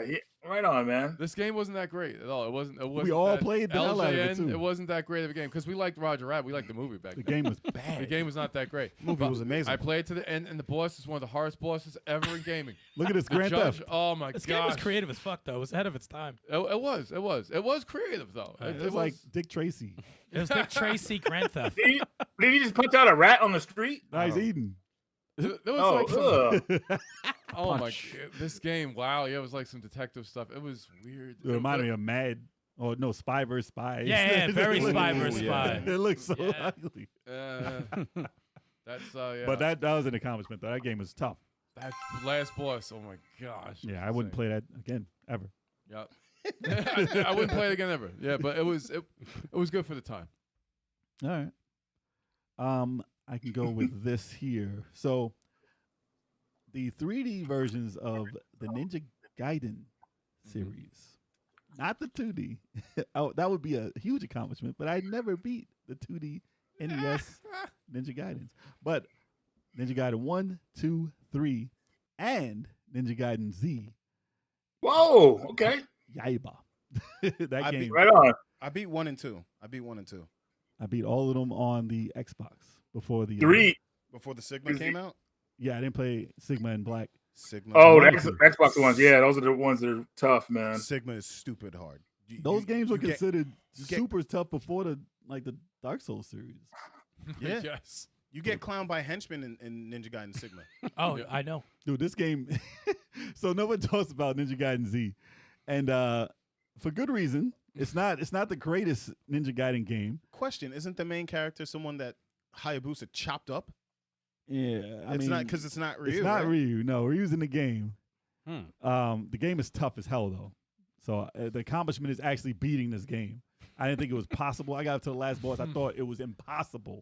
right on, man. This game wasn't that great at all. It wasn't. all that played the hell out of it, LJN, too. It wasn't that great of a game because we liked Roger Rabbit. We liked the movie back The then. game was The bad. game was not that great. Movie But was amazing. I played to the end, and the boss is one of the hardest bosses ever in gaming. Look at this The Grand judge. Theft. Oh my This game was god. creative as fuck, though. It was ahead of its time. It was creative though. It was like Dick Tracy. It was Dick Tracy Grand Theft. Did he just punch out a rat on the street? Now he's eating. There was Oh, like some, ugh. oh my Punch. god, this game. Wow, yeah, it was like some detective stuff. It was weird. It reminded me of Mad. Or no, Spy vs. Spy. Yeah, very It looked- Spy vs. Spy. It looks so Yeah. ugly. That's yeah. But that was an accomplishment, though. That game was tough. that last boss. Oh my gosh. Yeah, I wouldn't play that again, ever. Yep. I wouldn't play it again ever. Yeah, but it was good for the time. All right. I can go with this here. So, the 3D versions of the Ninja Gaiden series, not the 2D. Oh, that would be a huge accomplishment, but I never beat the 2D NES Ninja Gaidens. But Ninja Gaiden 1, 2, 3, and Ninja Gaiden Z, Whoa. Okay. Yaiba. That I game. beat- Right on. I beat 1 and 2. I beat all of them on the Xbox before the 3. Before the Sigma came out. Yeah, I didn't play Sigma and Black. Sigma. Oh, wanted the to. Xbox ones. Yeah, those are the ones that are tough, man. Sigma is stupid hard. Those games were you get- considered you get- super tough before the Dark Souls series. Yeah. Yes. You get clowned by henchmen in Ninja Gaiden Sigma. Oh, I know. Dude, this game. So no one talks about Ninja Gaiden Z, and for good reason. It's not the greatest Ninja Gaiden game. Question: isn't the main character someone that Hayabusa chopped up? Yeah, I mean, not because it's not Ryu. it's not right? Ryu. No, Ryu's in the game. The game is tough as hell though. So the accomplishment is actually beating this game. I didn't think it was possible. I got up to the last boss. I thought it was impossible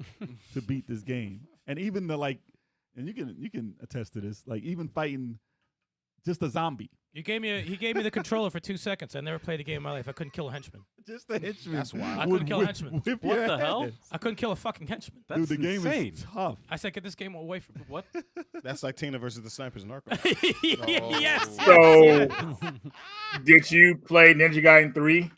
to beat this game. And even and you can attest to this. Like even fighting just a zombie. He gave me the controller for 2 seconds. I never played a game in my life. I couldn't kill a henchman. Just a henchman. That's wild. I couldn't kill a henchman. Whip What your the hell? ass. I couldn't kill a fucking henchman. That's Dude, the game insane. is tough. I said, get this game away from me. What? That's like Tina versus the Snipers in Arkham. Yes. So, did you play Ninja Gaiden 3?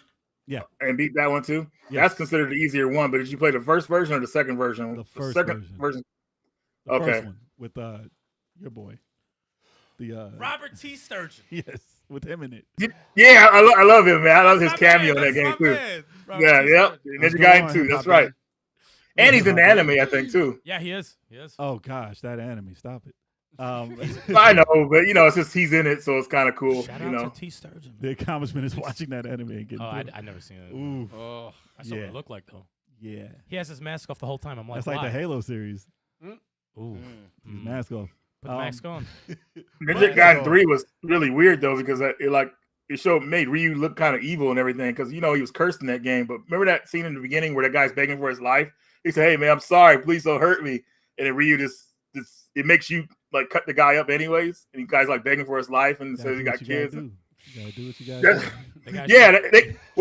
Yeah. And beat that one too? Yes. That's considered the easier one, but did you play the first version or the second version? The first second version. The Okay. first one with your boy. The Robert T. Sturgeon. yes, with him in it. Yeah, I love him, man. I love his My cameo man, in that game that's my too. man, Robert Yeah, T. yep. Sturgeon. Ninja going Gaiden on, 2, hip that's hop right. man? And he's in the anime, I think, too. Yeah, he is. He is. Oh gosh, that anime! Stop it. I know, but it's just he's in it, so it's kind of cool. Shout you out know, to T. Sturgeon. The accomplishment is watching that anime and getting. Oh, through it. I never seen it. Ooh, Oh. I saw what yeah. it looked like though. yeah. He has his mask off the whole time. I'm like, That's like why? the Halo series. Ooh. His mask off. Put the mask on. Ninja Gaiden 3 was really weird though because it made Ryu look kind of evil and everything because he was cursed in that game. But remember that scene in the beginning where that guy's begging for his life? He said, "Hey man, I'm sorry, please don't hurt me." And then Ryu just it makes you like cut the guy up anyways, and the guy's like begging for his life and says he got kids. You gotta do what you gotta do. The guy Yeah,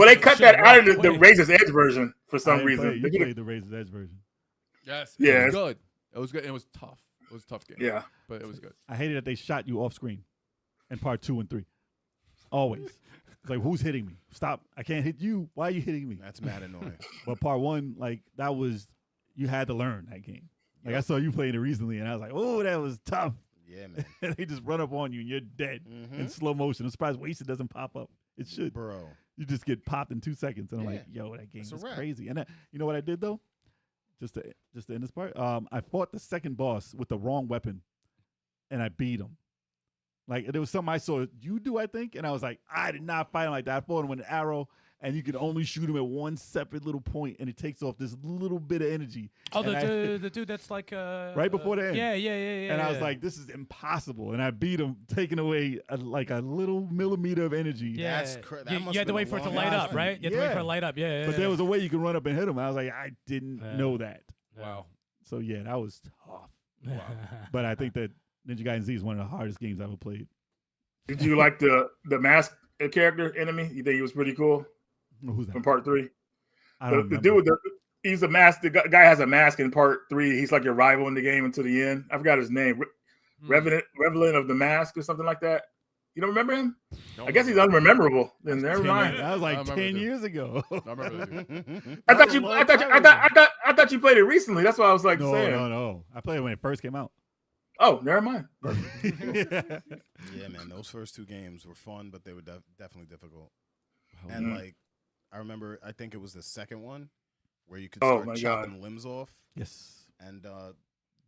they cut that out of the away. Razor's Edge version for I some didn't play it. reason. You played the Razor's Edge version. Yes. Yeah. It was good. It was good. It was tough. It was a tough game. Yeah. But it was good. I hated that they shot you off screen in part 2 and 3. Always. It's like, who's hitting me? Stop. I can't hit you. Why are you hitting me? That's mad annoying. But part 1, that was, you had to learn that game. Like, I saw you playing it recently, and I was like, oh, that was tough. Yeah, man. And they just run up on you, and you're dead in slow motion. I'm surprised Wasted doesn't pop up. It should. Bro. You just get popped in 2 seconds. And I'm like, Yeah. yo, that game That's a is wrap. crazy. And you know what I did, though? Just to end this part, I fought the second boss with the wrong weapon, and I beat him. Like, there was something I saw you do, I think, and I was like, I did not fight him like that. I fought him with an arrow, and you can only shoot him at one separate little point, and it takes off this little bit of energy. Oh, And the dude that's like right before the end. Yeah. And I was like, this is impossible. And I beat him, taking away a little millimeter of energy. yeah. That's that You must had to been wait a for it to long light ass up, time. right? You had to wait for it Yeah. to light up. Yeah. But there was a way you could run up and hit him. I was like, I didn't Yeah. know that. Wow. So, yeah, that was tough. But I think that Ninja Gaiden Z is one of the hardest games I've ever played. Did you like the mask character enemy? You think he was pretty cool Who's that? from part 3? I don't The remember. dude with he's a mask. The guy has a mask in part 3. He's like your rival in the game until the end. I forgot his name. Revenant of the Mask or something like that. You don't remember him? I guess he's unrememberable. Then never mind. That was I like remember 10 the- years ago. I remember the dude. I thought you played it recently. That's what I was like saying. No. I played it when it first came out. Oh, never mind. Yeah, man. Those first 2 games were fun, but they were definitely difficult. And I remember, I think it was the second one where you could Oh, start my chopping limbs off, Yes. and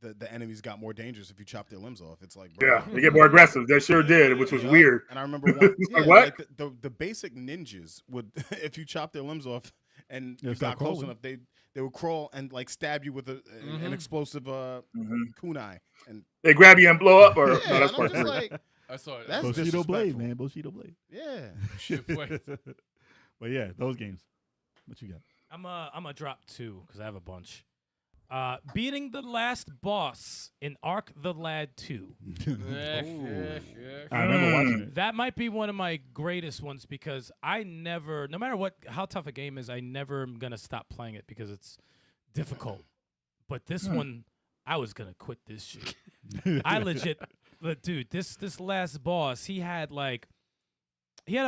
the enemies got more dangerous if you chopped their limbs off. It's like, bro. Yeah, they get more aggressive. They sure did, which was Yeah. weird. And I remember one, It's yeah, like, what? like the basic ninjas would, if you chopped their limbs off and They'll you start got close crawling. enough, they would crawl and like stab you with an explosive kunai. And They grab you and blow up, or yeah, no, that's and I'm part just 3. like, I saw it. That's Bushido Blade, disrespectful. man. Bushido Blade. yeah. Shit, wait. But yeah, those games. What you got? I'm a drop 2 because I have a bunch. Beating the last boss in Ark the Lad 2. Yeah. I remember watching it. That might be one of my greatest ones because I never, no matter how tough a game is, I never am gonna stop playing it because it's difficult. But this one, I was gonna quit this shit. I legit, dude, this last boss, he had an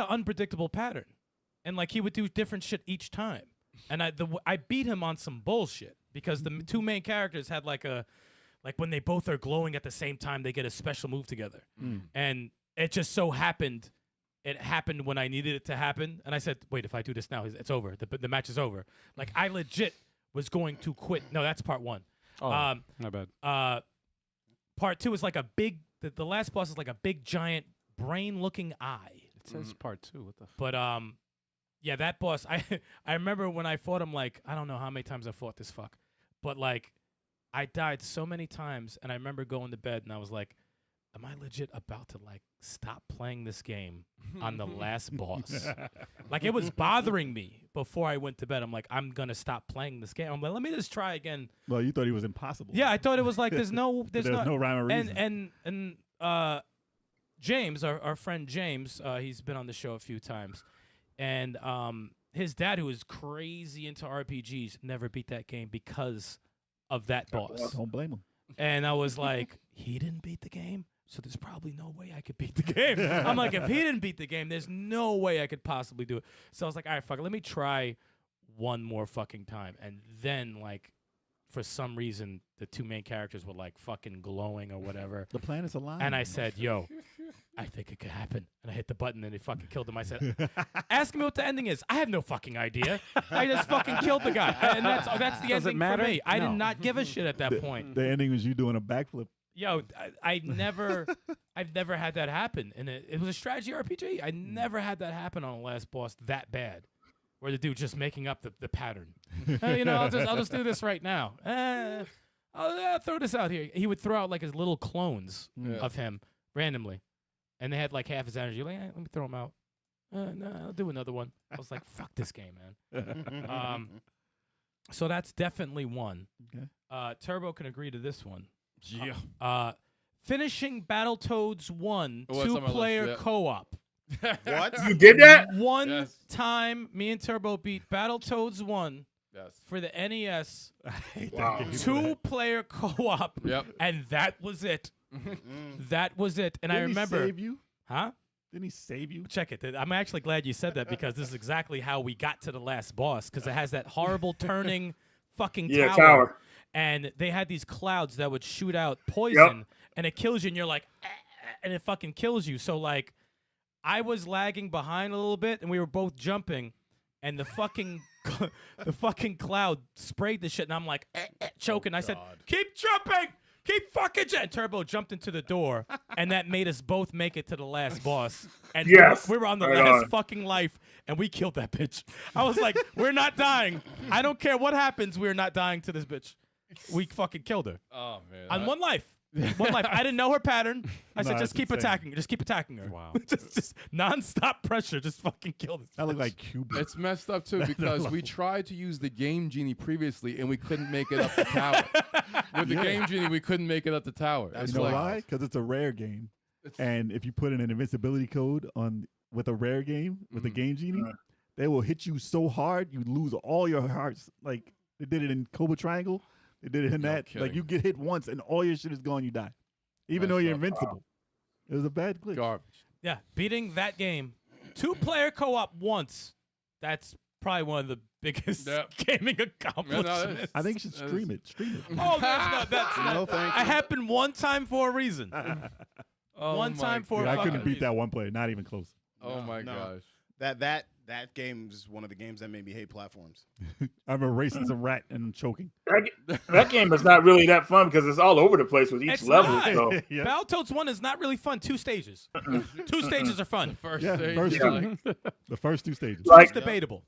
unpredictable pattern. and like he would do different shit each time. And I beat him on some bullshit because the two main characters had like when they both are glowing at the same time, they get a special move together. And it just so happened, it happened when I needed it to happen. And I said, wait, if I do this now, it's over. The match is over. Like I legit was going to quit. No, that's part one. Oh, my bad. Part two is like a big, the last boss is like a big giant brain looking eye. It says part 2. What the? But yeah, that boss. I remember when I fought him. Like I don't know how many times I fought this fuck, but like I died so many times, and I remember going to bed and I was like, "Am I legit about to like stop playing this game on the last boss?" Like it was bothering me before I went to bed. I'm like, I'm gonna stop playing this game. I'm like, let me just try again. Well, you thought he was impossible. Yeah, I thought it was like there's no rhyme or reason. And James, our friend James, he's been on the show a few times, and his dad, who is crazy into RPGs, never beat that game because of that boss. Don't blame him. And I was like, he didn't beat the game, so there's probably no way I could beat the game. I'm like, if he didn't beat the game, there's no way I could possibly do it. So I was like, all right, fuck it, let me try one more fucking time. And then, like, for some reason, the two main characters were, like, fucking glowing or whatever. The planets aligned. And I said, yo, I think it could happen. And I hit the button, and it fucking killed him. I said, ask me what the ending is. I have no fucking idea. I just fucking killed the guy. And that's the Does it ending matter? for me. I No. did not give a shit at that point. The ending was you doing a backflip. Yo, I've never had that happen, and it was a strategy RPG. I never had that happen on the last boss that bad, where the dude just making up the pattern. I'll just do this right now. I'll throw this out here. He would throw out like his little clones of him randomly, and they had like half his energy. Like, let me throw him out. No, I'll do another one. I was like, fuck this game, man. So that's definitely one. Okay. Turbo can agree to this one. Yeah. Finishing Battletoads 1 Oh, that's on my list, two-player yeah. co-op. What? You did that? One Yes. time, me and Turbo beat Battletoads 1 Yes. for the NES. Wow. Two-player co-op. Yep. And that was it. That was it. And I Didn't remember... he save you? Huh? Didn't he save you? Check it. I'm actually glad you said that because this is exactly how we got to the last boss, because it has that horrible turning fucking tower. And they had these clouds that would shoot out poison, and it kills you, and you're like, and it fucking kills you. So, like, I was lagging behind a little bit, and we were both jumping, and the fucking the fucking cloud sprayed the shit, and I'm like, choking. I said, keep jumping! Keep fucking jumping! And Turbo jumped into the door, and that made us both make it to the last boss. And Yes. we were on the Right last on. fucking life, and we killed that bitch. I was like, we're not dying. I don't care what happens, we're not dying to this bitch. We fucking killed her. Oh man. On one life. One life. I didn't know her pattern. I said, No, just that's keep insane. attacking her. Just keep attacking her. Wow. just non-stop pressure. Just fucking kill this That looked bitch. like Cuba. It's messed up too because we tried to use the Game Genie previously and we couldn't make it up the tower. With the Game Genie, we couldn't make it up the tower. You It's know like, why? Because it's a rare game, and if you put in an invincibility code with a rare game with the Game Genie, they will hit you so hard you lose all your hearts. Like they did it in Cobra Triangle, they did it in No that. kidding. Like you get hit once and all your shit is gone, you die, even though That's you're up. invincible. It was a bad glitch. Garbage. Yeah, beating that game. Two-player co-op once. That's probably one of the biggest Yep. gaming accomplishments. I think you should stream it. Stream it. Oh, that's not. No, thank I you. happened one time for a reason. Oh One my time for Yeah, I fucking couldn't beat reason. that one player. Not even close. Oh my No. gosh. That game is one of the games that made me hate platforms. I'm erasing some rat and choking. That game is not really that fun because it's all over the place with each It's level. not. So Yeah. Battletoads 1 is not really fun. 2 stages. 2 stages are fun. First Yeah, stage, first you're two. like, The first 2 stages. like It's debatable.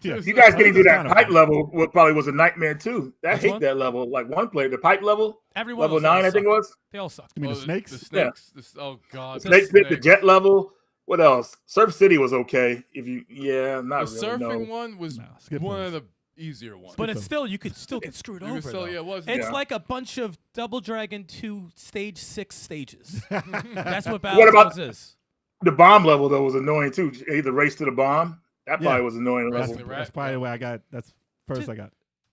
Yeah. you guys getting to that Kinda pipe fun. level, what probably was a nightmare too. I Which hate one? that level. Like one player, the pipe level, Everyone level else all 9, I think it suck. was. They all suck. You mean oh, the snakes? The snakes. Oh god. Snake Pit, the jet level. What else? Surf City was okay. If you, The not really. surfing No. one was Nah, skip one those. of the easier ones. But it's them. still, you could still get screwed You over. could still, though. yeah, it was. It's Yeah. like a bunch of Double Dragon 2 stage 6 stages. That's what What about- Battletoads is. The bomb level though was annoying too. Either race to the bomb. That Yeah. probably was annoying. Race level. to the rat. That's probably where I got. That's first I got.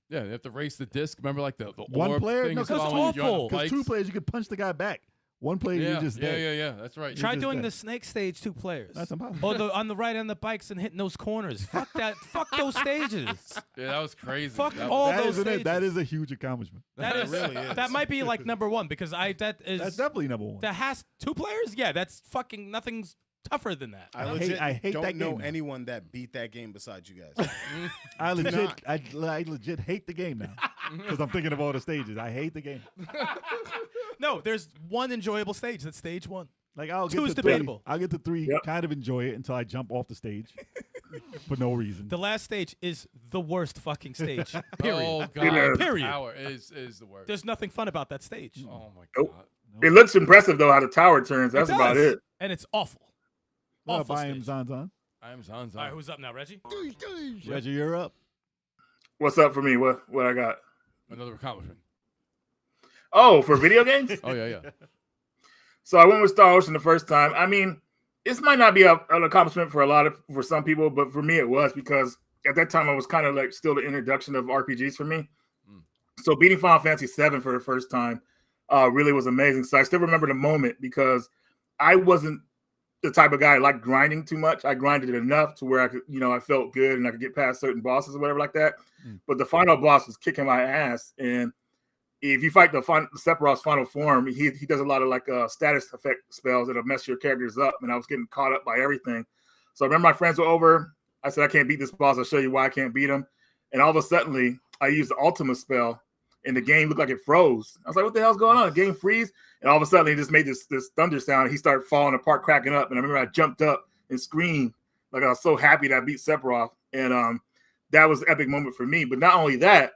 Yeah, you have to race the disc. Remember, like the One orb player? thing No, is 'cause following it's you on the awful. Because bikes? 2 players, you could punch the guy back. One player, you're just dead. Yeah. That's right. Try just doing dead. the snake stage 2 players. That's impossible. Or on the right end the bikes and hitting those corners. Fuck that. Fuck those stages. Yeah, that was crazy. Fuck That all That those isn't it. stages. That is a huge accomplishment. That is really is. That might be like number 1 because That's definitely number one. that has 2 players. Yeah, that's fucking nothing's tougher than that. I hate- legit I hate don't that know game now. anyone that beat that game besides you guys. I legit, not. I legit hate the game now because I'm thinking of all the stages. I hate the game. No, there's one enjoyable stage. That's stage 1. Like I'll get 2 is to 3. debatable. I'll get to 3, Yep. kind of enjoy it until I jump off the stage for no reason. The last stage is the worst fucking stage. Period. Oh Yeah. god. Period. Tower is the worst. There's nothing fun about that stage. Oh my Nope. god. It looks impressive though how the tower turns. That's about does. it. And it's awful. Awful I am stage. Zanzan. I am Zanzan. All right, who's up now, Reggie? Reggie, you're up. What's up for me? What I got? Another accomplishment. Oh, for video games? Oh yeah. So I went with Star Ocean the first time. I mean, this might not be an accomplishment for some people, but for me it was because at that time I was kind of like still the introduction of RPGs for me. So beating Final Fantasy VII for the first time really was amazing. So I still remember the moment because I wasn't the type of guy like grinding too much. I grinded it enough to where I could, I felt good and I could get past certain bosses or whatever like that. But the final boss was kicking my ass. And if you fight the Sephiroth's final form, he does a lot of like status effect spells that'll mess your characters up. And I was getting caught up by everything. So I remember my friends were over. I said, I can't beat this boss. I'll show you why I can't beat him. And all of a sudden, I used the Ultima spell and the game looked like it froze. I was like, what the hell's going on? The game freeze? And all of a sudden, he just made this thunder sound. He started falling apart, cracking up. And I remember I jumped up and screamed like I was so happy that I beat Sephiroth. And that was an epic moment for me. But not only that,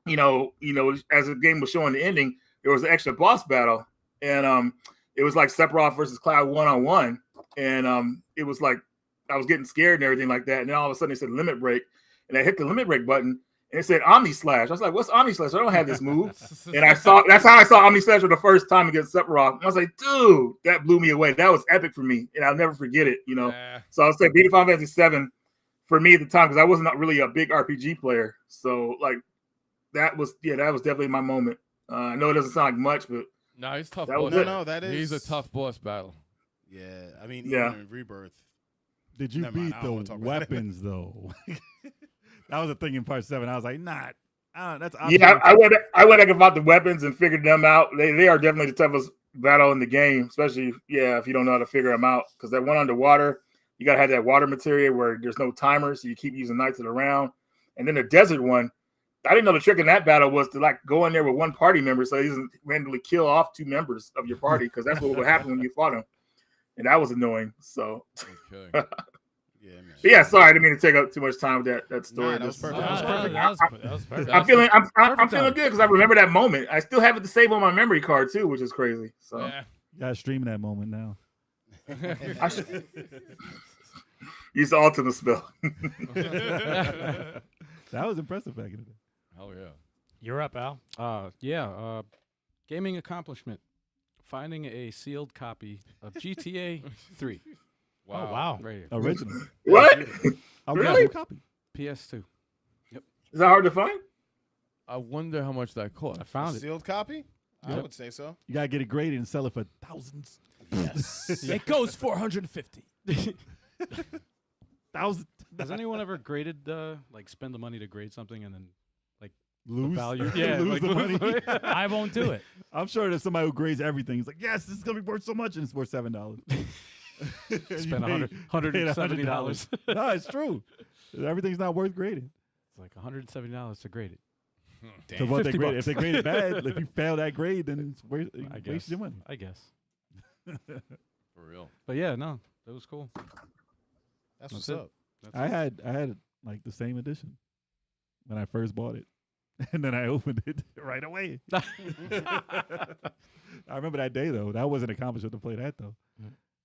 as the game was showing the ending, there was an extra boss battle. And it was like Sephiroth versus Cloud 1-on-1. And it was like I was getting scared and everything like that. And then all of a sudden, it said limit break. And I hit the limit break button. And it said Omni Slash. I was like, what's Omni Slash? I don't have this move. And that's how I saw Omni Slash for the first time against Sephiroth. And I was like, dude, that blew me away. That was epic for me. And I'll never forget it, So I was saying beating Final Fantasy VII for me at the time, because I was not really a big RPG player. So like that was definitely my moment. I know it doesn't sound like much, but No, he's tough. That was boss. it. No, that is. He's a tough boss battle. Yeah, I mean, Yeah. even in Rebirth. Did you Never mind, beat I don't wanna the talk about that. weapons though? That was a thing in part 7. I was like, that's yeah, I went back about the weapons and figured them out. They are definitely the toughest battle in the game, especially if you don't know how to figure them out. Because that one underwater, you gotta have that water material where there's no timer, so you keep using Knights of the Round. And then the desert one, I didn't know the trick in that battle was to like go in there with one party member, so he doesn't randomly kill off 2 members of your party, because that's what would happen when you fought him, and that was annoying. So. Okay. Yeah, man. But yeah, sorry, I didn't mean to take up too much time with that story. Nah, that was perfect. That was perfect. That was perfect. I'm feeling Perfect feeling time. good because I remember that moment. I still have it to save on my memory card too, which is crazy. So Yeah. You gotta stream that moment now. I should use the Ultima spell. That was impressive back in the day. Hell yeah. You're up, Al. Gaming accomplishment. Finding a sealed copy of GTA 3. Wow. Oh, wow. Right here. Original. What? I'll Really? get a copy. PS2. Is that hard to find? I wonder how much that cost. I found it. Sealed copy? I Yep. would say so. You gotta get it graded and sell it for thousands. Yes. It goes 450. Thousands. Has anyone ever graded, spend the money to grade something and then Lose value? lose the money. I won't do it. I'm sure there's somebody who grades everything. He's like, yes, this is gonna be worth so much, and it's worth $7. Spend $170. No, it's true. Everything's not worth grading. It's like $170 to grade it. Because what they 50 grade, bucks. if they grade it bad, if you fail that grade, then it's I waste guess. your money. I guess. For real. But yeah, no, that was cool. That's That's what's it. up. I had like the same edition when I first bought it, and then I opened it right away. I remember that day though. That was an accomplishment to play that though.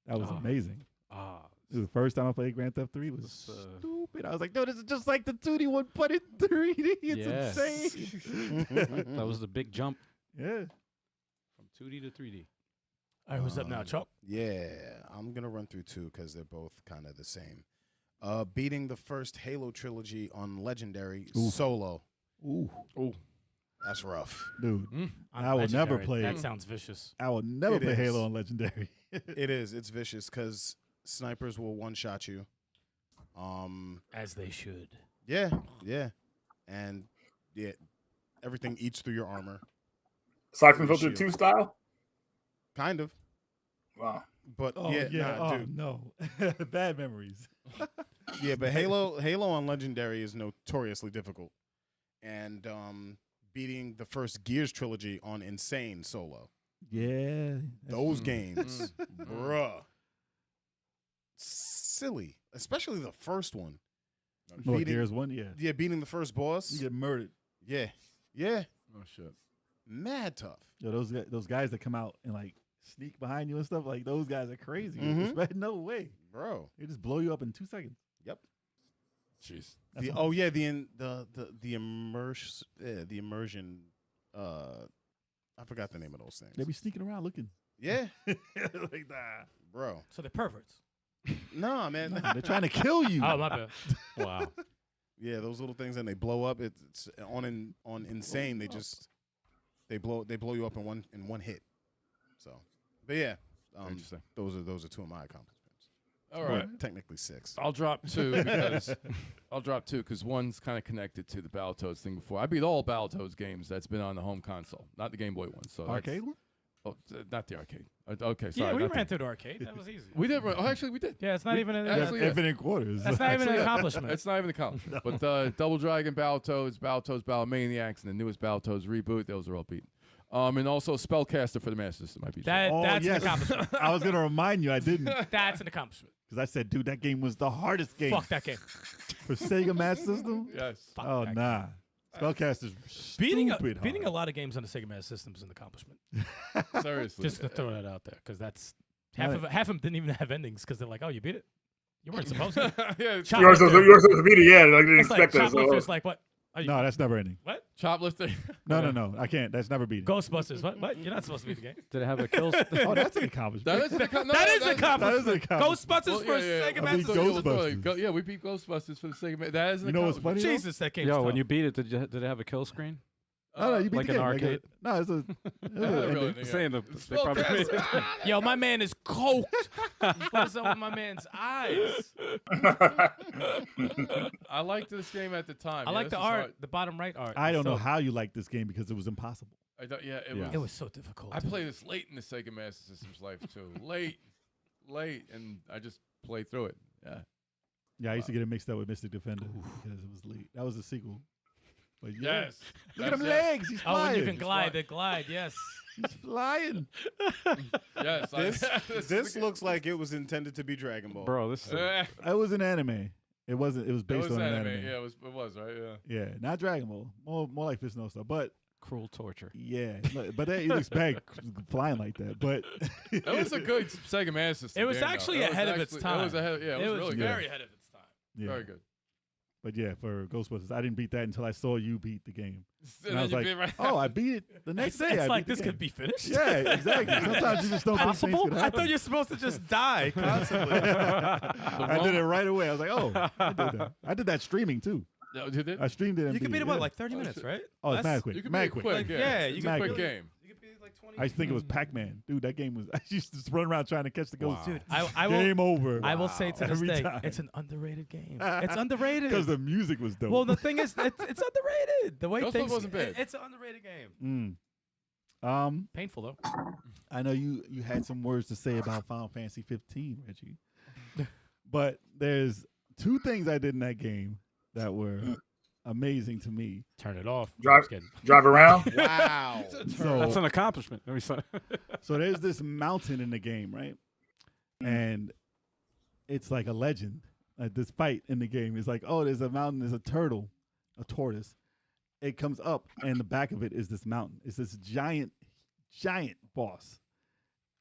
That was Oh. amazing. Ah, It was the first time I played Grand Theft 3. It was This, stupid. I was like, no, this is just like the 2D one, but in 3D. It's Yes. insane. that was the big jump Yeah. from 2D to 3D. All right, who's up now, Chuck? Yeah, I'm going to run through 2 because they're both kind of the same. Beating the first Halo trilogy on Legendary Ooh. solo. Ooh. That's rough. dude. On I will never Legendary, play. That sounds vicious. I will never It play is. Halo on Legendary. It is. It's vicious because snipers will one-shot you. As they should. Yeah, and yeah, everything eats through your armor, Siphon Filter Shield. 2 style? kind of. Wow. But Oh yeah, yeah. nah, Oh dude. no. Bad memories. Yeah, but Halo on Legendary is notoriously difficult, and beating the first Gears trilogy on Insane solo. Yeah. Those games, bruh, silly. Especially the first one. Well, Beating- Gears 1, yeah. Yeah, beating the first boss. You get murdered. Yeah, Oh shit. mad tough. Yo, those guys that come out and like sneak behind you and stuff, like those guys are crazy. Mhm. No way. Bro. They just blow you up in 2 seconds. Yep. Jeez. That's The, all. oh yeah, the immersion. I forgot the name of those things. They be sneaking around looking. Yeah, like that. bro. So they're perverts. Nah, man. They're trying to kill you. Oh, my bad. Wow. Yeah, those little things, and they blow up. It's on Insane. They blow you up in one hit. So, but yeah, Interesting. those are two of my accomplishments. All right. Well, technically 6. I'll drop 2 because one's kind of connected to the Battletoads thing before. I beat all Battletoads games that's been on the home console, not the Game Boy one. So Arcade one? Oh, not the arcade. Okay, sorry. Yeah, we not ran the- through the arcade. That was easy. We did. Oh, actually, we did. Yeah, it's not even an actually, yeah. Infinite quarters. That's not even an Actually, accomplishment. It's not even a accomplishment. But Double Dragon, Battletoads, Battlemaniacs, and the newest Battletoads reboot, those are all beaten. And also Spellcaster for the Master System. I beat that. Oh, That's yes. an accomplishment. I was going to remind you. I didn't. That's an accomplishment. Because I said, dude, that game was the hardest game Fuck that game. for Sega Master System. Yes. Fuck Oh, that nah. Spellcaster's Beating stupid beating a hard. lot of games on the Sega Master System is an accomplishment. Seriously. Just to throw that out there, because that's half of them didn't even have endings because they're like, oh, you beat it. You weren't supposed to. yeah. Yours was a video, yeah. I didn't It's like expect that. So. Shoplifter's like what? Oh, you, No, that's never ending. what? Choplifter. No. I can't. That's never beating. Ghostbusters. What? You're not supposed to beat the game. Did it have a kill? Oh, that's an accomplishment. That is an accomplishment. That is an That is accomplishment. an accomplishment. Ghostbusters for Sega I Master beat System. Ghostbusters. Yeah, we beat Ghostbusters for the Sega. That is an You know what's accomplishment. funny? though? Jesus, that game. Yo, when you beat it, did it have a kill screen? No, you beat like the an game. arcade? No, it's a. It was an Really, ending. yeah. Saying they probably made it. Yo, my man is coked. What's up with my man's eyes? I liked this game at the time. I Yeah, like this the is art, hard. the bottom right art. I don't know So- how you like this game because it was impossible. It Yeah. was. It was so difficult. I played this late in the Sega Master System's life too. late, and I just played through it. Yeah. Yeah, I used to get it mixed up with Mystic Defender because it was late. That was a sequel. But yeah. Yes. Look at them That's it. legs. He's Oh, when flying. you can glide, the glide, yes. He's flying. Yes. This looks like it was intended to be Dragon Ball. Bro, this is It It was an anime. It wasn't. It was based was on an anime. anime. Yeah, it was right. Yeah. Yeah, not Dragon Ball. More like Fist No stuff. But cruel torture. yeah, but that, he looks bad flying like that. But That was a good Sega Master System. It was game, though. actually It was ahead of its actually- time. It was ahead. Yeah, it was really very good. ahead of its time. yeah. Very good. But yeah, for Ghostbusters, I didn't beat that until I saw you beat the game. And And I was then like, you beat right oh, I beat it the next day. It's I like beat the this could game. be finished. Yeah, exactly. Sometimes you just don't think things Possible? could I happen. thought you're supposed to just die constantly. I did it right away. I was like, oh, I did that. I did that streaming too. No, you did? I streamed it. And You can beat beat it it, what, yeah. like 30 minutes, right? Oh, it's Less? mad quick. You can Mad beat it quick. quick. Like, yeah, yeah, it's you a can quick really- game. You could beat it like 20 I used to think it was Pac-Man. Dude, that game was. I used to just run around trying to catch the ghost. Dude, I will. Game over. I will say to this Every day, time. it's an underrated game. It's underrated. Because the music was dope. Well, the thing is, it's underrated. The way Ghostbusters things wasn't bad. It's an underrated game. Painful though. I know you had some words to say about Final Fantasy 15, Reggie. But there's two things I did in that game that were amazing to me. Turn it off. Drive- Just kidding. Drive around. Wow. That's an accomplishment. Let me say. So there's this mountain in the game, right? And it's like a legend. Like this fight in the game is like, oh, there's a mountain, there's a turtle, a tortoise. It comes up, and the back of it is this mountain. It's this giant boss.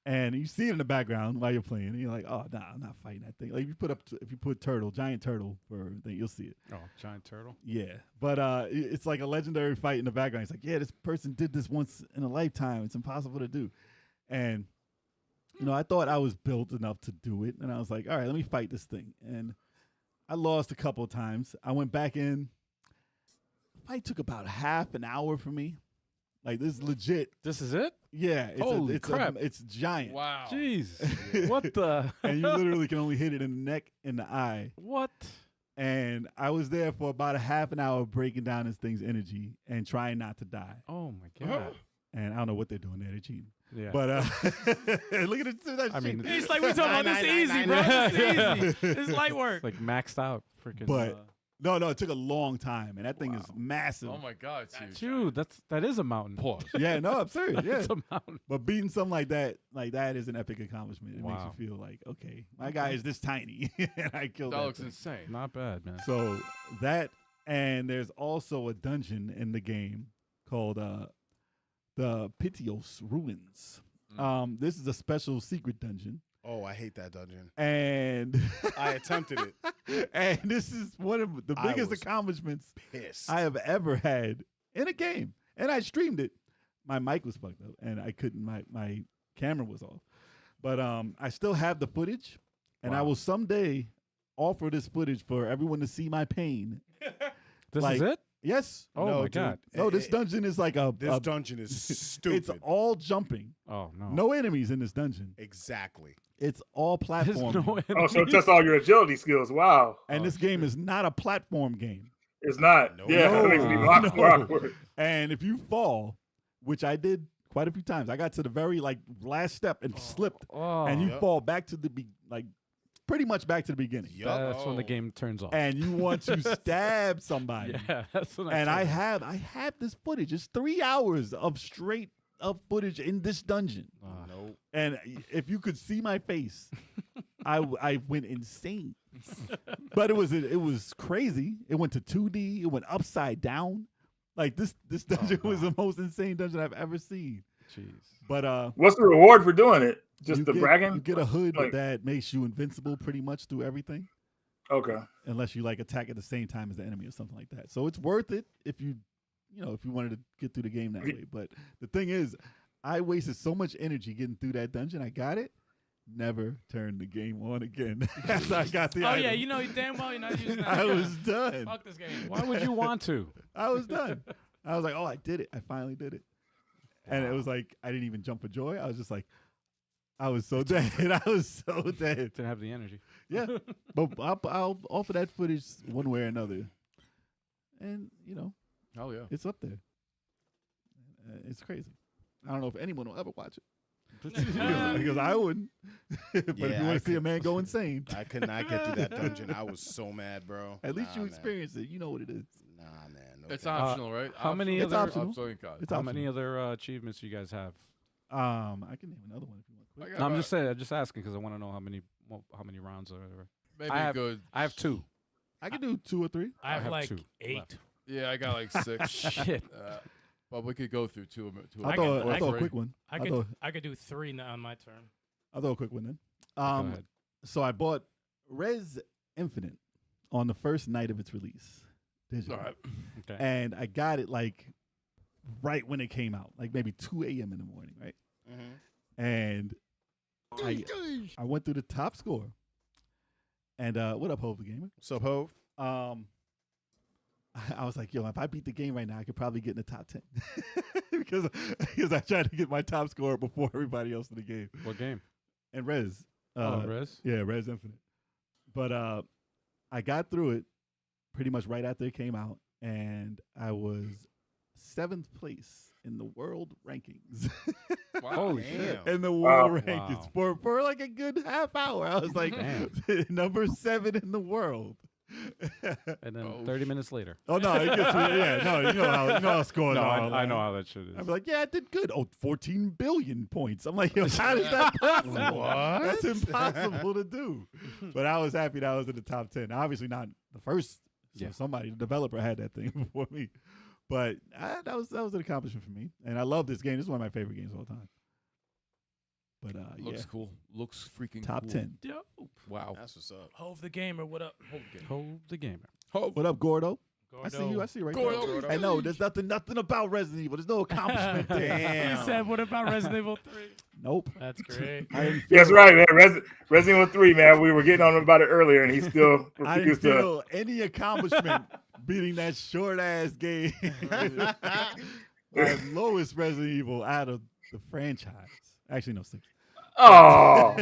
And you see it in the background while you're playing, and you're like, oh, nah, I'm not fighting that thing. Like if you put giant turtle for a thing, you'll see it. Oh, giant turtle. Yeah, but it's like a legendary fight in the background. It's like, yeah, this person did this once in a lifetime. It's impossible to do. And, I thought I was built enough to do it. And I was like, all right, let me fight this thing. And I lost a couple of times. I went back in. The fight took about half an hour for me. Like this is legit. This is it? Yeah. Holy it's crap. It's giant. Wow. Jeez. What the? And you literally can only hit it in the neck and the eye. What? And I was there for about a half an hour breaking down this thing's energy and trying not to die. Oh my god. And I don't know what they're doing there. They're cheating. Yeah. But look at it. That I mean, shit. It's like we talking about this easy, bro. This is easy. This is light work. It's like maxed out. Freaking. But no, it took a long time, and that thing is massive. Oh my God, it's huge. dude, that is a mountain. Pause. Yeah, no, I'm serious. Yeah, It's a mountain. but beating something like that is an epic accomplishment. It Wow. makes you feel like, okay, my guy is this tiny, and I killed That that looks thing. insane. Not bad, man. So that, and there's also a dungeon in the game called the Pitios Ruins. This is a special secret dungeon, Oh, I hate that dungeon. and I attempted it. and this is one of the I biggest was accomplishments Pissed. I have ever had in a game, and I streamed it. My mic was fucked up, and I couldn't. My camera was off, but I still have the footage, and I Wow. will someday offer this footage for everyone to see my pain. This like- is it? Yes. Oh No, my dude. god. No, this dungeon is like This dungeon is stupid. It's all jumping. Oh no. No enemies in this dungeon. Exactly. It's all There's platform. no Oh, so it enemies. tests all your agility skills. Wow. And Oh, this game is not a platform game. It's not. No. Yeah, No. that makes me No. more awkward. And if you fall, which I did quite a few times, I got to the very last step and slipped, Oh, and you Yep. fall back to the pretty much back to the beginning. Yup. that's when the game turns off. And you want to stab somebody. yeah, that's when And I turn have this footage. It's 3 hours of straight up footage in this dungeon. off. Nope. And if you could see my face, I went insane. But it was crazy. It went to 2D. It went upside down. Like this dungeon was the most insane dungeon I've ever seen. Jeez. But What's the reward for doing it? Just you the get, bragging? You get a hood Like- that makes you invincible pretty much through everything, Okay. unless you attack at the same time as the enemy or something like that. So it's worth it if you wanted to get through the game that way. But the thing is, I wasted so much energy getting through that dungeon. I got it. Never turned the game on again. After I got the Oh item. yeah, you know damn well you're not using that. I was done. Fuck this game. Why would you want to? I was done. I was like, oh, I did it. I finally did it. And it was like, I didn't even jump for joy. I was just like, I was so dead. I was so dead. Didn't have the energy. Yeah. But I'll offer that footage one way or another. And, Oh yeah. it's up there. It's crazy. I don't know if anyone will ever watch it. because I wouldn't. But if Yeah, you I want to see a could- man go insane, I could not get through that dungeon. I was so mad, bro. at least Nah, you man. experience it. You know what it is. Nah, man. No It's thanks. optional, right? how many It's other optional. Thank God. It's how optional. many other achievements you guys have? I can name another one if you want. I Quick. got No, I'm about just saying. I'm just asking because I want to know how many rounds or whatever. maybe I a have- good. I have 2. I can do 2 or 3. I have have like 2 8. left. Yeah, I got like 6. Shit. But we could go through two of them. I'll throw a quick one. I could do 3 now on my turn. I'll throw a quick one then. Go ahead. So I bought Res Infinite on the first night of its release. Digitally. All right. Okay. And I got it right when it came out, like maybe 2 a.m. in the morning, right? Mhm. And I went through the top score. And what up, Hove the Gamer? So, Hove, I was like, yo, if I beat the game right now, I could probably get in the top 10. because I tried to get my top score before everybody else in the game. What game? And Res. Res. Yeah, Res Infinite. But I got through it pretty much right after it came out, and I was 7th place in the world rankings. Wow. Holy damn. In the world Wow. rankings for like a good half hour. I was like Damn. number 7 in the world. And then Oh, 30 minutes later. Oh no, it gets you know how scores No, are. I know how that shit is. I'd be like, yeah, I did good. Oh, 14 billion points. I'm like, yo, how is that possible? What? That's impossible to do. But I was happy that I was in the top 10. Obviously not the first. So Yeah. somebody, the developer, had that thing before me. But that was an accomplishment for me. And I love this game. This is one of my favorite games of all time. But Looks yeah, cool. Looks freaking top cool. 10. Wow. That's what's up. Hove the gamer, what up? Hove the gamer. What up, Gordo? I see Gordo. you. I see you right Gordo. there. I know. There's nothing about Resident Evil. There's no accomplishment there. Damn. He said, what about Resident Evil 3? Nope. That's great. I didn't That's feel- right, man. Resident Evil 3, man. We were getting on him about it earlier, and he still I didn't refused to. feel any accomplishment beating that short ass game. my lowest Resident Evil out of the franchise. Actually, no, 6. Oh,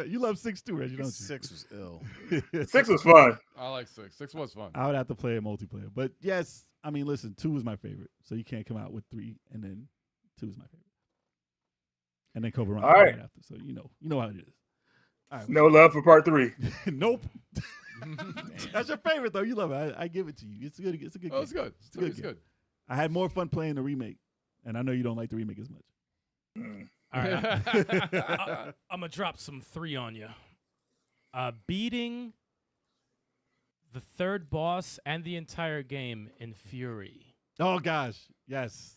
You love 6 too, Reggie, don't you? 6 was ill. 6 was fun. I like 6. 6 was fun. I would have to play a multiplayer. But yes, I mean, listen, 2 is my favorite. So you can't come out with 3 and then 2 is my favorite. And then Cobra Run All right. after. So you know how it is. All right. No love for part 3. Nope. That's your favorite though. You love it. I give it to you. It's good. It's a good. Oh, game. it's good. It's a good. It's game. good. I had more fun playing the remake, and I know you don't like the remake as much. All right, I'm gonna drop some 3 on you. Beating the third boss and the entire game in Fury. Oh gosh, yes.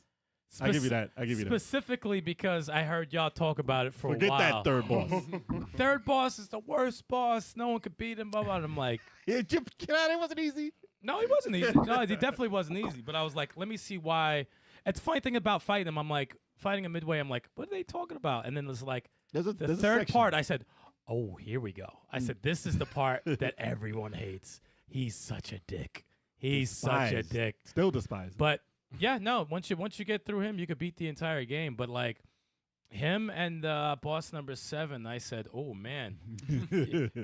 I give you that. I give you that. Specifically because I heard y'all talk about it for Forget a while. that third boss. Third boss is the worst boss. No one could beat him. Blah, blah. I'm like, Yeah, get out. It wasn't easy. no, he wasn't easy. No, he definitely wasn't easy. But I was like, let me see why. It's the funny thing about fighting him. I'm like, fighting him midway. I'm like, what are they talking about? And then it's like, There's a the third part, I said, oh, here we go. I said, this is the part that everyone hates. He's such a dick. He's such a Despised. dick. Still despised. But yeah, no. Once you get through him, you could beat the entire game. But like him and boss number 7, I said, oh man.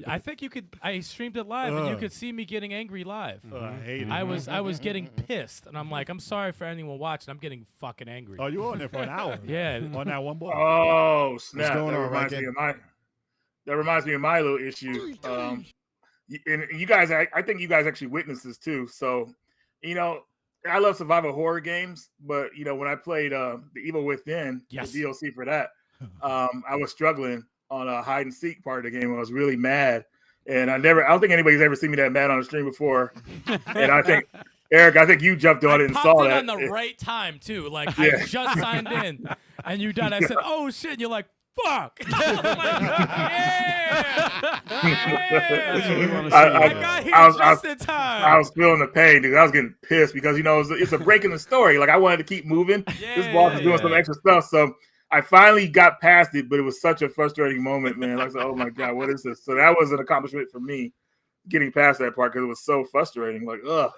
I think you could. I streamed it live, and you could see me getting angry live. I hate it. I was getting pissed, and I'm like, I'm sorry for anyone watching. I'm getting fucking angry. Oh, you were on there for an hour. Yeah. On that one boss. Oh snap! going That on, reminds Riken? me of my. That reminds me of my little issue. And you guys, I think you guys actually witnessed this too. So, I love survival horror games, but when I played The Evil Within, Yes. the DLC for that, I was struggling on a hide and seek part of the game. I was really mad, and I don't think anybody's ever seen me that mad on the stream before. And I think Eric, you jumped on it and popped saw in that. on the right time too. Like Yeah. I just signed in, and you done. I said, "Oh shit!" And you're like, "Fuck!" I'm like, That's what we yeah. want to see. I got here just in time. I was feeling the pain, dude. I was getting pissed because it's a break in the story. Like I wanted to keep moving. This boss is doing some extra stuff, so I finally got past it. But it was such a frustrating moment, man. Like, oh my god, what is this? So that was an accomplishment for me, getting past that part because it was so frustrating. Like, ugh,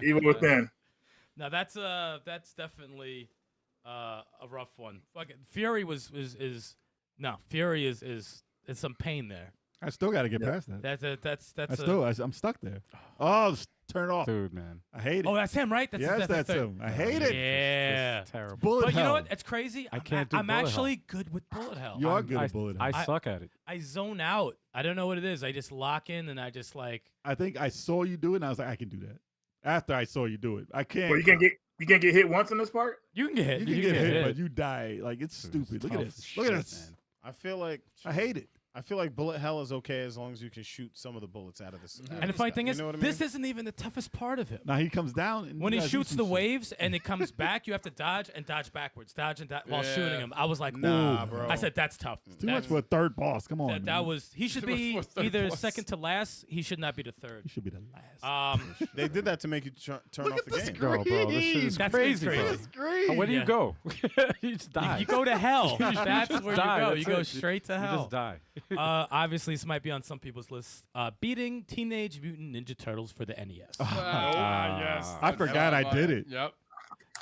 even within. Now that's definitely a rough one. Fucking Fury Fury is some pain there. I still got to get past that. That's I'm stuck there. Oh, turn off. Dude, man. I hate it. Oh, that's him, right? Yes, that's him. I hate it. Yeah. It's terrible. Bullet But you know hell. what? It's crazy. I can't do I'm bullet actually good with bullet hell. You are good at bullet hell. I suck at it. I zone out. I don't know what it is. I just lock in and I just like. I think I saw you do it, and I was like, I can do that. After I saw you do it, I can't. Well, you can't get hit once in this part. You can get hit. You can get hit, but you die. Like it's stupid. Look at tough this. as Look at shit, this. man. I feel like I hate it. bullet hell is okay as long as you can shoot some of the bullets out of this. And the funny thing is, you know what I this mean? isn't even the toughest part of him. Now he comes down and When you he gotta do shoots some the shit. waves and it comes back, you have to dodge and dodge backwards, dodge and while Yeah. shooting him. I was like, Nah, ooh. bro. I said that's tough. Too much for a third boss. Come on, That man. was. He should Too much be for a third either boss. second to last. He should not be the third. He should be the last. They did that to make you turn Look off at the the game. Bro, this shit is That's crazy, crazy. bro. That's great. Where do you Yeah. go? You just die. You go to hell. You That's just where die. you go. That's You go it. straight to You hell. just die. Obviously, this might be on some people's list. Beating Teenage Mutant Ninja Turtles for the NES. Yes. I forgot I did it. Yep.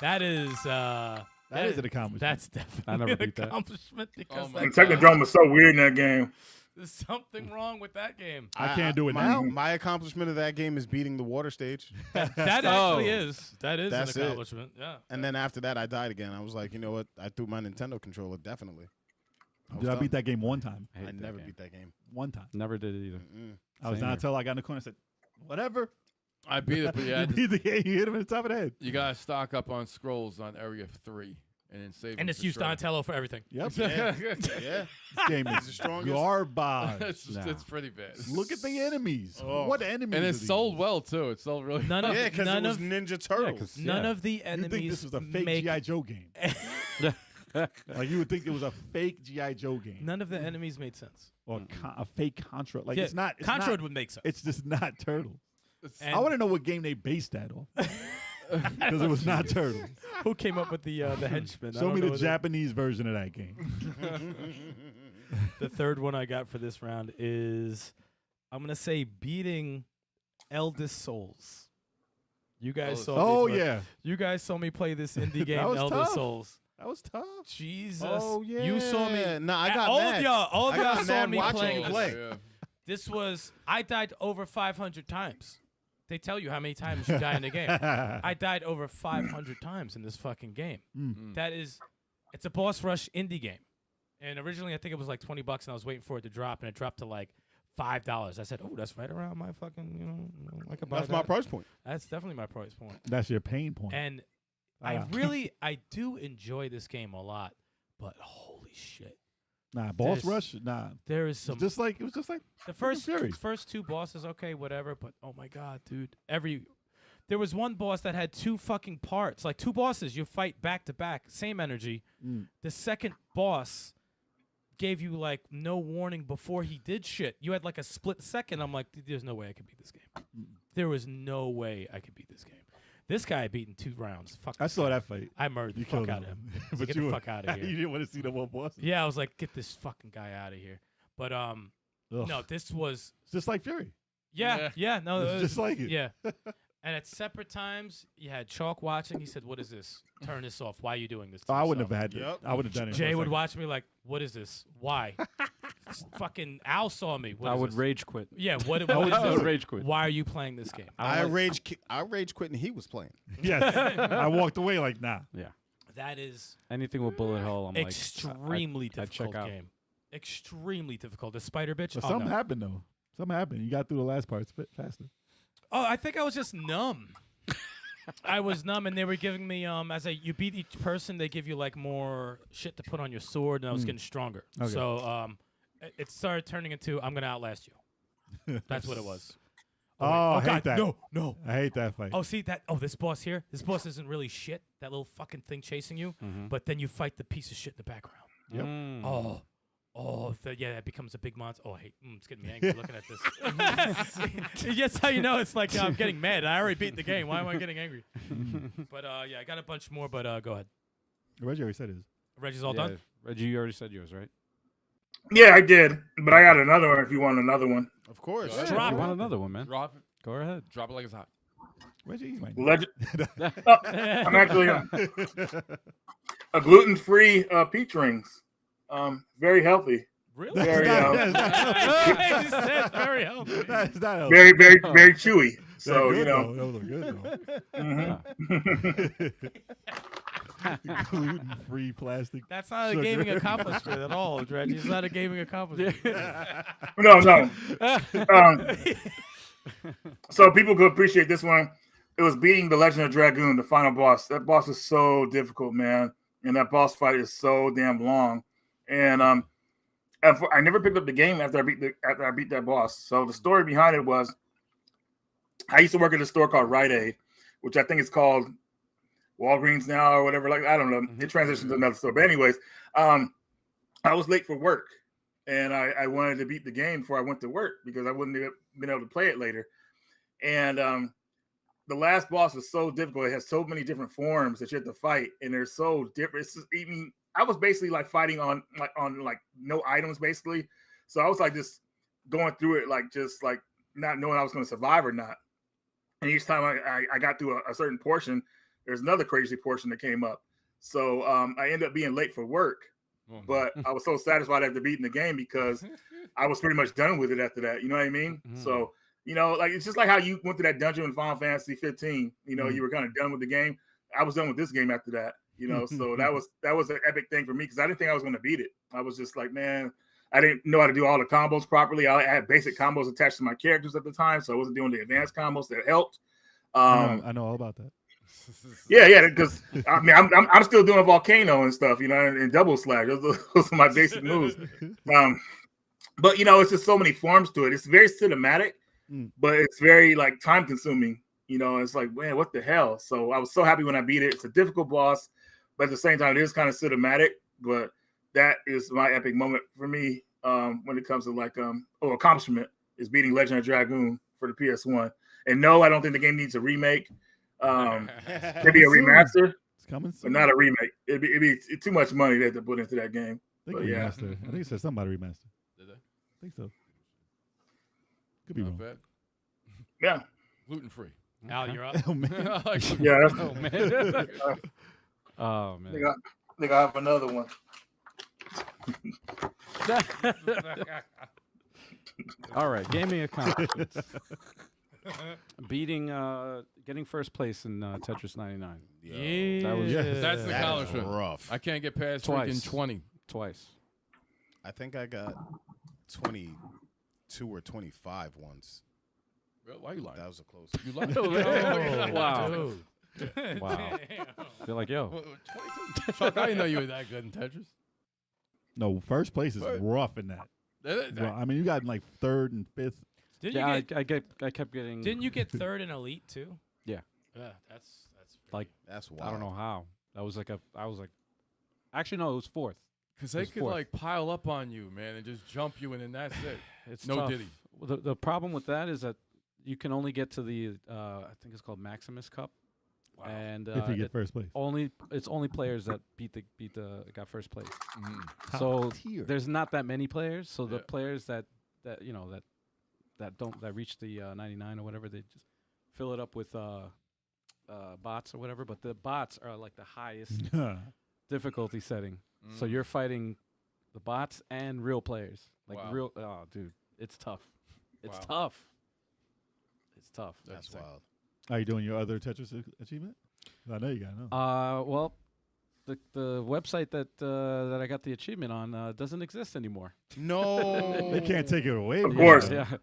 That is. That is an accomplishment. That's definitely I never an beat that. accomplishment because my And that's, Technodrome was so weird in that game. there's something wrong with that game. I can't do it my, now. My accomplishment of that game is beating the water stage. That actually is. That is That's an it. accomplishment. Yeah. And then after that, I died again. I was like, you know what? I threw my Nintendo controller, definitely. Did I beat that game one time? I never beat that game. One time. Never did it either. I was Same not here. until I got in the corner and said, whatever. I beat it, but yeah, You beat the game. You hit him in the top of the head. you gotta stock up on scrolls on Area 3 and then save. And them it's for used sure. Donatello for everything. Yep. Yeah. This Yeah. game He's is the strongest. garbage. It's pretty bad. Look at the enemies. Oh. What enemies? And are it these? sold well too. It sold really. None of Yeah, because it none was of Ninja Turtles. 'cause- none Yeah. of the You enemies think this was a fake make G.I. Joe game. Like you would think it was a fake G.I. Joe game. none of the enemies made sense. Or a fake Contra. Like Yeah, it's not. It's Contra not, would make sense. It's just not Turtles. And I want to know what game they based that on. Because it was not Turtles. who came up with the henchman? I Show don't me know the what Japanese version of that game. The third one I got for this round is I'm gonna say beating Eldest Souls. You guys saw. Oh me play, yeah, You guys saw me play this indie game, was Elder tough. Souls. that was tough. Jesus. Oh yeah. You saw me. No, I got all mad. of y'all I got saw mad me watching playing you this. play. Yeah. This was. I died over 500 times. They tell you how many times you die in a game. I died over 500 times in this fucking game. That is, it's a boss rush indie game. And originally I think it was like $20 and I was waiting for it to drop and it dropped to like $5. I said, oh, that's right around my fucking, I could buy That's my that. price point. That's definitely my price point. That's your pain point. And Ah. I do enjoy this game a lot, but holy shit. Nah, boss There's- rush. Nah, There is some, it was just like the Fury. first two bosses, okay, whatever, but oh my God, dude. There was one boss that had two fucking parts, like two bosses you fight back to back, same energy. The second boss gave you like no warning before he did shit. You had like a split second. I'm like, there's no way I could beat this game. There was no way I could beat this game. This guy I beat in 2 rounds. Fuck. I this saw guy. that fight. I murdered the You fuck killed out of him. him. But Get you the were- fuck out of you here. didn't want to see no more bosses. Yeah, I was like, get this fucking guy out of here. But Ugh. no, this was It's just like Fury. yeah, no, It's just like it. yeah. And at separate times, you had Chalk watching. He said, "What is this? Turn this off. Why are you doing this?" to Oh, I wouldn't yourself?" have had. Yep. I would have done it. Jay for a would second. watch me like, "What is this? Why?" Fucking Al saw me. What I is would this? rage quit. Yeah, what I is would this? rage quit. Why are you playing this game? I rage quit and he was playing. Yes, I walked away like nah. Yeah. That is Anything with bullet hell, I'm extremely I'd check difficult out. game. Extremely difficult. The spider bitch. But Oh, something no. happened though. Something happened. You got through the last part faster. Oh, I think I was just numb. I was numb, and they were giving me you beat each person, they give you like more shit to put on your sword, and I was getting stronger. Okay. So it started turning into I'm gonna outlast you. That's what it was. Oh, wait. I hate God, that. No. I hate that fight. Oh, see that? Oh, this boss here. This boss isn't really shit. That little fucking thing chasing you. But then you fight the piece of shit in the background. Yep. Mm. Yeah, that becomes a big monster. Oh, I hate. It's getting me angry looking at this. That's how you know it's like I'm getting mad. I already beat the game. Why am I getting angry? But yeah, I got a bunch more. But go ahead. Reggie already said his. Reggie's all Yeah, done. Reggie, you already said yours, right? Yeah, I did, but I got another one if you want another one. Of course. Yeah. Drop You it. want another one, man? Drop it. Go ahead. Drop it like it's hot. Reggie, he's my Legend. I'm actually a gluten-free peach rings. Very healthy. Really? Very, He said very healthy. That's not healthy. very, very, very chewy. So Good, you know. though. Those are good though. Mhm. Gluten-free plastic. That's not Sugar. a gaming accomplishment at all, Reggie. It's not a gaming accomplishment. No. So people could appreciate this one. It was beating the Legend of Dragoon, the final boss. That boss is so difficult, man, and that boss fight is so damn long. And I never picked up the game after I beat that boss. So the story behind it was, I used to work at a store called Rite Aid, which I think is called Walgreens now or whatever. Like, I don't know. It transitioned to another store. But anyways, I was late for work, and I wanted to beat the game before I went to work because I wouldn't have been able to play it later. And the last boss was so difficult. It has so many different forms that you have to fight, and they're so different. It's just, even I was basically like fighting on no items basically. So I was like just going through it, like just like not knowing I was going to survive or not. And each time I got through a certain portion, there's another crazy portion that came up. So I ended up being late for work, but I was so satisfied after beating the game because I was pretty much done with it after that. You know what I mean? So, you know, like it's just like how you went to that dungeon in Final Fantasy 15. You know, you were kind of done with the game. I was done with this game after that. You know, so that was an epic thing for me because I didn't think I was going to beat it. I was just like, man, I didn't know how to do all the combos properly. I had basic combos attached to my characters at the time, so I wasn't doing the advanced combos that helped. I know all about that. Yeah, because I mean, I'm still doing volcano and stuff, you know, and double slash. Those are my basic moves. But you know, it's just so many forms to it. It's very cinematic, but it's very like time consuming. You know, it's like, man, what the hell? So I was so happy when I beat it. It's a difficult boss, but at the same time, it is kind of cinematic. But that is my epic moment for me when it comes to like accomplishment is beating Legend of Dragoon for the PS1. And no, I don't think the game needs a remake. Maybe a remaster, It's coming but soon. not a remake. It'd be too much money they had to put into that game. I think but yeah. remaster. I think it said somebody remaster. Did they? I think so. Could be Not wrong. bad. Yeah. Gluten free. Al, Okay. you're up. Oh man. Yeah, that's, Oh man. Oh I man. think I have another one. All right, gaming accomplishments. Getting first place in Tetris 99 Yeah. That was- That's an That is accomplishment. rough. I can't get past Twice. freaking 20. twice. I think I got 22 or 25 once. Why you lying? That was a close. You lying? Oh, Wow. dude. Wow. Damn. Feel like yo. 22? Chuck, I didn't know you were that good in Tetris. No, first place is What? rough in that. Well, I mean, you got like third and fifth. Didn't Yeah, you get? I kept getting. Didn't you get third in elite too? Yeah. Yeah, that's Like, That's wild. I don't know how. That was like I was like, actually no, it was fourth. Because they It's could fourth. like pile up on you, man, and just jump you, and then that's it. It's No tough. diddy. The problem with that is that you can only get to the I think it's called Maximus Cup, and If you get first place. it's only players that got first place. Top So tier. there's not that many players. So the Yeah. players that reach the 99 or whatever, they just fill it up with bots or whatever. But the bots are like the highest difficulty setting. So you're fighting the bots and real players. Like Wow. real. Oh, dude, it's tough. It's Wow. tough. It's tough. That's wild. Are you doing your other Tetris achievement? I know you got no. Well, the website that I got the achievement on doesn't exist anymore. No. They can't take it away. Of from course. you. Yeah.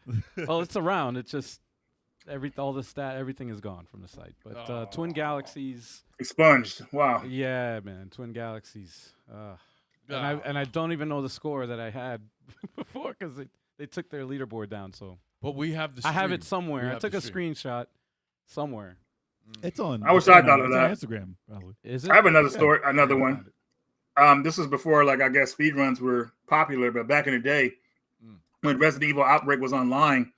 Well, it's around. It's just everything is gone from the site. But Twin Galaxies, Expunged. Wow. yeah, man, Twin Galaxies. And I don't even know the score that I had before because they took their leaderboard down. So But we have the I have it stream. somewhere. We I have took the a stream. screenshot somewhere. It's on. I wish it's I on, thought of it's on that. Instagram, probably. Is it? I have another Yeah. story, another Yeah, I one. found it. This was before, like, I guess speedruns were popular, but back in the day, when Resident Evil Outbreak was online,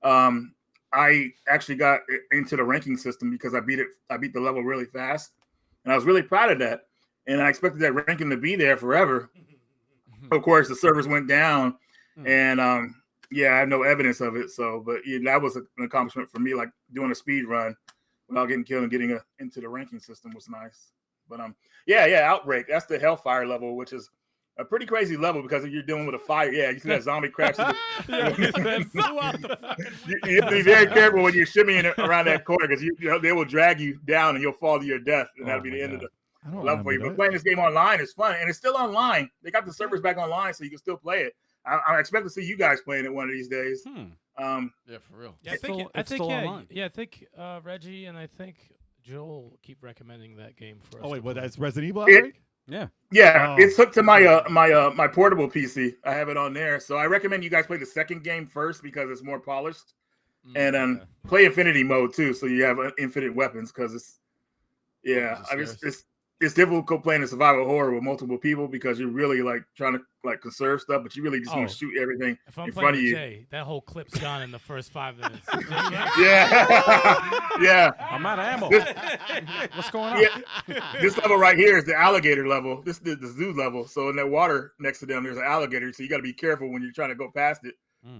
I actually got into the ranking system because I beat the level really fast, and I was really proud of that. And I expected that ranking to be there forever. Of course, the servers went down, and yeah, I have no evidence of it. So, but yeah, that was an accomplishment for me, like doing a speed run without getting killed and getting into the ranking system was nice. But yeah, Outbreak. That's the Hellfire level, which is a pretty crazy level because you're dealing with a fire. Yeah, you see that zombie crash. You have to be very careful when you're shimmying around that corner because they will drag you down and you'll fall to your death, and that'll be the end of the I don't level for you. remember But that. playing this game online is fun, and it's still online. They got the servers back online, so you can still play it. I expect to see you guys playing it one of these days. Yeah, for real. Yeah, I It's think still- I it's think still yeah, online. yeah, I think Reggie and I think Joel keep recommending that game for us. Oh to wait, what? play. That's Resident Evil It- Outbreak? Yeah. Yeah, Oh. it's hooked to my portable PC. I have it on there, so I recommend you guys play the second game first because it's more polished, and play Infinity mode too, so you have infinite weapons. Because it's it's difficult playing a survival horror with multiple people because you're really like trying to like conserve stuff, but you really just want to shoot everything If I'm in playing front of with you. Jay, that whole clip's gone in the first 5 minutes. Yeah, yeah. I'm out of ammo. This- What's going on? Yeah, this level right here is the alligator level. This is the zoo level. So in that water next to them, there's an alligator. So you got to be careful when you're trying to go past it.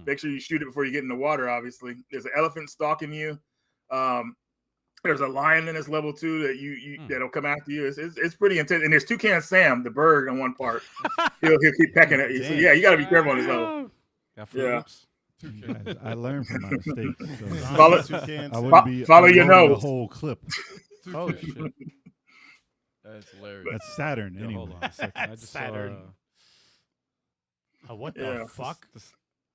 Make sure you shoot it before you get in the water. Obviously, there's an elephant stalking you. There's a lion in this level too that that'll come after you. It's pretty intense. And there's Toucan Sam, the bird, on one part. He'll keep pecking at you. So yeah, you got to be careful on this level. Got Yeah. Fruit Loops? I learned from my mistakes. So Follow- I wouldn't be follow your uploading nose. The whole clip. Oh shit! That's hilarious. That's Saturn. Yo, Anyway. hold on a second. I just saw, Saturn. What the Yeah. fuck?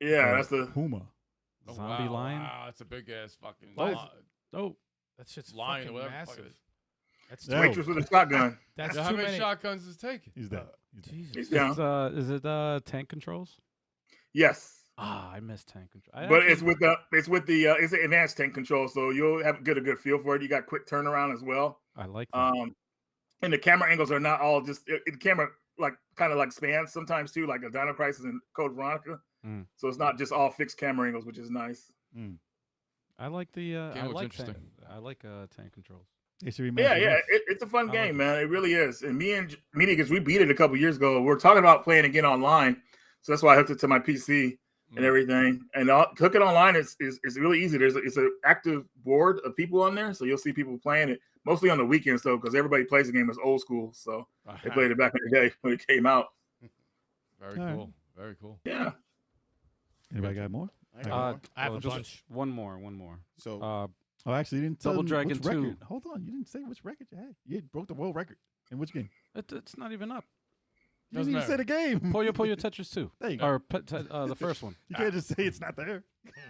Yeah, that's the Puma. Oh, zombie wow, lion? Wow, that's a big ass fucking Oh, That shit's lion or fucking whatever. the fuck massive. it is. That's Yeah. waitress with a shotgun. that's How too many many. shotguns is taking? He's dead. He's dead. Jesus. He's down. is it tank controls? Yes. I missed tank control. But it's with the advanced tank control, so you'll have a good feel for it. You got quick turnaround as well. I like that. And the camera angles are not all just the camera like kind of like spans sometimes too, like a Dino Crisis and Code Veronica. So it's not just all fixed camera angles, which is nice. I like the. I looks like interesting. I like tank controls. They should remaster Yeah, this. it's a fun I game, like man. It really is. And me and because we beat it a couple years ago. We're talking about playing again online, so that's why I hooked it to my PC. and everything. And hook it online is really easy. It's an active board of people on there, so you'll see people playing it mostly on the weekends though, because everybody plays the game as old school. So they played it back in the day when it came out. Very All right. cool. Very cool. Yeah. Anybody got more? I got more. I have a just bunch. One more. So Oh, actually, you didn't tell Double them Dragon which record. 2. Hold on, you didn't say which record you had. You broke the world record. In which game? It's not even up. You Doesn't didn't even say the game. Puyo Tetris 2. There you go. Or the first one. You can't just say it's not there.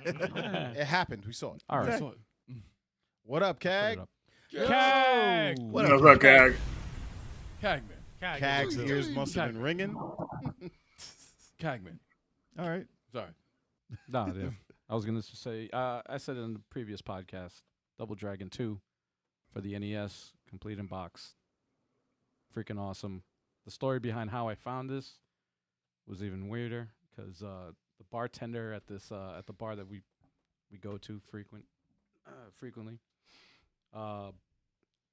it happened. We saw it. All right. Okay. What up, Put it Cag? up. Cag. What What's up? up, Cag? Cagman. Cag's ears must have been ringing. Cagman. All right. Sorry. No, yeah. I was gonna say. I said in the previous podcast, Double Dragon 2 for the NES, complete in box. Freaking awesome. The story behind how I found this was even weirder because the bartender at this at the bar that we go to frequently,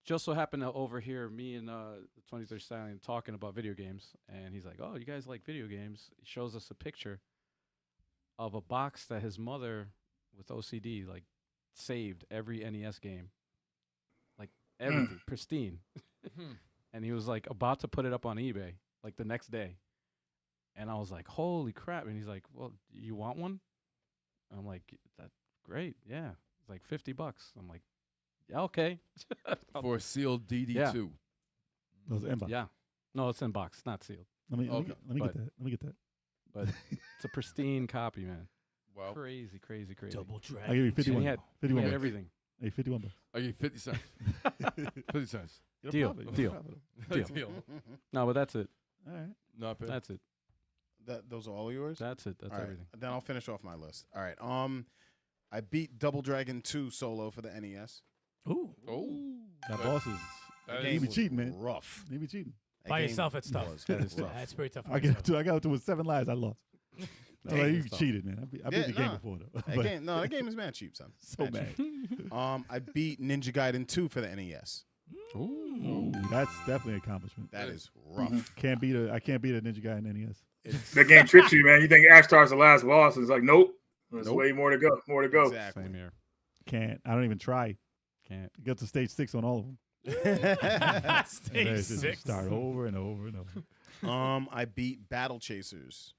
just so happened to overhear me and the 23rd Stallion talking about video games, and he's like, "Oh, you guys like video games?" He shows us a picture of a box that his mother, with OCD, like saved every NES game, like everything, pristine. And he was like about to put it up on eBay like the next day. And I was like, holy crap. And he's like, well, you want one? I'm like, that's great. Yeah. It's like $50. I'm like, yeah, okay. For a sealed DD2. Yeah. Those inbox. Yeah. No, it's in box, not sealed. Let me Okay. get But- that. Let me get that. But it's a pristine copy, man. Well, Crazy. Double I'll Dragon. give you And 51. he had 51 bucks. everything. Hey, 51 bucks. I give 50 cents. 50 cents. Get a Deal, profit. deal. Deal. Deal. No, but that's it. All right. Not bad. That's it. Those are all yours? That's it. That's All right, everything. Then I'll finish off my list. All right. I beat Double Dragon 2 solo for the NES. Ooh. Oh. That boss is. That He is be cheating, man. Rough. He be cheating. That By game yourself, it's tough. was That is rough. That's very tough. I got up to with 7 lives. I lost. I was like, you Tough. cheated, man. I beat Yeah, the game nah. before though. That But game, no, that game is mad cheap, son. so Mad cheap. mad. I beat Ninja Gaiden 2 for the NES. Ooh, that's definitely an accomplishment. That is rough. I can't beat a Ninja guy in NES. That game tricks you, man. You think Ashtar's the last boss. It's like, nope. There's Nope. way more to go. More to go. Exactly. Same here. Can't. I don't even try. Can't. Get to stage 6 on all of them. Stage It's just 6. Start over and over and over. I beat Battle Chasers.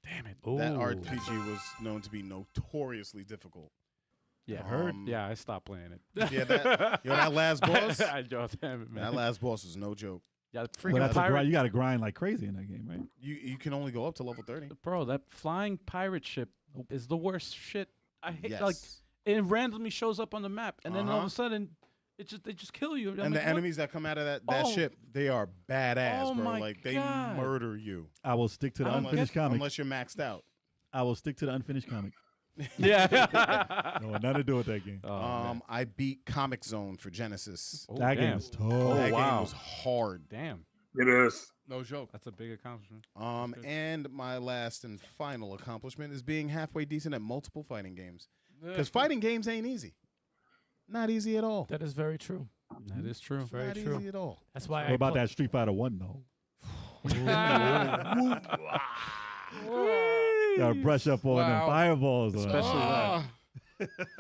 Damn it. That RPG was known to be notoriously difficult. Yeah. heard. Yeah, I stopped playing it. Yeah, that last boss. I damn it, man. That last boss was no joke. Yeah, But freaking that's a pirate. grind. You got to grind like crazy in that game, right? You can only go up to level 30. Bro, that flying pirate ship is the worst shit. I hate Yes. like it randomly shows up on the map, and then all of Uh-huh. a sudden, they just kill you. I'm and like, the what? enemies that come out of that Oh. ship, they are badass, Oh bro. my Like they God. murder you. I will stick to the I don't unfinished get- comic. Unless you're maxed out. I will stick to the unfinished comic. Yeah. No, nothing to do with that game. Oh, man. I beat Comic Zone for Genesis. Oh, that damn. game is tough. That wow. game was hard. Damn. It is. No joke. That's a big accomplishment. good. And my last and final accomplishment is being halfway decent at multiple fighting games. Yeah. Because fighting games ain't easy. Not easy at all. That is very true. That is true. Very Not true. easy at all. That's why What I about pl- that Street Fighter 1, though? Gotta brush up on them Wow. fireballs. Especially that.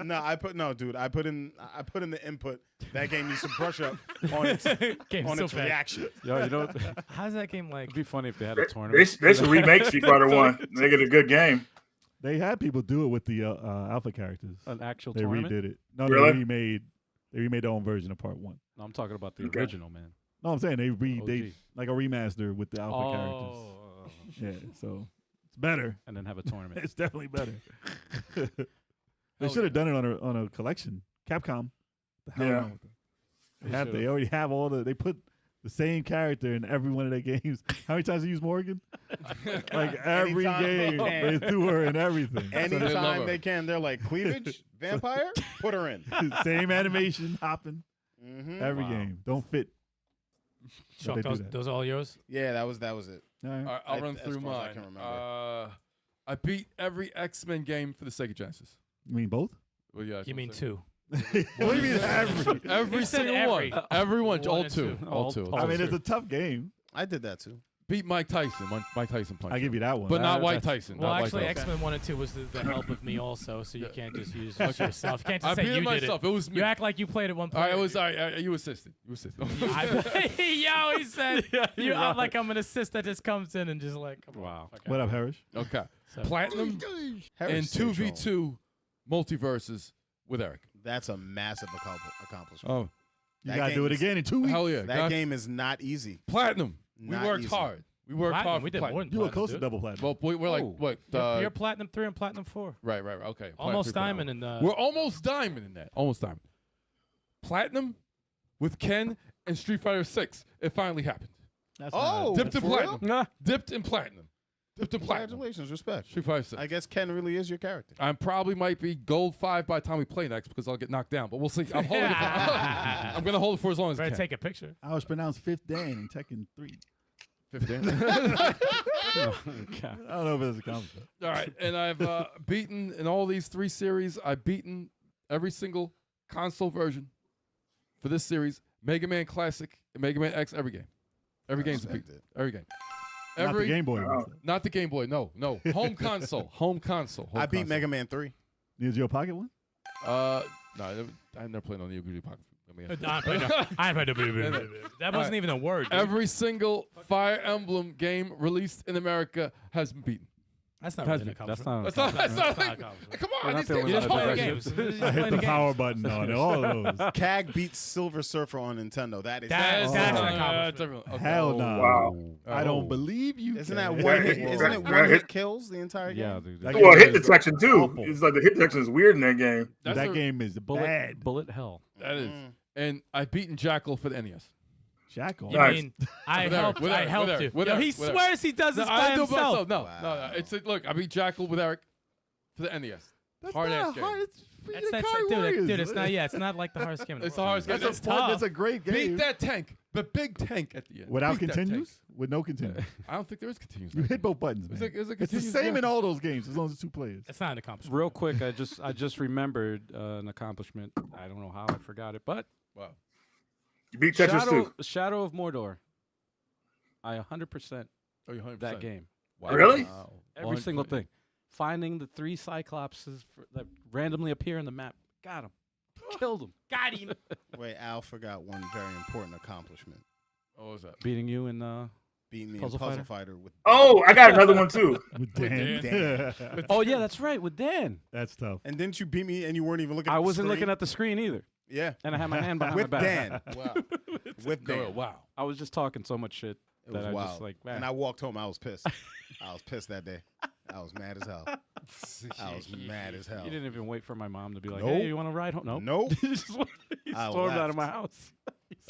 No, I put in the input. That game needs to brush up on its Game's on so its bad. reaction. Yo, you know, How's that game like? it'd be funny if they had a They, tournament. they should remake Street Fighter 1. Make it a good game. They had people do it with the alpha characters. An actual They tournament. redid it. No, Really? they remade their own version of part 1. No, I'm talking about the Okay. original, man. No, I'm saying they OG. like a remaster with the alpha characters. Oh. Yeah, so it's better. And then have a tournament. It's definitely better. They Hell should have done it on a collection. Capcom. The hell Yeah. wrong with them? They should've. They already have they put the same character in every one of their games. How many times do you use Morgan? Like every Anytime they game, can. they threw her in everything. love her. Anytime they can, they're like cleavage, vampire, put her in. Same animation, hopping, Mm-hmm. every Wow. game. Don't fit. Chuck, they do those, that. those all yours? Yeah, that was it. All right. All right, I'll I- run as through far as I mine. can remember. I beat every X-Men game for the Sega Genesis. You mean both? Well, yeah. You mean 2? What do you mean every? Every You said single every. one. Everyone. One All and two. two. All two. All I mean, two. it's a tough game. I did that too. beat Mike Tyson. Mike Tyson punch. I give you that one. But not White that's- Tyson. Well, not White actually, Tyson. X-Men 1 and 2 was the help of me also, so you can't just use yourself. You can't I just say beat you myself. did It was me. You act like you played at one All point. right, it was all right. You assisted. You assisted. Yo, he said, Yeah, you you're I'm right. like I'm an assist that just comes in and just like, come on. Wow. Okay. What up, Harris? Okay. So- Platinum Harris and stay strong. 2v2 MultiVersus with Eric. That's a massive accomplishment. Oh, You That gotta game do it is- again in 2 weeks. hell yeah. That Got- game is not easy. Platinum. Not we worked easy. hard. We worked Platinum, hard. we for did platinum. more than You were platinum, close to dude. double platinum. Well, we're like Oh. what? You're platinum 3 and platinum 4. Right. Okay. Almost Platinum. diamond in the. We're almost diamond in that. Almost diamond. Platinum with Ken and Street Fighter 6. It finally happened. That's Oh, not- Dipped in for real? platinum. Nah. Dipped in platinum. Dipped in platinum. Congratulations, respect. Street Fighter 6. I guess Ken really is your character. I probably might be gold 5 by the time we play next because I'll get knocked down. But we'll see. I'm holding it. I'm gonna hold it for as long as I Better can. take a picture. I was pronounced Fifth Dan in Tekken 3. 15. Okay. I don't know if it's a compliment. All right, and I've beaten in all these 3 series. I've beaten every single console version for this series: Mega Man Classic, and Mega Man X. Every game, every game's a beat. respect it. Every game, Not the every Game Boy. Wow. was it? not the Game Boy. No, home console, home console. I beat Mega Man 3. Neo Geo Pocket one? No, I never played on the Neo Pocket. That wasn't even a word. dude. Every single Fire Emblem game released in America has been beaten. That's not That's really an not. accomplishment. That's not. That's not Come We're on, not these the things only You just ones play the that games. actually- You just I play hit the games. power button on all of those. CAG beats Silver Surfer on Nintendo. That is That's an accomplishment. Okay. Hell no. Wow. I don't believe you. Isn't that Ken. one hit? Yeah, Isn't it yeah. one hit kills the entire game? Yeah, dude. That Well, game hit is detection too. awful. It's like the hit detection is weird in that game. That's that a- game is bad. Bullet hell. That is. Mm. And I've beaten Jackal for the NES. Jackal. You Nice. mean I With Eric, helped? with I Eric, helped with you. Eric, with Yo, Eric, he with Eric. swears he does this by I do it by himself. myself. No, Wow. It's look. I beat Jackal with Eric for the NES. That's Hard not ass game. hard. It's That's, the that's, Ikari dude, Warriors. dude, it's not. Yeah, it's not like the hardest game. in the It's the world. hardest game. That's It's a fun. tough. That's a great game. Beat that tank, the big tank at the end. Without Beat that tank. continues? With no continues. I don't think there is continues. You hit both buttons, It's man. like- it's like It's the continues, same yeah. in all those games as long as it's 2 players. That's not an accomplishment. Real quick, I just remembered an accomplishment. I don't know how I forgot it, but Wow. You beat Tetris too. Shadow of Mordor. I 100% Oh, you're 100%. that game. Wow. Really? Wow. Every single 100%. thing. Finding the 3 Cyclopses that randomly appear in the map. Got him. Killed him. Got him. Wait, Al forgot one very important accomplishment. What was that? Beating you in Beat me Puzzle in Puzzle Fighter? Fighter with. Oh, I got another one too. With Dan. Dan. Oh yeah, that's right, with Dan. That's tough. And didn't you beat me and you weren't even looking at I the wasn't looking screen? at the screen either. Yeah. Oh, And I had my hand behind With my back. Dan. Wow. With Dan. Wow. I was just talking so much shit It that was I wild. just like, And man. I walked home. I was pissed. I was pissed that day. I was mad as hell. I was mad as hell. You didn't even wait for my mom to be like, Nope. hey, you want to ride home? No. Nope. he I stormed out left. of my house.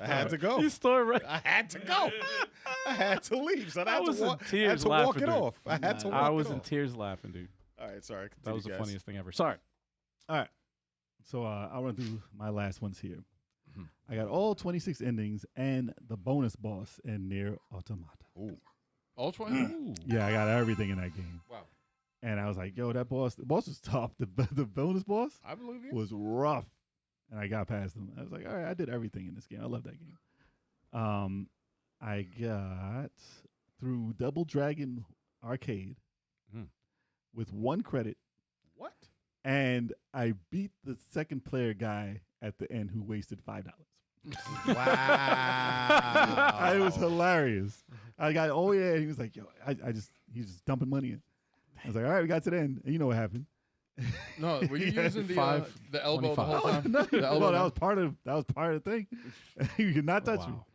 I had to go. He stormed right. I had to go. I had to leave. So I I had was to in walk. I had tears to walk laughing, it dude. off. I had to walk I was it in off. tears laughing, dude. All right, sorry. That was the Continue, guys. funniest thing ever. Sorry. All right. So I'll run through my last ones here. Mhm. I got all 26 endings and the bonus boss in Nier Automata. Ooh. Ultra? Mm. Ooh. Yeah, I got everything in that game. Wow. And I was like, yo, the boss was tough. The bonus boss I believe you. was rough. And I got past him. I was like, all right, I did everything in this game. I love that game. I got through Double Dragon Arcade Mhm. with 1 credit. What? And I beat the second player guy at the end who wasted $5. Wow. It was hilarious. I got, oh yeah, he was like, yo, he's just dumping money in. I was like, all right, we got to the end. And you know what happened? No, were you Yeah, using the elbow the 5.25. whole time? No, The elbow well, that down? was part of the thing. You could not touch me. Wow.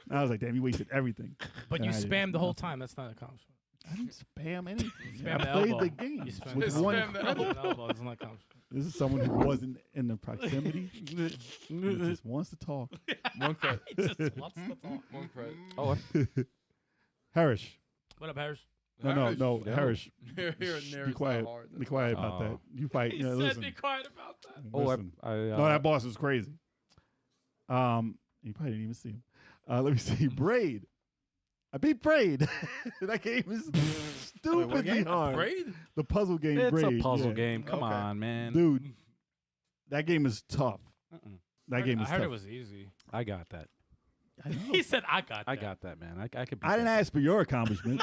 I was like, damn, you wasted everything. But you And I did spammed the whole nothing. time. That's not an accomplishment. I didn't spam anything. Spam I the played elbow. the game You spammed with the one Spam the credit. elbow. It's not an accomplishment. This is someone who wasn't in the proximity. He just wants to talk. One credit. He just wants to talk. One credit. Oh, Harris. What up, Harris? No, Harris. Here and Shh, there be is quiet. not hard. Be quiet about Oh. that. You fight. He You know, said listen. be quiet about that. oh, Listen. I No, that boss was crazy. You probably didn't even see him. Let me see. Braid. I beat Braid. That game is stupidly game? hard. Braid? The puzzle game it's Braid. a puzzle yeah. game. Come Okay. on, man. Dude, that game is tough. Mm-mm. That game I is heard tough. it was easy. I got that. I know. He said, "I got that." I got that, man. I could. I didn't ask for your accomplishment.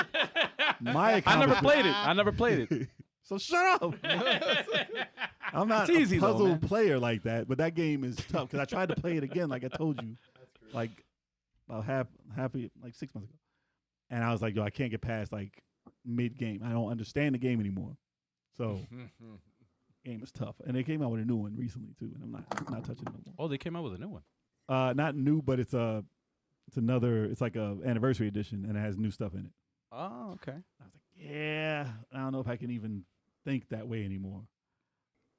My I never accomplishment. played it. I never played it. So shut up. I'm not It's easy a though, puzzle man. player like that, but that game is tough because I tried to play it again, like I told you, like about like 6 months ago, and I was like, yo, I can't get past like mid game. I don't understand the game anymore. So game is tough, and they came out with a new one recently too, and I'm not touching it no more. Oh, they came out with a new one. Not new, but it's another. It's like a anniversary edition, and it has new stuff in it. Oh, okay. I was like, yeah, I don't know if I can even think that way anymore.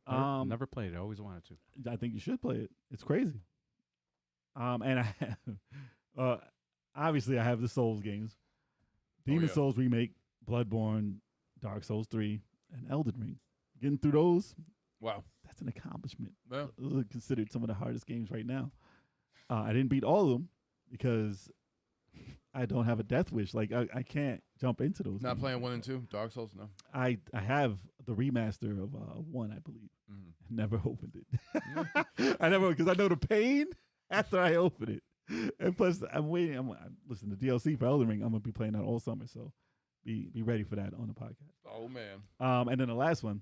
Never played it. I always wanted to. I think you should play it. It's crazy. And I have, obviously I have the Souls games, Demon Souls remake, Bloodborne, Dark Souls 3, and Elden Ring. Getting through those, Wow. that's an accomplishment. Well. Those are considered some of the hardest games right now. I didn't beat all of them because I don't have a death wish. Like I can't jump into those. Not games. playing 1 and 2, Dark Souls, no. I have the remaster of 1, I believe. Never opened it. I never, because I know the pain after I open it. And plus, I'm waiting. I'm listening to DLC for Elden Ring. I'm gonna be playing that all summer, so be ready for that on the podcast. Oh man. And then the last one,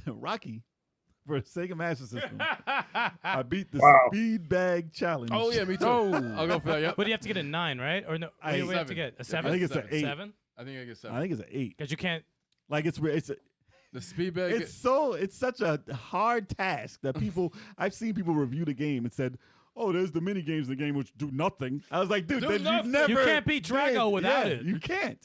Rocky, for Sega Master System. I beat the Speed Bag Challenge. Oh yeah, me too. I'll go for that. Yep. But you have to get a 9, right? Or no? What do you have to get? A 7? I think it's an 8. 7? I think I get 7. I think it's an 8. Because you can't. Like it's The speed bag. it's such a hard task that people I've seen people review the game and said, "Oh, there's the mini games in the game which do nothing." I was like, "Dude, Do then nothing. you never You can't beat Drago without it. You can't."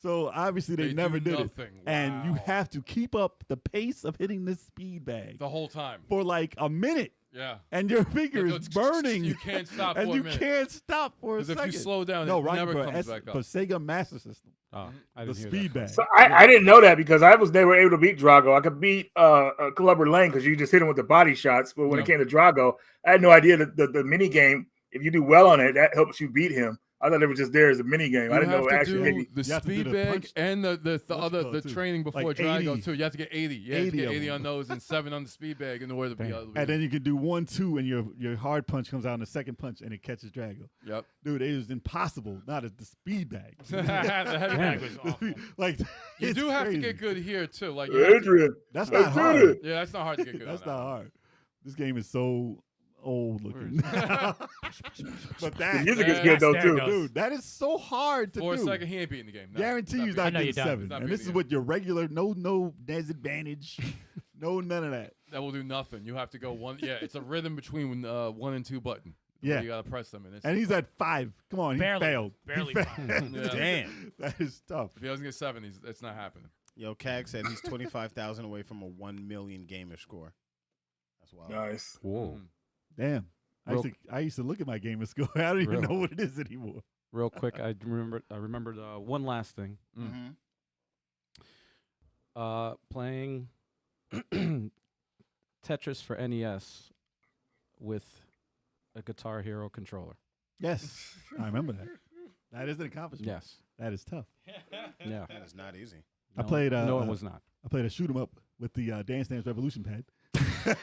So obviously they do never did nothing. it, and you Wow. have to keep up the pace of hitting this speed bag The whole time. for like a minute, Yeah. and your finger It is goes burning. You can't stop and for you a minute. can't stop for a Because second. if you slow down, no, it Rocky never for comes back for up. Sega Master System, Oh, I the didn't hear speed that. bag. So I didn't know that because I was never able to beat Drago. I could beat Clubber Lane because you just hit him with the body shots. But when it came to Drago, I had no idea that the mini game, if you do well on it, that helps you beat him. I thought it was just there as a mini game. I You didn't know have it to actually do maybe. the You have to do speed the bag punch- and the other called the too. training before Like Drago 80. too. You have to get 80. Yeah, 80 you get of 80 them. on those and 7 on the speed bag in order to be able to And then you can do 1, 2, and your hard punch comes out in the second punch, and it catches Drago. Yep. Dude, it was impossible. Not at the speed bag. The heavy bag was awful. Like You it's do have crazy. to get good here too. Like you have to- Adrian, That's I not did hard. it. yeah, that's not hard to get good. That's on not that. hard. This game is so old looking. But The that, music is Yeah. good though There it too. goes. dude, that is so hard to For a do. second, he ain't beating the game. No, Guarantee you he's I not know getting you're done. 7. He's not And this beating is it. what your regular no disadvantage, no none of that. That will do nothing. You have to go one. Yeah, it's a rhythm between 1 and 2 button. Yeah. You gotta press them, and it's. And he's at 5. Come on, he Barely. failed. Barely He five. failed. Yeah. Damn. That is tough. If he doesn't get 7, it's not happening. Yo, Cag said he's 25,000 away from a 1 million gamer score. That's wild. Nice. Whoa. Damn. I used to look at my gamer score. I don't even Real. know what it is anymore. Real quick, I remembered one last thing. Mm-hmm. Playing Tetris for NES with a Guitar Hero controller. Yes, I remember that. That is an accomplishment. Yes. That is tough. Yeah. That is not easy. I played. No, it was not. I played a shoot 'em up with the Dance Dance Revolution pad.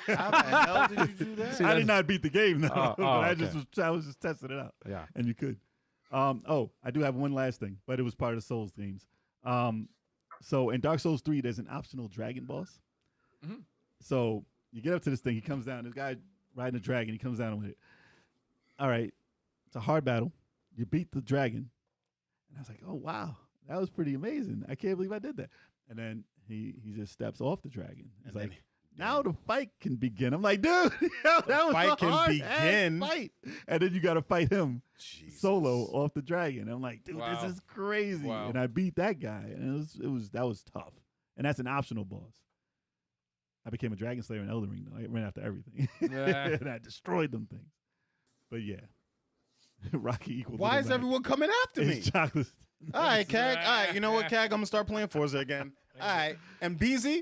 How the hell did you do that? See, I that's- did not beat the game, though, Oh, but I was just testing it out, Yeah. and you could. I do have one last thing, but it was part of the Souls games. So in Dark Souls 3, there's an optional dragon boss. Mhm. So you get up to this thing, he comes down. This guy riding a dragon, he comes down with it. All right, it's a hard battle. You beat the dragon, and I was like, oh wow, that was pretty amazing. I can't believe I did that. And then he just steps off the dragon. He's And like, then- now the fight can begin. I'm like, dude, that was fight a can hard-ass begin? fight. And then you got to fight him Jesus. solo off the dragon. I'm like, dude, Wow. this is crazy. Wow. And I beat that guy, and that was tough. And that's an optional boss. I became a Dragon Slayer in Elden Ring, though. I ran after everything, Yeah. and I destroyed them things. But yeah, Rocky equals. Why is everyone coming after me? It's chocolate. All right, Cag. All right, you know what, Cag? I'm gonna start playing Forza again. All right, and BZ,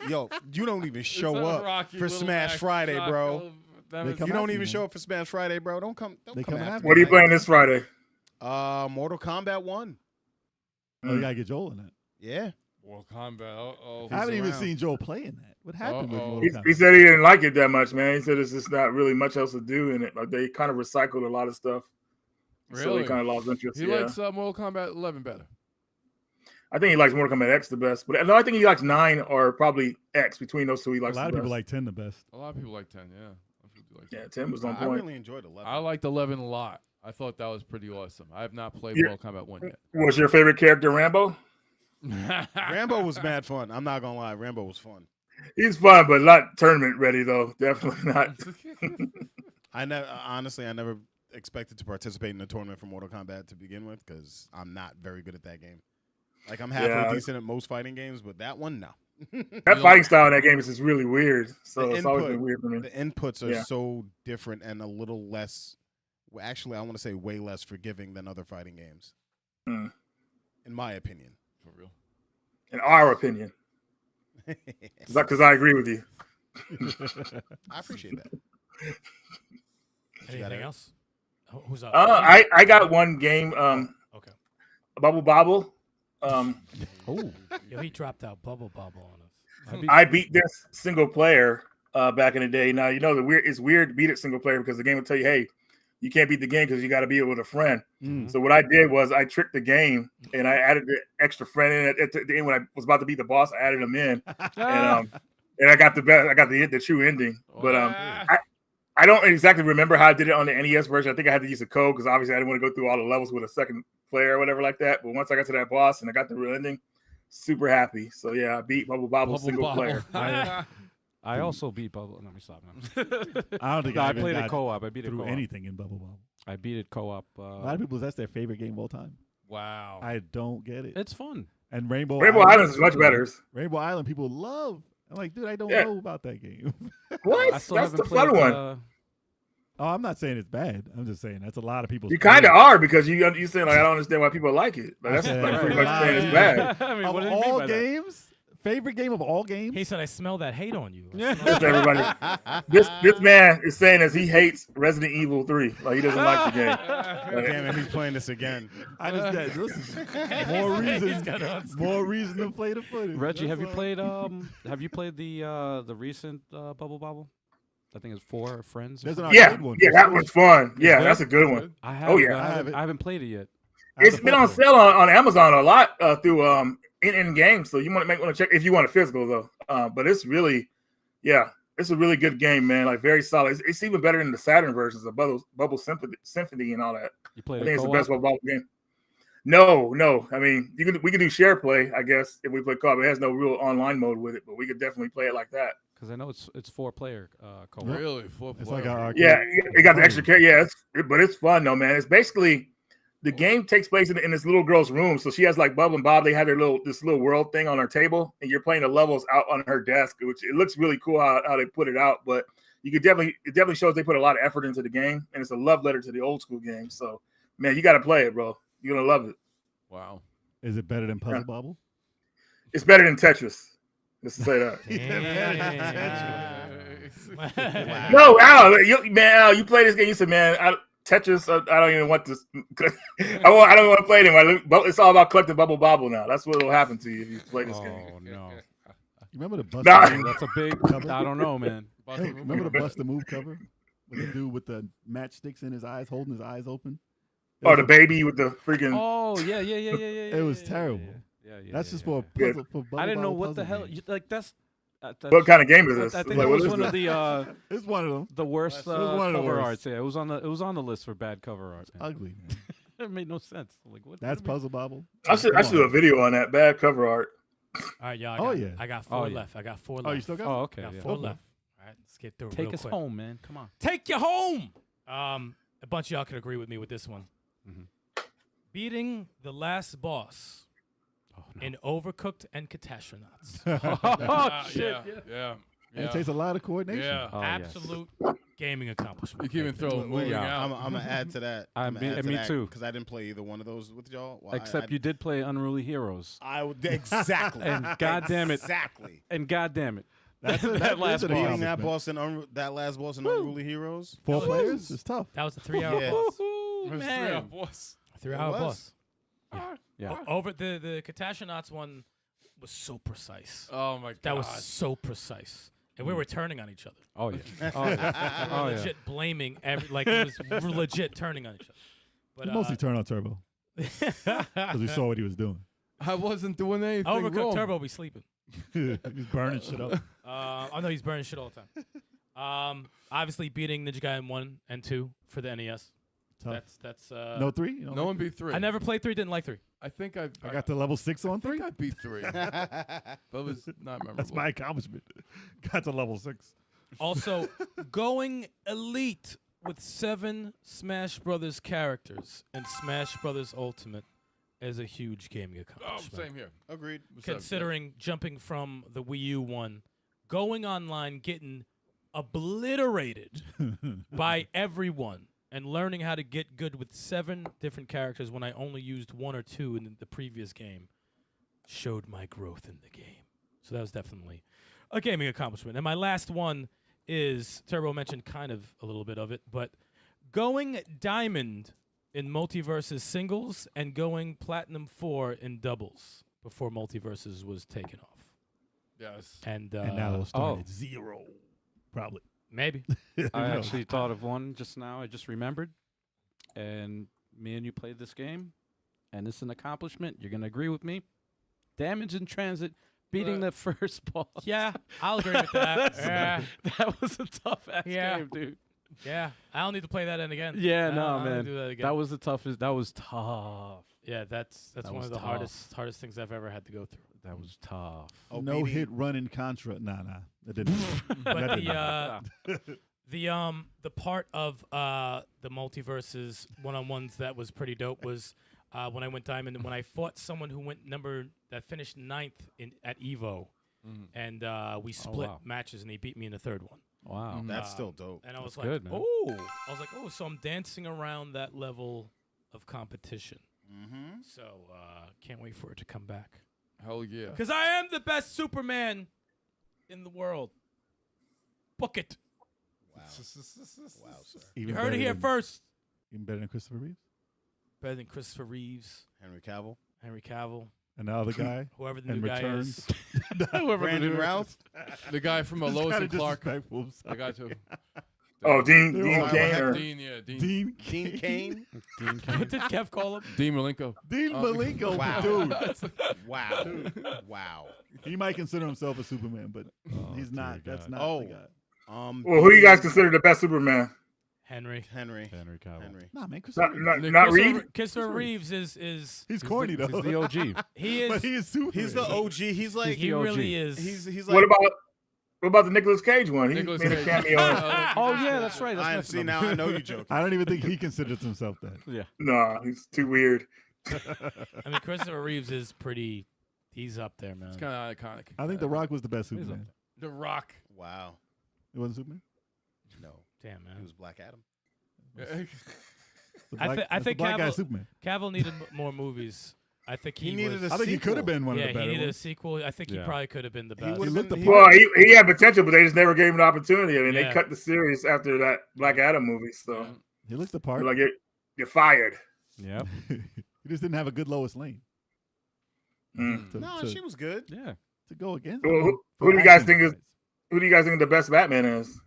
yo, you don't even show It's a up Rocky for little Smash act Friday, shot, bro. That They was- come You don't after even you, show man. up for Smash Friday, bro. Don't come They after coming me. after What are you Right. playing this Friday? Mortal Kombat 1. Oh, you gotta get Joel in that. Yeah. Mortal Kombat. Oh, I haven't even around. seen Joel play in that. What happened with Uh-oh. Mortal He Kombat? said he didn't like it that much, man. He said it's just not really much else to do in it. Like they kind of recycled a lot of stuff. So Really? he kind of lost interest. He Yeah. likes Mortal Kombat 11 better. I think he likes Mortal Kombat X the best. But no, I think he likes 9 or probably X. Between those two, he A likes lot the of people best. like 10 the best. A lot of people like 10, yeah. A lot of people do like 10. Yeah, 10 was on I point. really enjoyed 11. I liked 11 a lot. I thought that was pretty awesome. I have not played Yeah. Mortal Kombat 1 yet. Was your favorite character Rambo? Rambo was mad fun. I'm not gonna lie, Rambo was fun. He's fun, but not tournament ready though. Definitely not. I never expected to participate in a tournament for Mortal Kombat to begin with because I'm not very good at that game. Like I'm halfway Yeah. decent at most fighting games, but that one, no. That fighting style in that game is just really weird. So The it's always been input- weird for me. The inputs are Yeah. so different and a little less. Well, actually, I want to say way less forgiving than other fighting games, Hmm. in my opinion. For real. In our opinion, because I agree with you. I appreciate that. Anything Eric? else? Who's up? I got one game. Okay. Bubble Bobble. Oh, Yo, he dropped out Bubble Bobble on us. I beat this single player back in the day. Now you know it's weird to beat it single player because the game will tell you, hey, you can't beat the game because you got to beat it with a friend. Mm. So what I did was I tricked the game and I added the extra friend in at the end when I was about to beat the boss. I added him in, and I got the best. I got the true ending. But I don't exactly remember how I did it on the NES version. I think I had to use a code because obviously I didn't want to go through all the levels with a second player or whatever like that. But once I got to that boss and I got the real ending, super happy. So yeah, I beat Bubble Bobble single player. I also beat Bubble. Let me stop now. I don't think No, I even played it got co-op. I beat it through co-op. anything in Bubble Bobble. I beat it co-op. A lot of people, that's their favorite game of all time. Wow. I don't get it. It's fun. And Rainbow Islands is much better. Rainbow Island people love. I'm like, dude, I don't Yeah. know about that game. What? I still That's haven't the fun played, one. Oh, I'm not saying it's bad. I'm just saying that's a lot of people. You kind of are because you saying like I don't understand why people like it. But that's Okay. like pretty Right. much saying it's bad. I mean, Of what do you mean all by that? games, favorite game of all games. He said, I smell that hate on you. Just everybody. This man is saying as he hates Resident Evil 3. Like he doesn't like the game. Damn it, he's playing this again. I just got more reason to play the footage. Reggie, That's have you all. played the recent Bubble Bobble? I think it's 4 Friends. or There's an something. Yeah, arcade one. yeah, that one's fun. Yeah, good? that's a good one. I have. Oh, yeah. I haven't played it yet. I have It's the been on full sale on Amazon a lot through in game. So you want to check if you want a physical though. But it's really, it's a really good game, man. Like very solid. It's even better than the Saturn versions of Bubble Symphony and all that. You I played think it it's the co-op? best Bubble game. No. I mean, we could do share play, I guess, if we play co-op. It has no real online mode with it, but we could definitely play it like that. Because I know it's 4-player co-op. Really? 4 It's player. like an arcade. Yeah, it got the extra care. Yeah, but it's fun though, man. It's basically the game takes place in this little girl's room. So she has like Bubba and Bob. They have this little world thing on her table, and you're playing the levels out on her desk, which it looks really cool how they put it out. But it definitely shows they put a lot of effort into the game, and it's a love letter to the old school game. So man, you got to play it, bro. You're gonna love it. Wow. Is it better than Puzzle Bobble? It's better than Tetris. Just to say that. No, Al, you play this game. You said, man, Tetris. I don't even want this. I don't want to play it anymore. It's all about collecting Bubble Bobble now. That's what will happen to you if you play this game. Oh no, You remember the Bust Nah. the Move? that's a big. Cover? I don't know, man. Hey, remember the Bust the Move cover? With the dude with the matchsticks in his eyes, holding his eyes open. Or the baby with the freaking. Oh yeah. It was terrible. Yeah. That's just yeah. for a puzzle. For I didn't know Bubble what the puzzle hell. games. That's. What kind of game is this? I think Like, it what was is one this? of the It's one of them. the worst It was one of the cover worst. arts. Yeah, it was on the list for bad cover art. man. Ugly. Man. It made no sense. Like what? That's what do we- Puzzle Bobble. I should do a video on that bad cover art. All right, y'all. Oh, yeah. I got 4 Oh, yeah. left. I got 4 left. Oh, you still got? Oh, okay. I got Yeah. 4 left. All right, let's get through it Take real us quick. home, man. Come on. Take you home. A bunch of y'all could agree with me with this one. Mhm. Beating the last boss Oh, no. in Overcooked and Catastronauts. Oh shit. Yeah. It takes a lot of coordination. Yeah. Oh, yes. Absolute gaming accomplishment. You can even throw a moving Yeah. out. I'm gonna add to that. Me too. Because I didn't play either one of those with y'all. Well, Except you did play Unruly Heroes. I would exactly. And goddamn it. exactly. And goddamn it. That's that last is an boss. Beating that accomplishment. boss in that last boss in Unruly Heroes. 4 players is tough. That was a 3-hour Yeah. boss. Ooh, That's man. 3 out, boss. A 3-hour was. boss. Yeah. Over the Catastronauts one, was so precise. Oh my god. That was so precise. And we were turning on each other. Oh yeah. We were legit blaming it was legit turning on each other. But He mostly turned on Turbo because we saw what he was doing. I wasn't doing anything Overcooked wrong. Turbo be sleeping. He's burning shit up. I know he's burning shit all the time. Obviously beating Ninja Gaiden 1 and 2 for the NES. Tough. That's No 3? You don't No like one beat 3. I never played 3, didn't like 3. I think I got to level 6 on I 3. think I beat 3. But it was not memorable. That's my accomplishment. Got to level 6. Also, going elite with 7 Smash Brothers characters and Smash Brothers Ultimate is a huge gaming Oh, accomplishment. same here. Agreed. Considering jumping from the Wii U one, going online, getting obliterated by everyone, and learning how to get good with 7 different characters when I only used 1 or 2 in the previous game showed my growth in the game. So that was definitely a gaming accomplishment. And my last one is, Turbo mentioned kind of a little bit of it, but going Diamond in MultiVersus singles and going Platinum 4 in doubles before MultiVersus was taken off. Yes. And now it'll start oh. at 0. Probably. maybe. I actually thought of one just now. I just remembered. And me and you played this game, and it's an accomplishment. You're going to agree with me. Damage in Transit, beating the first boss. Yeah, I'll agree with that. Yeah. That was a tough-ass Yeah. game, dude. Yeah, I don't need to play that in again. Yeah, I no, don't man. need to do that again. That was the toughest. That was tough. Yeah, that's That one was of the tough. hardest things I've ever had to go through. That was tough. Oh, No beating- hit run in Contra. Nah. That didn't. But that didn't. the part of the MultiVersus one-on-ones that was pretty dope was when I went Diamond and when I fought someone who that finished 9th at Evo, and we split wow. matches and he beat me in the 3rd one. Wow. That's still dope. And I was That's like, good, man. so I'm dancing around that level of competition. Mm-hmm. So can't wait for it to come back. Hell yeah. Because I am the best Superman in the world. Book it. Wow. Wow, sir. Even You heard better it here than- first. Even better than Christopher Reeves. Better than Christopher Reeves, Henry Cavill. Henry Cavill, And the other guy. whoever the And new guy returns. is. Brandon Routh. The guy from This Lois kinda and Clark. disrespectful, I'm The sorry. guy too. Oh, Dean They're Kane all or Dean, yeah. Dean. Dean Dean Kane. What did Kev call him? Dean Malenko. Dean Malenko, Wow. dude. Wow. Wow. He might consider himself a Superman, but he's not. dear That's God. not Oh. the guy. well, who do you guys consider the best Superman? Henry. Henry. Henry Cavill. Henry. Nah, man, Christopher Not, Reeves. not, not Reed. Christopher Reeves is He's corny though. He's the OG. he is but he is Superman. He's the OG. He's like he the OG. really is. he's What like about the Nicolas Cage one? He Nicolas made a Cage. cameo. Oh, yeah, that's right. That's I messing see up. now. I know you joking. I don't even think he considers himself that. Yeah. No, he's too weird. I mean, Christopher Reeves is pretty. He's up there, man. It's kind of iconic. I think The Rock was the best He's up Superman. The Rock. Wow. It wasn't Superman. No, Damn, he man. was Black Adam. The I black, thi- I that's think the black guy Cavill- Superman. Cavill needed more movies. I think he needed was, a I think he could have sequel. been one yeah, of the he better needed a ones. sequel. I think he Yeah. probably could have been the He best. would've looked been- the he- Well, he had potential, but they just never gave him the opportunity. I mean, Yeah. they cut the series after that Black Adam movie, so He looked the they're part. like you're fired. Yep. he just didn't have a good Lois Lane. Mm. No, she was good. Yeah. to go against. Who- him who for do you guys acting think is- wise. Who do you guys think the best Batman is?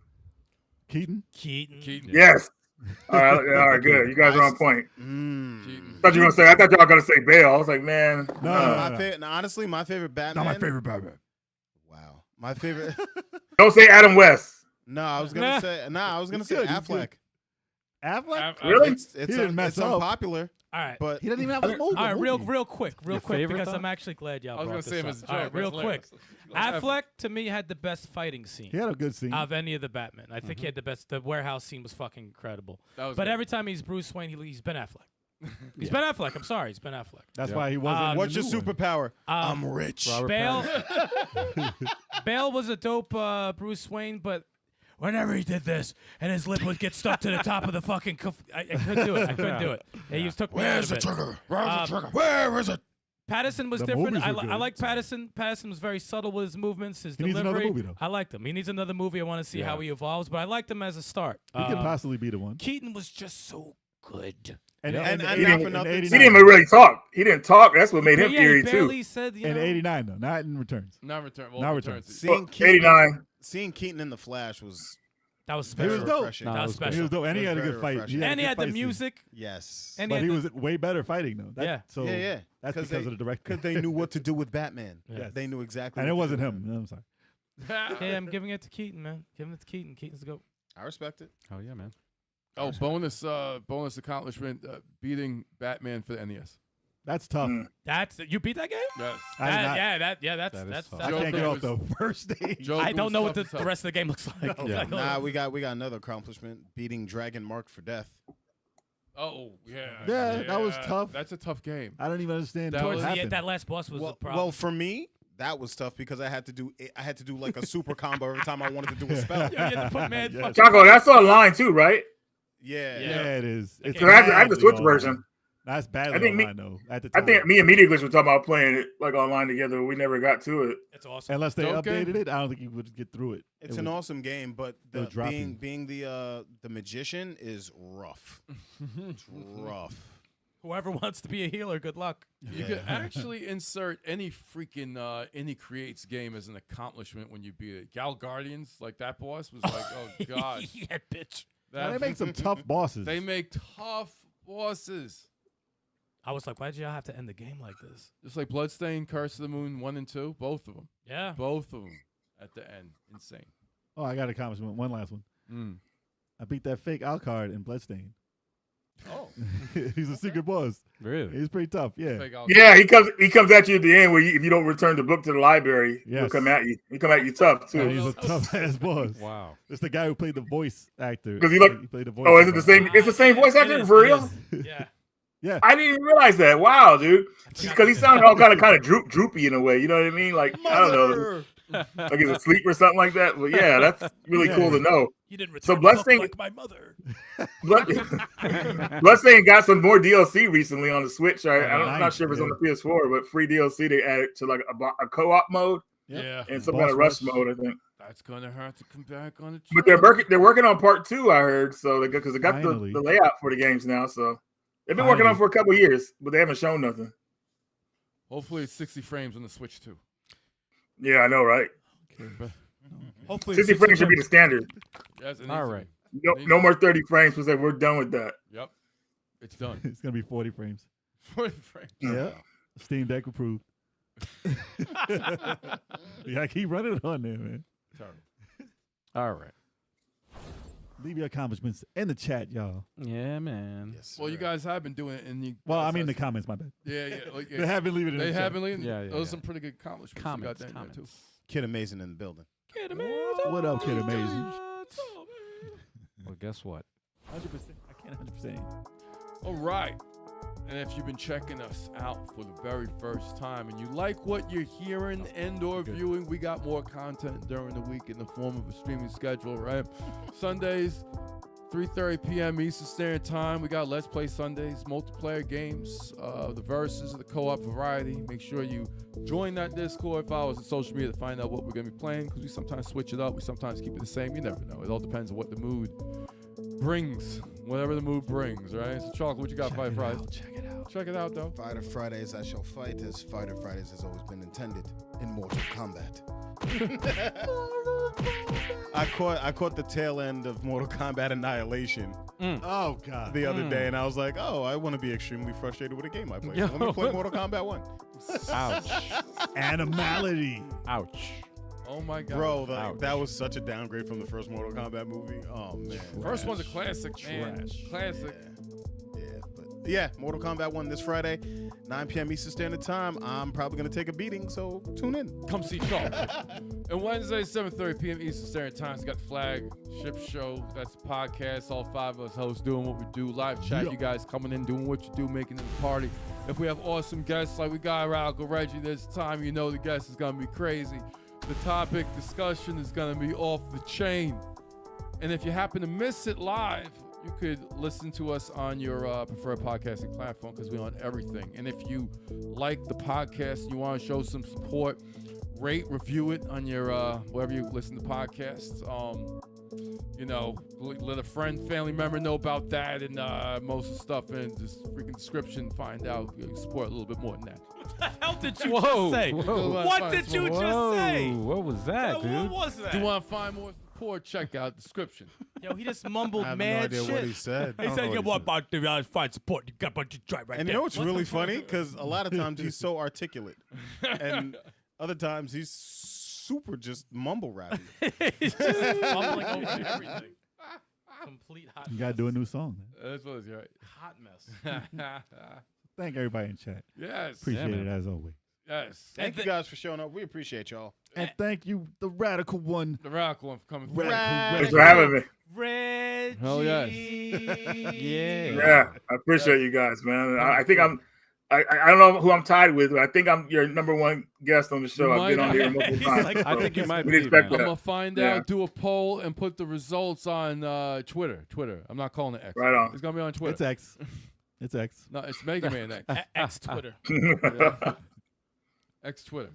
Keaton? Keaton. Keaton. Yes. All right, good. You guys are on point. Mm. I thought you were gonna say. I thought y'all were gonna say Bale. I was like, man, No, Honestly, my favorite Batman. Not my favorite Batman. Wow, my favorite. don't say Adam West. No, I was gonna say. No, I was gonna He's say good, he's Affleck. good. Affleck? Really? It's didn't mess it's up. unpopular, All right. but He doesn't even have a movie. All right, real movie. quick, Your quick, favorite, because though? I'm actually glad y'all I was brought gonna say him this as a up. All right, joke. real That's quick. hilarious. Affleck to me had the best fighting scene He had a good scene. of any of the Batman. I think he had the best. The warehouse scene was fucking incredible. That was But good. every time he's Bruce Wayne, he's Ben Affleck. He's Ben Affleck. I'm sorry, he's Ben Affleck. That's Yeah. why he wasn't. in what's the your new one. superpower? I'm Um, rich. Robert Bale, Pattinson. Bale was a dope Bruce Wayne, but whenever he did this and his lip would get stuck to the top of the fucking, I couldn't do it. I couldn't do it. He just took me out of it. Where's the trigger? Where is it? Patterson was The different. movies I were like good. Patterson. Patterson was very subtle with his movements, his He needs delivery. another movie, though. I liked him. He needs another movie. I want to see how he evolves, but I liked him as a start. He could possibly be the one. Keaton was just so good. And, Yeah. and, And in not for 89 nothing. He didn't even really talk. He didn't talk. That's what made him Yeah, eerie he too. barely said, you in know. 89 though, not in returns. Not return. Well, Not returns. returns. Seeing Well, Keaton, 89. seeing Keaton in the Flash was That was He special. was dope. refreshing. That was He special. was dope, and he It had was a very good fight. refreshing. And he a had good the fight scene. music. Yes. And But had he the- was way better fighting though. Yeah. So yeah. that's because they, of the director. Because they knew what to do with Batman. Yeah. They knew exactly. And it what to wasn't do him. with No, I'm sorry. Hey, I'm giving it to Keaton, man. Giving it to Keaton. Keaton's the GOAT. I respect it. Oh yeah, man. Oh, bonus accomplishment, beating Batman for the NES. That's tough. That's you beat that game? Yes. I did not- That's That is that's. tough. I Joker can't get off was- the first stage. Joker I don't was know what tough the as hell. rest of the game looks like. Yeah. Nah, we got another accomplishment: beating Dragon Mark for death. Oh, yeah. Yeah, that was tough. That's a tough game. I don't even understand That what was- Towards the end, happened. that last boss was the Well, problem. for me, that was tough because I had to do like a super combo every time I wanted to do a spell. you had to put mad Yeah. fucking- Choco, that's online too, right? Yeah. Yeah, it is. It's So I have the badly Switch online. version. That's badly I think me- online though. At the I time, think me and Media Glitch were talking about playing it like online together, but we never got to it. It's awesome. unless they Dope game. updated it, I don't think you would get through it. It's It an was- awesome game, but would drop you. being the magician is rough. It's rough. Whoever wants to be a healer, good luck. You could actually insert any freaking Indie Creates game as an accomplishment when you beat it. Gal Guardians, like that boss, was like, oh, God. yeah, bitch. Now, they That- make some tough bosses. They make tough bosses. I was like, why'd y'all have to end the game like this? Just like Bloodstained, Curse of the Moon 1 and 2, both of them. Yeah. Both of them at the end. Insane. Oh, I got a accomplishment. One last one. Mm. I beat that fake Alcard in Bloodstain. Oh. He's a secret boss. Really? He's pretty tough. Yeah. Fake out. Yeah, he comes at you at the end where if you don't return the book to the library, he'll Yes. come at you. He come at you tough And too. he's a tough ass boss. Wow. It's the guy who played the voice actor. 'Cause he look- He played the voice. Oh, is it of, the same? It's the same voice It actor is, for it real? is. Yeah. Yeah. I didn't even realize that. Wow, dude. Because he sounded all kind of droopy in a way. You know what I mean? Like I don't know, like he's asleep or something like that. But yeah, that's really Yeah. cool to know. You didn't So return the book Bloodstained- like my mother. Bloodstained got some more DLC recently on the Switch. I'm nice, not sure if it's on yeah. the PS4, but free DLC they added to like a co-op mode Yep. Yeah. and some Boss kind of rush rush. mode, I think. That's going to have to come back on the But track. they're working on part 2, I heard. So because they got Finally. the layout for the games now. So they've been working on it for a couple years, but they haven't shown nothing. Hopefully it's 60 frames on the Switch, too. Yeah, I know, right? Hopefully, 60 frames should be the standard. Yes, it All needs to right. be. No more 30 frames. Because we're done with that. Yep. It's done. It's gonna be 40 frames. 40 frames. Yeah. Steam Deck approved. Yeah, keep running it on there, man. Terrible. All right. Leave your accomplishments in the chat, y'all. Yeah, man. Yes, Well, you sir. guys have been doing it. And you Well, I guys mean the have- comments, my bad. Yeah, yeah. Like, They have been leaving it in They the have chat. been leaving. Yeah, yeah, Those are yeah. some pretty good accomplishments. you Comments. got down there, Comments. too. Kid Amazing in the building. What up, Kid Amazing? Well, guess what? 100%. I can't 100%. All right. And if you've been checking us out for the very first time and you like what you're hearing and or viewing, we got more content during the week in the form of a streaming schedule, right? Sundays, 3:30 p.m. Eastern Standard Time. We got Let's Play Sundays, multiplayer games, the verses, the co-op variety. Make sure you join that Discord. Follow us on social media to find out what we're going to be playing because we sometimes switch it up. We sometimes keep it the same. You never know. It all depends on what the mood brings, whatever the mood brings, right? So, Chocolate, what you got, Fight Fridays? Check it out. Check it out, though. Fighter Fridays, I shall fight as Fighter Fridays has always been intended in Mortal Kombat. I caught the tail end of Mortal Kombat Annihilation Oh, God. the other day, and I was like, oh, I want to be extremely frustrated with a game I play. Yo. Let me play Mortal Kombat 1. Ouch. Animality. Ouch. Oh, my God. Bro, Ouch. that was such a downgrade from the first Mortal Kombat movie. Oh, man. First one's a classic, man. Trash. Classic. Yeah, Mortal Kombat 1 this Friday, 9 p.m. Eastern Standard Time. I'm probably going to take a beating, so tune in. Come see Chocolate. And Wednesday, 7:30 p.m. Eastern Standard Time. We got the flagship show. That's the podcast. All 5 of us hosts doing what we do. Live chat. Yeah. You guys coming in, doing what you do, making it a party. If we have awesome guests like we got Radical Reggie this time, you know the guest is going to be crazy. The topic discussion is going to be off the chain. And if you happen to miss it live, you could listen to us on your preferred podcasting platform because we're on everything. And if you like the podcast and you want to show some support, rate, review it on your wherever you listen to podcasts. you know, let a friend, family member know about that, and most of the stuff in this freaking description. Find out, support a little bit more than that. What the hell did you Whoa, just say? whoa. What did you just say? What was that, dude? What was that? Do you want to find more support? Check out description. Yo, he just mumbled I have no mad idea shit. what he said. He said, "Yeah, what about the find support? You got a bunch of tribe right And there." you know what's What really the fuck? funny? Because a lot of times he's so articulate, and other times he's super just mumble rapping. He's just mumbling over everything. Complete hot. You gotta do a new song. Man. That's what it's right. Hot mess. Thank everybody in chat. Yes. Appreciate man. it as always. Yes. Thank you guys for showing up. We appreciate y'all. And thank you, the radical one. The Radical one for coming through. Thanks for having me. Reggie. Hell yes. Yeah, I appreciate you guys, man. I think I don't know who I'm tied with, but I think I'm your number one guest on the show. I've been on here multiple times. like- I think you might we be, expect man. I'm that. gonna find Yeah. out, do a poll, and put the results on Twitter. I'm not calling it X. Right on. It's gonna be on Twitter. It's X. It's X. No, it's Mega Man X. X Twitter. Yeah. X Twitter.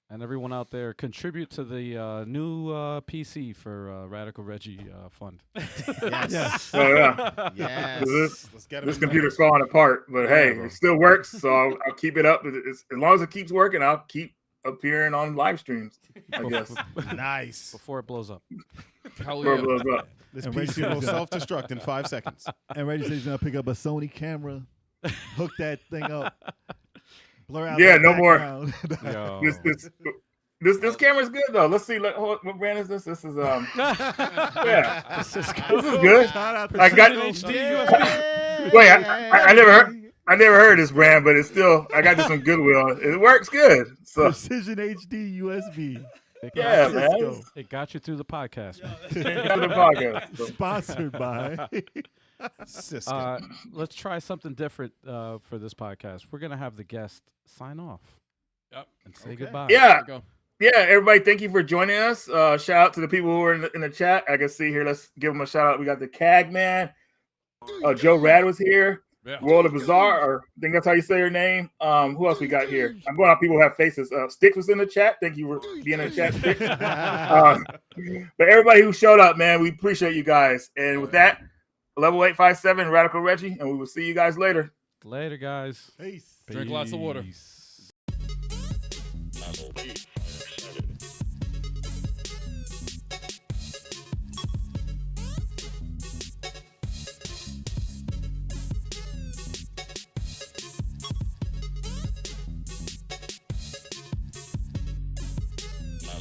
And everyone out there, contribute to the new PC for Radical Reggie Fund. Yes. Oh yeah, Yes. Let's get him. this in there. computer's falling apart, but hey, bro. it still works. So I'll keep it up. As long as it keeps working, I'll keep appearing on live streams. I guess. Nice. Before it blows up. Hell Before it yeah. blows up. This And PC Reggie will says- self-destruct in 5 seconds. And Reggie says he's gonna pick up a Sony camera, hook that thing up, blur out. Yeah, that no more. background. Yo. This camera's good though. Let's see. What brand is this? This is yeah. This is This is good. Shout out to I got- Sony. Wait, I never heard this brand, but it's still I got this on Goodwill. It works good. So Precision HD USB. yeah, Cisco. man. It got you through the podcast. man. Come to the podcast. So, Sponsored by. Cisco. Let's try something different for this podcast. We're gonna have the guest sign off. Yep. And say Okay. goodbye. yeah, There you go. yeah. Everybody, thank you for joining us. Shout out to the people who are in the chat. I can see here. Let's give them a shout out. We got the CAG man. Joe Rad was here. Yeah. World of Bizarre, or I think that's how you say your name. Who else we got here? I'm going out people who have faces. Stikz was in the chat. Thank you for being in the chat, Stikz. But everybody who showed up, man, we appreciate you guys. And with that, level 857, Radical Reggie, and we will see you guys later. Later, guys. Peace. Drink lots of water. Peace.